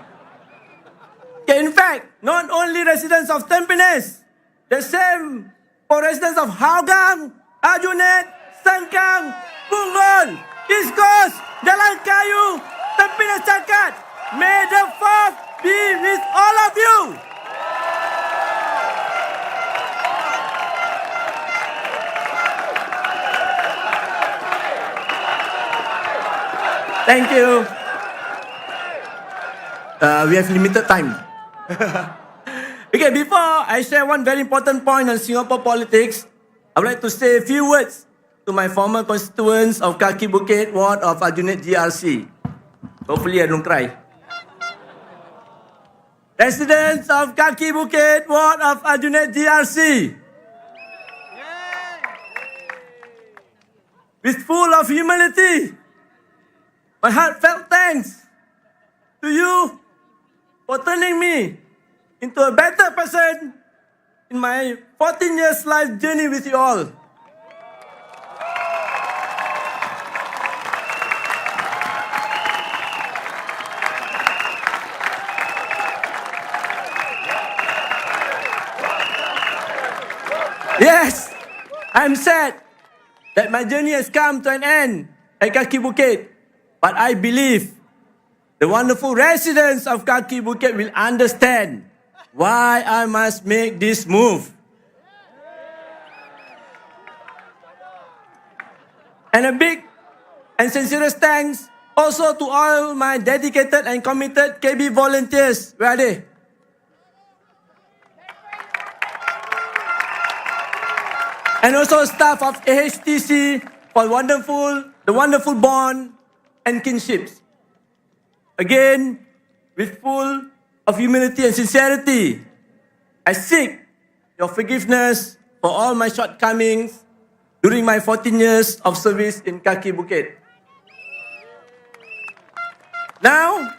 Okay, in fact, not only residents of Tampines, the same for residents of Hougang, Ajunet, Sengkang, Punggol, East Coast, Jalan Kayu, Tampines Cangkat. May the 4th be with all of you. Thank you. We have limited time. Okay, before I share one very important point on Singapore politics, I would like to say a few words to my former constituents of Kaki Bukit Ward of Ajunet GRC. Hopefully I don't cry. Residents of Kaki Bukit Ward of Ajunet GRC, with full of humility, my heartfelt thanks to you for turning me into a better person in my 14 years life journey with you all. Yes, I'm sad that my journey has come to an end at Kaki Bukit, but I believe the wonderful residents of Kaki Bukit will understand why I must make this move. And a big and sincerest thanks also to all my dedicated and committed KB volunteers. Where are they? And also staff of AHTC for the wonderful bond and kinships. Again, with full of humility and sincerity, I seek your forgiveness for all my shortcomings during my 14 years of service in Kaki Bukit. Now,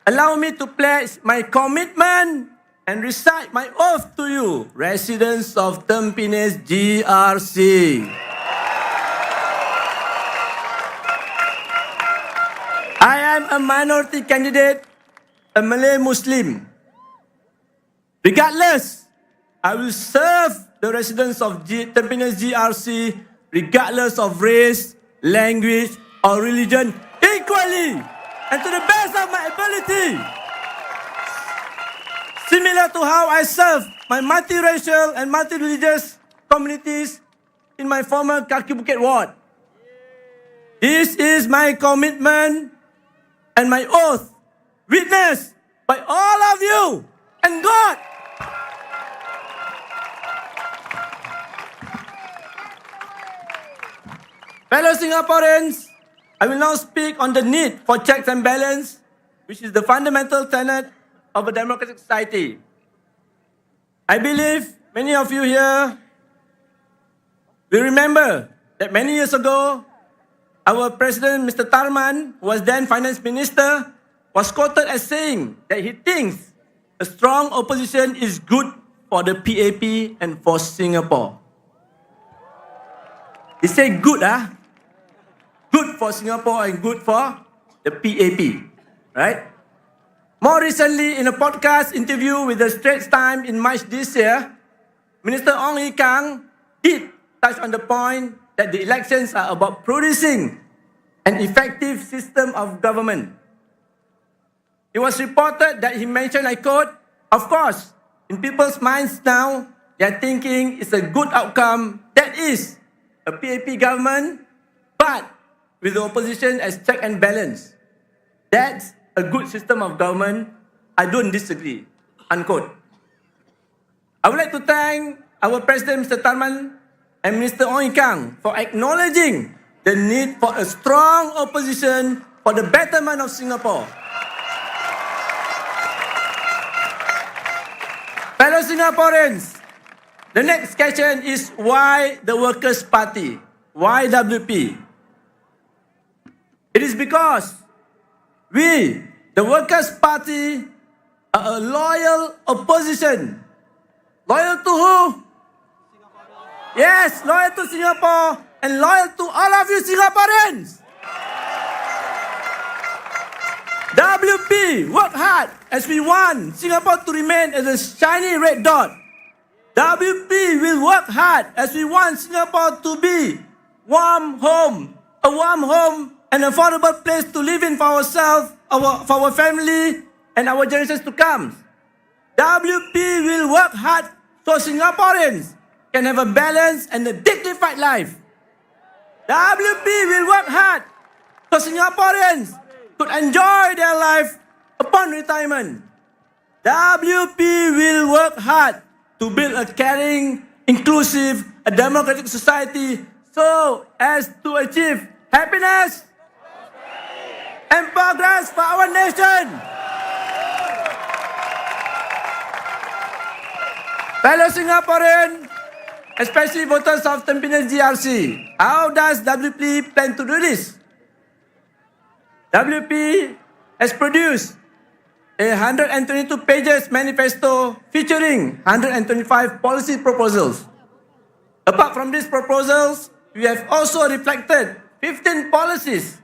allow me to pledge my commitment and recite my oath to you, residents of Tampines GRC. I am a minority candidate, a Malay Muslim. Regardless, I will serve the residents of Tampines GRC regardless of race, language, or religion equally and to the best of my ability. Similar to how I serve my multiracial and multi-religious communities in my former Kaki Bukit ward. This is my commitment and my oath, witnessed by all of you and God. Fellow Singaporeans, I will now speak on the need for checks and balance, which is the fundamental tenet of a democratic society. I believe many of you here will remember that many years ago, our President, Mr. Tharman, who was then Finance Minister, was quoted as saying that he thinks a strong opposition is good for the PAP and for Singapore. He said good, good for Singapore and good for the PAP, right? More recently, in a podcast interview with the Straits Times in March this year, Minister Ong Ye Kung did touch on the point that the elections are about producing an effective system of government. It was reported that he mentioned, I quote, "Of course, in people's minds now, they are thinking it's a good outcome, that is, a PAP government, but with the opposition as check and balance. That's a good system of government. I don't disagree," unquote. I would like to thank our President, Mr. Tharman, and Minister Ong Ye Kung for acknowledging the need for a strong opposition for the betterment of Singapore. Fellow Singaporeans, the next question is why the Workers' Party? Why WP? It is because we, the Workers' Party, are a loyal opposition. Loyal to who? Yes, loyal to Singapore and loyal to all of you Singaporeans. WP work hard as we want Singapore to remain as a shiny red dot. WP will work hard as we want Singapore to be a warm home and affordable place to live in for ourselves, for our family and our generations to come. WP will work hard so Singaporeans can have a balanced and a dignified life. WP will work hard so Singaporeans could enjoy their life upon retirement. WP will work hard to build a caring, inclusive, a democratic society so as to achieve happiness and progress for our nation. Fellow Singaporeans, especially voters of Tampines GRC, how does WP plan to do this? WP has produced a 122 pages manifesto featuring 125 policy proposals. Apart from these proposals, we have also reflected 15 policies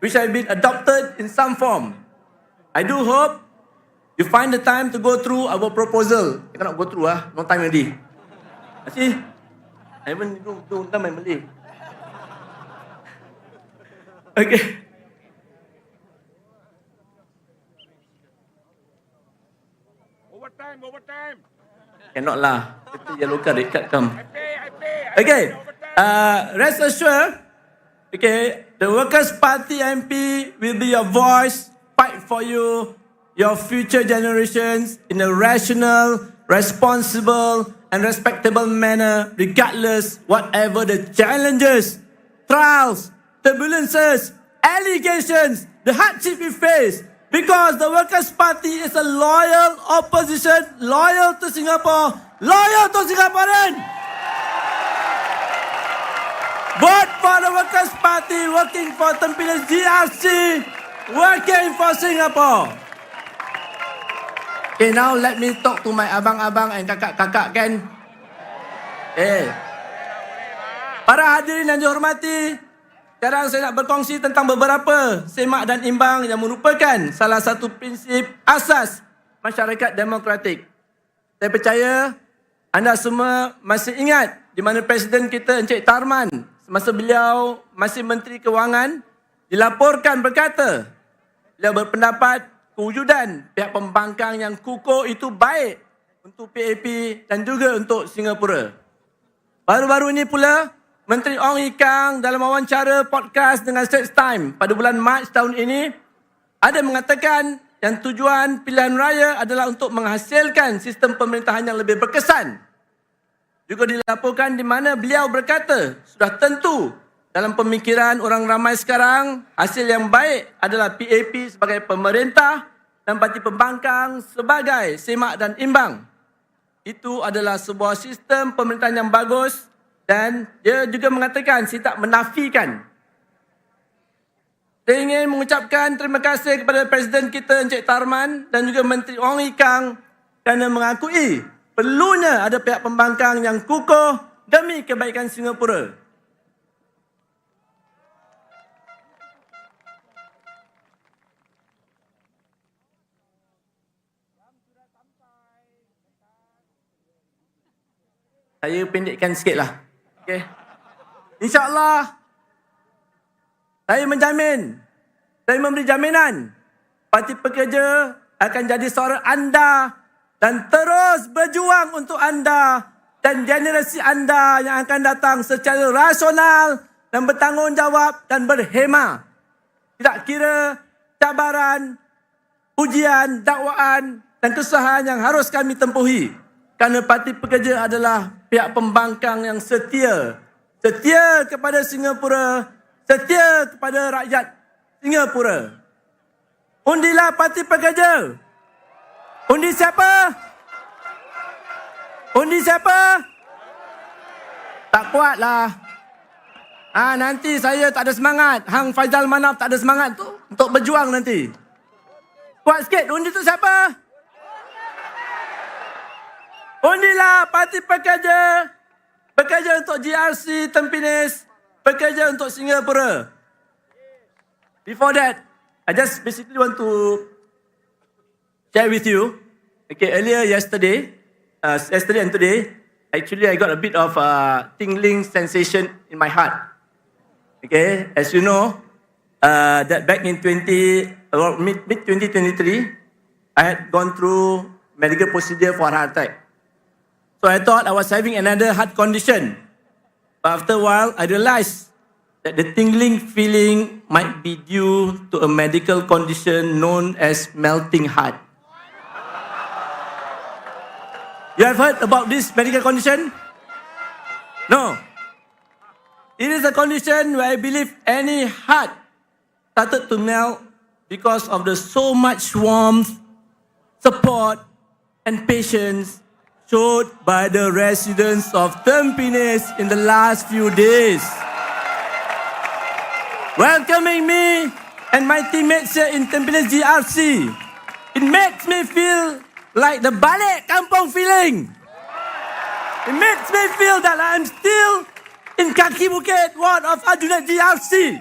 which have been adopted in some form. I do hope you find the time to go through our proposal. You cannot go through, no time already. See, I haven't do my Malay. Okay. Overtime. Cannot lah. Kita yellow card, red card come. Okay. Rest assured, okay, the Workers' Party MP will be your voice, fight for you, your future generations in a rational, responsible, and respectable manner, regardless whatever the challenges, trials, turbulences, allegations, the hardship we face. Because the Workers' Party is a loyal opposition, loyal to Singapore, loyal to Singaporeans. Vote for the Workers' Party, working for Tampines GRC, working for Singapore. Okay, now let me talk to my abang-abang and kakak-kakak kan. Para hadirin yang dihormati, sekarang saya nak berkongsi tentang beberapa semak dan imbang yang merupakan salah satu prinsip asas masyarakat demokratik. Saya percaya anda semua masih ingat di mana Presiden kita Encik Tarman semasa beliau masih Menteri Kewangan dilaporkan berkata, beliau berpendapat kewujudan pihak pembangkang yang kukuh itu baik untuk PAP dan juga untuk Singapura. Baru-baru ini pula, Menteri Ong Ye Kung dalam wawancara podcast dengan Straits Times pada bulan Mac tahun ini ada mengatakan yang tujuan pilihan raya adalah untuk menghasilkan sistem pemerintahan yang lebih berkesan. Juga dilaporkan di mana beliau berkata sudah tentu dalam pemikiran orang ramai sekarang hasil yang baik adalah PAP sebagai pemerintah dan parti pembangkang sebagai semak dan imbang. Itu adalah sebuah sistem pemerintahan yang bagus. Dan dia juga mengatakan, saya tak menafikan. Saya ingin mengucapkan terima kasih kepada Presiden kita Encik Tarman dan juga Menteri Ong Ye Kung kerana mengakui perlunya ada pihak pembangkang yang kukuh demi kebaikan Singapura. Saya pendekkan sikitlah. Okay. InsyaAllah, saya menjamin, saya memberi jaminan, Parti Pekerja akan jadi suara anda dan terus berjuang untuk anda dan generasi anda yang akan datang secara rasional dan bertanggungjawab dan berhemah. Tidak kira cabaran, ujian, dakwaan dan kesusahan yang harus kami tempuhi. Kerana Parti Pekerja adalah pihak pembangkang yang setia. Setia kepada Singapura, setia kepada rakyat Singapura. Undilah Parti Pekerja. Undi siapa? Undi siapa? Tak kuat lah. Nanti saya tak ada semangat. Hang Faizal Manaf tak ada semangat tu untuk berjuang nanti. Kuat sikit. Undi tu siapa? Undilah parti pekerja. Bekerja untuk GRC Tampines. Bekerja untuk Singapura. Before that, I just basically want to share with you. Okay, earlier yesterday and today, actually I got a bit of a tingling sensation in my heart. Okay, as you know, that back in mid-2023, I had gone through medical procedure for a heart attack. So I thought I was having another heart condition. But after a while, I realized that the tingling feeling might be due to a medical condition known as melting heart. You have heard about this medical condition? No. It is a condition where I believe any heart started to melt because of the so much warmth, support, and patience showed by the residents of Tampines in the last few days. Welcoming me and my teammates here in Tampines GRC, it makes me feel like the balik kampung feeling. It makes me feel that I'm still in Kaki Bukit ward of Aljunied GRC.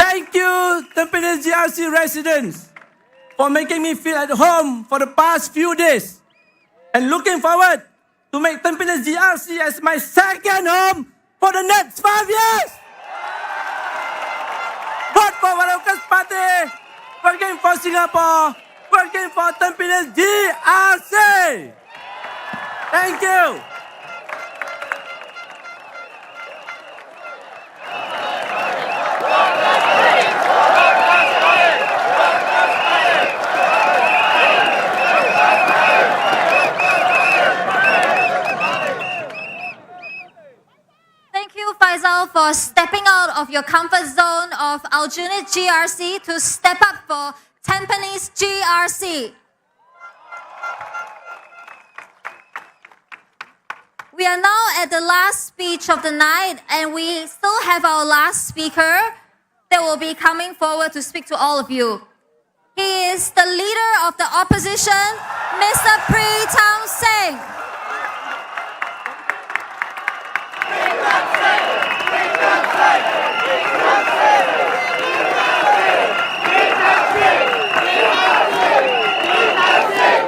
Thank you, Tampines GRC residents, for making me feel at home for the past few days, and looking forward to make Tampines GRC as my second home for the next 5 years. Vote for Workers' Party, working for Singapore, working for Tampines GRC. Thank you. Thank you, Faisal, for stepping out of your comfort zone of Aljunied GRC to step up for Tampines GRC. We are now at the last speech of the night, and we still have our last speaker that will be coming forward to speak to all of you. He is the leader of the opposition, Mr. Pritam Singh.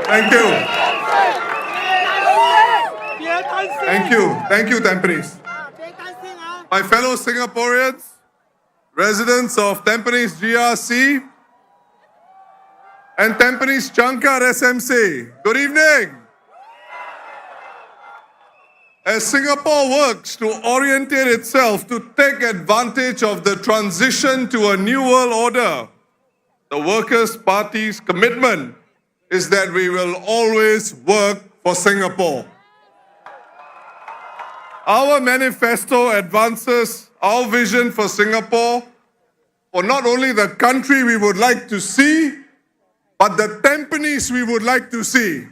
Thank you. Thank you, Tampines. My fellow Singaporeans, residents of Tampines GRC and Tampines Changkat SMC, good evening. As Singapore works to orientate itself to take advantage of the transition to a new world order, the Workers' Party's commitment is that we will always work for Singapore. Our manifesto advances our vision for Singapore, for not only the country we would like to see, but the Tampines we would like to see.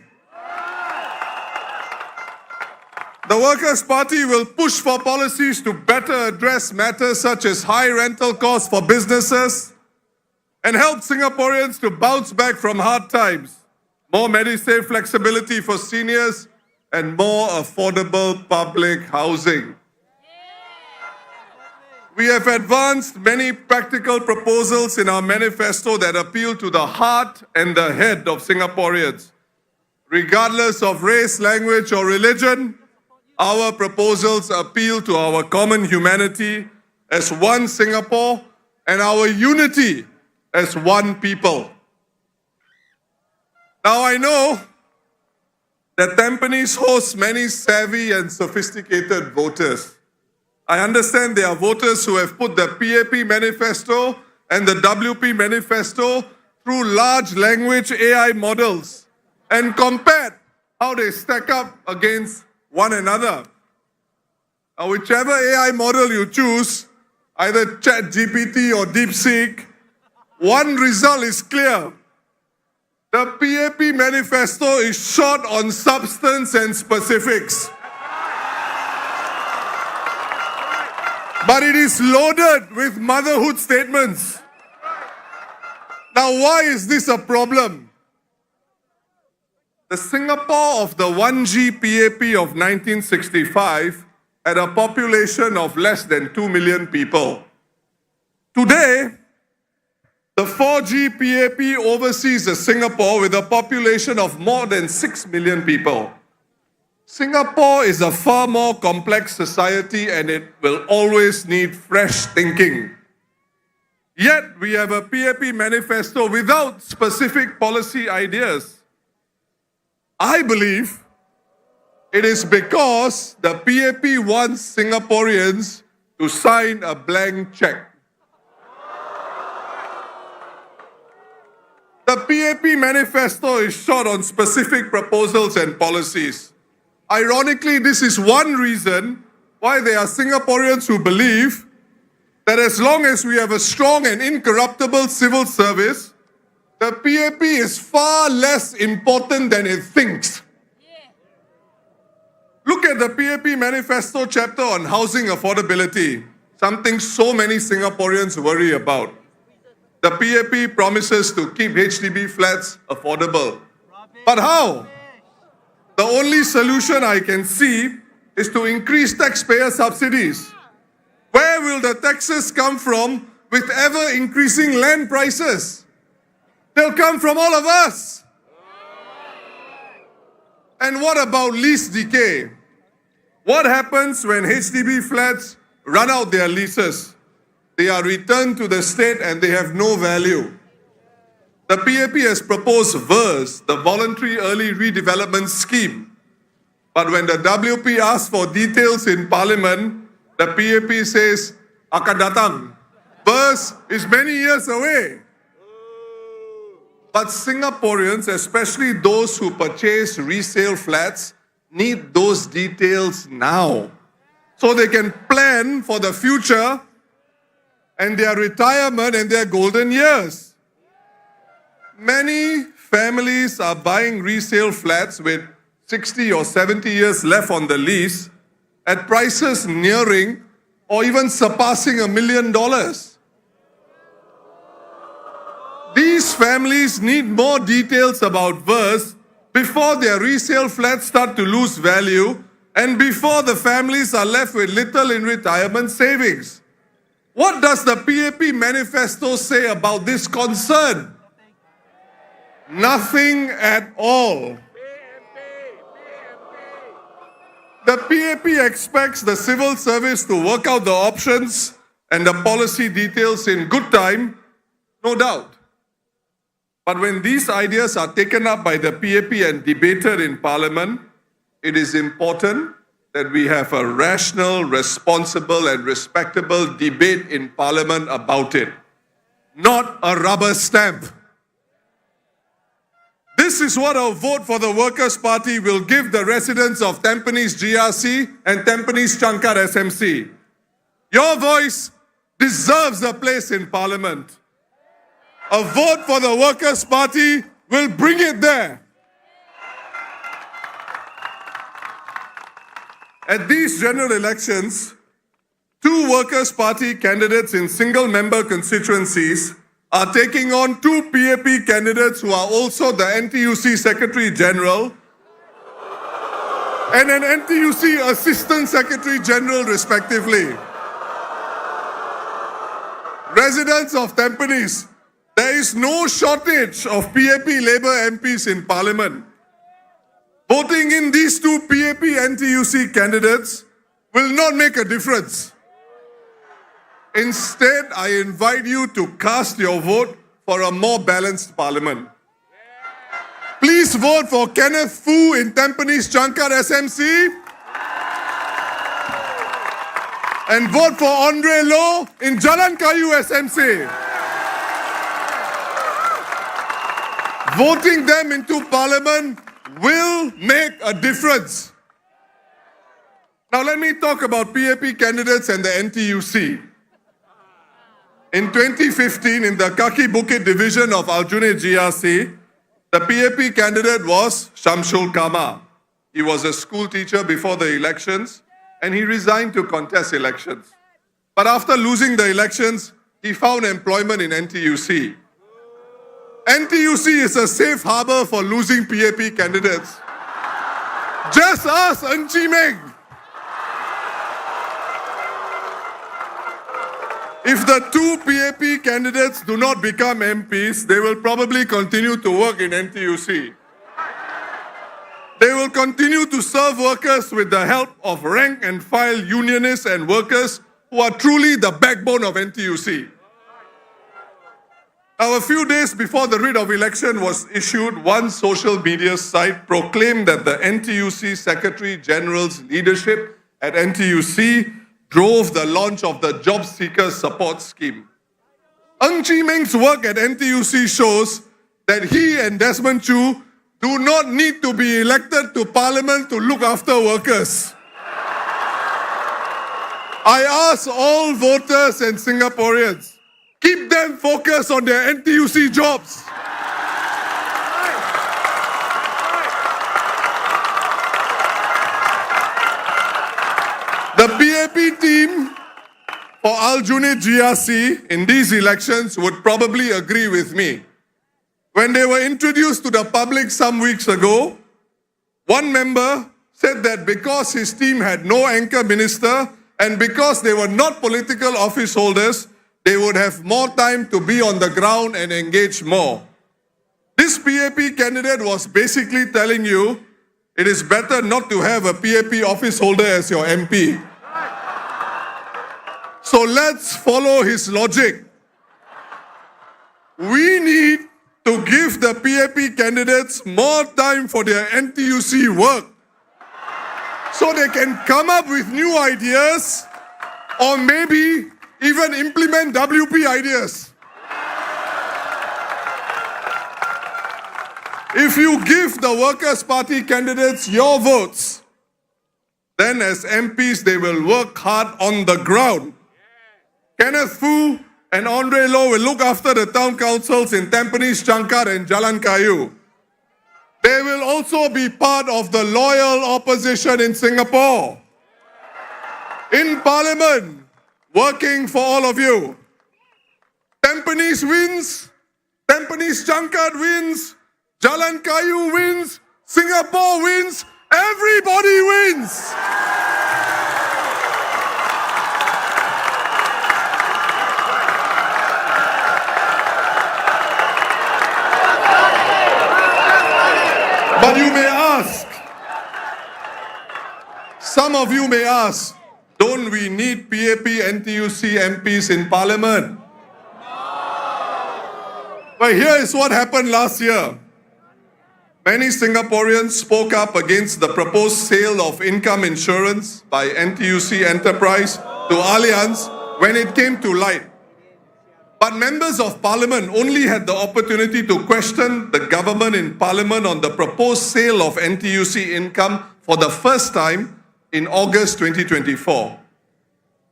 The Workers' Party will push for policies to better address matters such as high rental costs for businesses and help Singaporeans to bounce back from hard times, more Medisave flexibility for seniors, and more affordable public housing. We have advanced many practical proposals in our manifesto that appeal to the heart and the head of Singaporeans. Regardless of race, language, or religion, our proposals appeal to our common humanity as one Singapore and our unity as one people. Now I know that Tampines hosts many savvy and sophisticated voters. I understand there are voters who have put the PAP manifesto and the WP manifesto through large language AI models and compared how they stack up against one another. Now, whichever AI model you choose, either ChatGPT or DeepSeek, one result is clear. The PAP manifesto is short on substance and specifics. But it is loaded with motherhood statements. Now, why is this a problem? The Singapore of the 1G PAP of 1965 had a population of less than 2 million people. Today, the 4G PAP oversees a Singapore with a population of more than 6 million people. Singapore is a far more complex society and it will always need fresh thinking. Yet, we have a PAP manifesto without specific policy ideas. I believe it is because the PAP wants Singaporeans to sign a blank check. The PAP manifesto is short on specific proposals and policies. Ironically, this is one reason why there are Singaporeans who believe that as long as we have a strong and incorruptible civil service, the PAP is far less important than it thinks. Look at the PAP manifesto chapter on housing affordability, something so many Singaporeans worry about. The PAP promises to keep HDB flats affordable. But how? The only solution I can see is to increase taxpayer subsidies. Where will the taxes come from with ever-increasing land prices? They'll come from all of us. And what about lease decay? What happens when HDB flats run out their leases? They are returned to the state and they have no value. The PAP has proposed VERS, the Voluntary Early Redevelopment Scheme. But when the WP asks for details in Parliament, the PAP says, akan datang. VERS is many years away. But Singaporeans, especially those who purchase resale flats, need those details now, so they can plan for the future and their retirement and their golden years. Many families are buying resale flats with 60 or 70 years left on the lease at prices nearing or even surpassing $1 million. These families need more details about VERS before their resale flats start to lose value and before the families are left with little in retirement savings. What does the PAP manifesto say about this concern? Nothing at all. The PAP expects the civil service to work out the options and the policy details in good time, no doubt. But when these ideas are taken up by the PAP and debated in Parliament, it is important that we have a rational, responsible and respectable debate in Parliament about it, not a rubber stamp. This is what our vote for the Workers' Party will give the residents of Tampines GRC and Tampines Changkat SMC. Your voice deserves a place in Parliament. A vote for the Workers' Party will bring it there. At these general elections, 2 Workers' Party candidates in single-member constituencies are taking on 2 PAP candidates who are also the NTUC Secretary General and an NTUC Assistant Secretary General, respectively. Residents of Tampines, there is no shortage of PAP Labour MPs in Parliament. Voting in these 2 PAP NTUC candidates will not make a difference. Instead, I invite you to cast your vote for a more balanced Parliament. Please vote for Kenneth Foo in Tampines Changkat SMC and vote for Andre Loh in Jalan Kayu SMC. Voting them into Parliament will make a difference. Now let me talk about PAP candidates and the NTUC. In 2015, in the Kaki Bukit division of Aljunied GRC, The PAP candidate was Shamsul Kama. He was a school teacher before the elections and he resigned to contest elections. But after losing the elections, he found employment in NTUC. NTUC is a safe harbor for losing PAP candidates. Just ask Ng Chee Meng. If the two PAP candidates do not become MPs, they will probably continue to work in NTUC. They will continue to serve workers with the help of rank and file unionists and workers who are truly the backbone of NTUC. Now, a few days before the writ of election was issued, one social media site proclaimed that the NTUC Secretary General's leadership at NTUC drove the launch of the Job Seeker Support Scheme. Ng Chee Meng's work at NTUC shows that he and Desmond Chu do not need to be elected to Parliament to look after workers. I ask all voters and Singaporeans, keep them focused on their NTUC jobs. The PAP team for Aljunied GRC in these elections would probably agree with me. When they were introduced to the public some weeks ago, one member said that because his team had no anchor minister and because they were not political office holders, they would have more time to be on the ground and engage more. This PAP candidate was basically telling you it is better not to have a PAP office holder as your MP. So let's follow his logic. We need to give the PAP candidates more time for their NTUC work so they can come up with new ideas or maybe even implement WP ideas. If you give the Workers' Party candidates your votes, then as MPs they will work hard on the ground. Kenneth Foo and Andre Low will look after the town councils in Tampines, Changkat and Jalan Kayu. They will also be part of the loyal opposition in Singapore. In Parliament, working for all of you. Tampines wins, Tampines Changkat wins, Jalan Kayu wins, Singapore wins, everybody wins! But you may ask, some of you may ask, don't we need PAP NTUC MPs in Parliament? But here is what happened last year. Many Singaporeans spoke up against the proposed sale of income insurance by NTUC Enterprise to Allianz when it came to light. But members of Parliament only had the opportunity to question the government in Parliament on the proposed sale of NTUC income for the first time in August 2024.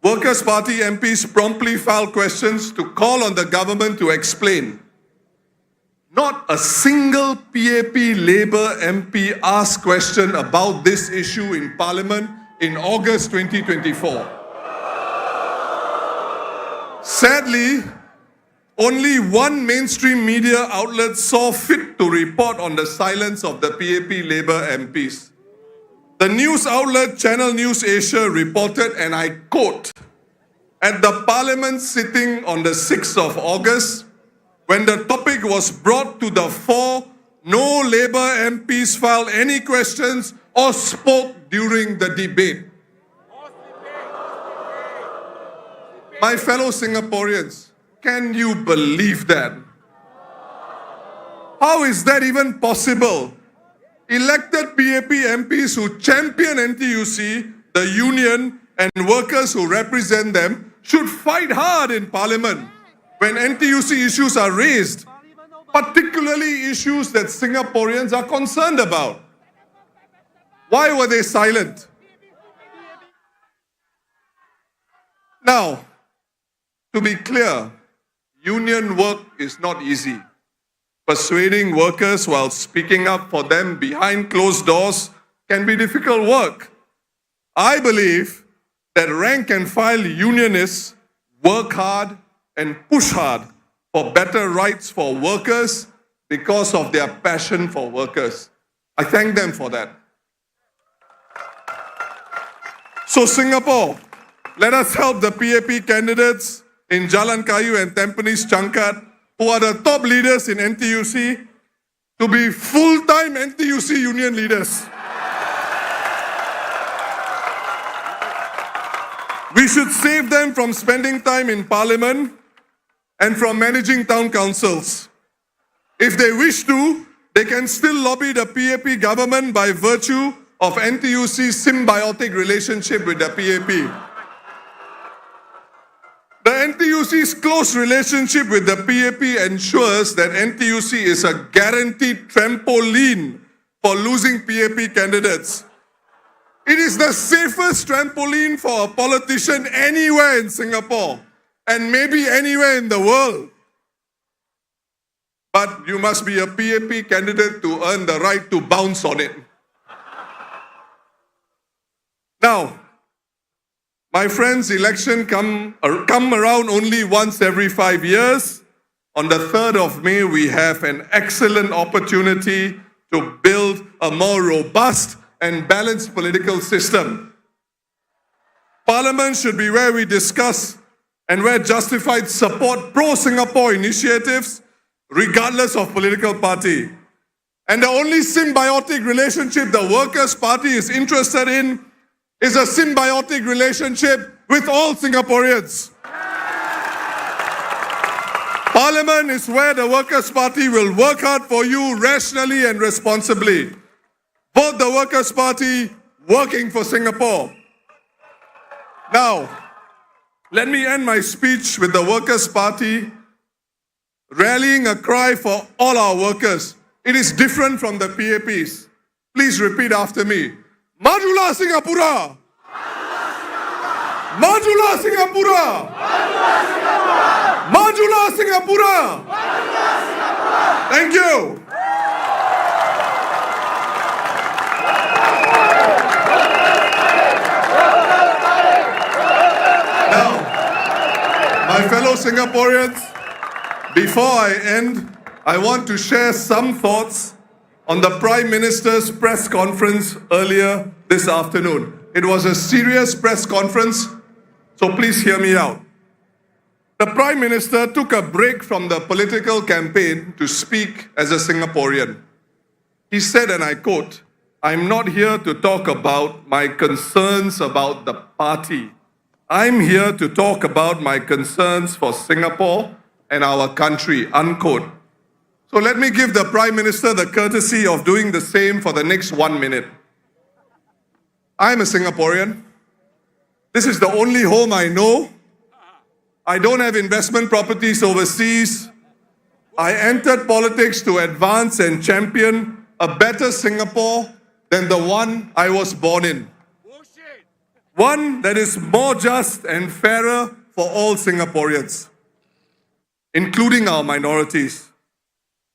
Workers' Party MPs promptly filed questions to call on the government to explain. Not a single PAP Labour MP asked question about this issue in Parliament in August 2024. Sadly, only one mainstream media outlet saw fit to report on the silence of the PAP Labour MPs. The news outlet Channel News Asia reported, and I quote, "At the Parliament sitting on the 6th of August, when the topic was brought to the fore, no Labour MPs filed any questions or spoke during the debate." My fellow Singaporeans, can you believe that? How is that even possible? Elected PAP MPs who champion NTUC, the union, and workers who represent them should fight hard in Parliament when NTUC issues are raised, particularly issues that Singaporeans are concerned about. Why were they silent? Now, to be clear, union work is not easy. Persuading workers while speaking up for them behind closed doors can be difficult work. I believe that rank and file unionists work hard and push hard for better rights for workers because of their passion for workers. I thank them for that. So Singapore, let us help the PAP candidates in Jalan Kayu and Tampines Changkat, who are the top leaders in NTUC, to be full-time NTUC union leaders. We should save them from spending time in parliament and from managing town councils. If they wish to, they can still lobby the PAP government by virtue of NTUC's symbiotic relationship with the PAP. The NTUC's close relationship with the PAP ensures that NTUC is a guaranteed trampoline for losing PAP candidates. It is the safest trampoline for a politician anywhere in Singapore and maybe anywhere in the world. But you must be a PAP candidate to earn the right to bounce on it. Now, my friends, election come around only once every 5 years. On the 3rd of May, we have an excellent opportunity to build a more robust and balanced political system. Parliament should be where we discuss and where justified support pro-Singapore initiatives, regardless of political party. And the only symbiotic relationship the Workers' Party is interested in is a symbiotic relationship with all Singaporeans. Parliament is where the Workers' Party will work hard for you rationally and responsibly. Vote the Workers' Party, working for Singapore. Now, let me end my speech with the Workers' Party rallying a cry for all our workers. It is different from the PAPs. Please repeat after me. Majulah Singapura! Majulah Singapura! Majulah Singapura! Thank you. Now, my fellow Singaporeans, before I end, I want to share some thoughts on the Prime Minister's press conference earlier this afternoon. It was a serious press conference, so please hear me out. The Prime Minister took a break from the political campaign to speak as a Singaporean. He said, and I quote, "I'm not here to talk about my concerns about the party. I'm here to talk about my concerns for Singapore and our country," unquote. So let me give the Prime Minister the courtesy of doing the same for the next 1 minute. I'm a Singaporean. This is the only home I know. I don't have investment properties overseas. I entered politics to advance and champion a better Singapore than the one I was born in. One that is more just and fairer for all Singaporeans, including our minorities.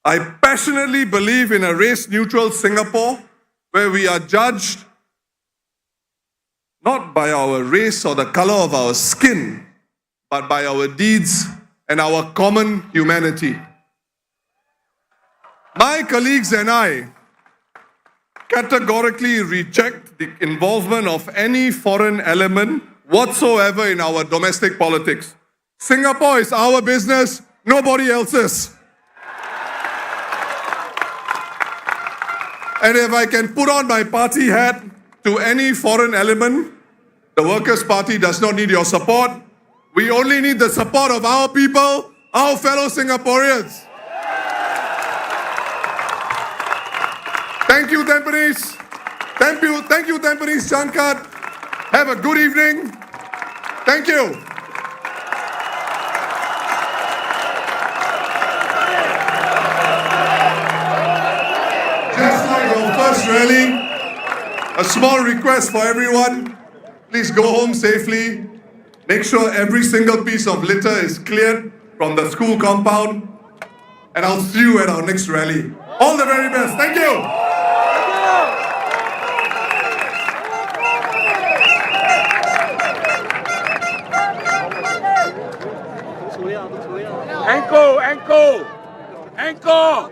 I passionately believe in a race-neutral Singapore where we are judged not by our race or the color of our skin, but by our deeds and our common humanity. My colleagues and I categorically reject the involvement of any foreign element whatsoever in our domestic politics. Singapore is our business, nobody else's. And if I can put on my party hat to any foreign element, the Workers' Party does not need your support. We only need the support of our people, our fellow Singaporeans. Thank you, Tampines. Thank you, Tampines Changkat. Have a good evening. Thank you. Just like our first rally, a small request for everyone. Please go home safely. Make sure every single piece of litter is cleared from the school compound. and I'll see you at our next rally. All the very best. Thank you. Encore!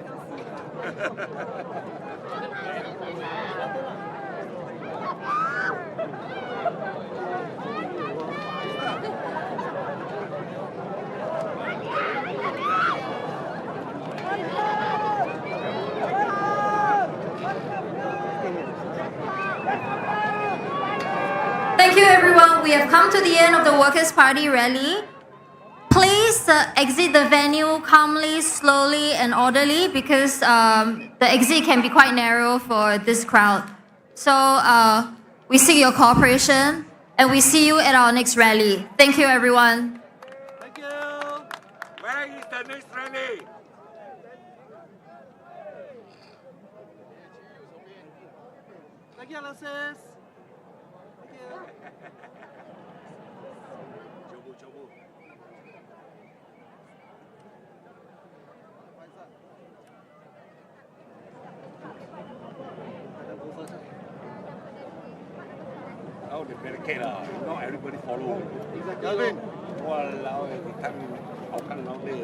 Thank you, everyone. We have come to the end of the Workers' Party rally. Please exit the venue calmly, slowly, and orderly because the exit can be quite narrow for this crowd. So we seek your cooperation and we see you at our next rally. Thank you, everyone. Thank you. Where is the next rally? Thank you, Alexis. Thank you. Oh, the barricade not everybody follow. Exactly. Walao, ท่านเอาข้างนอกเลย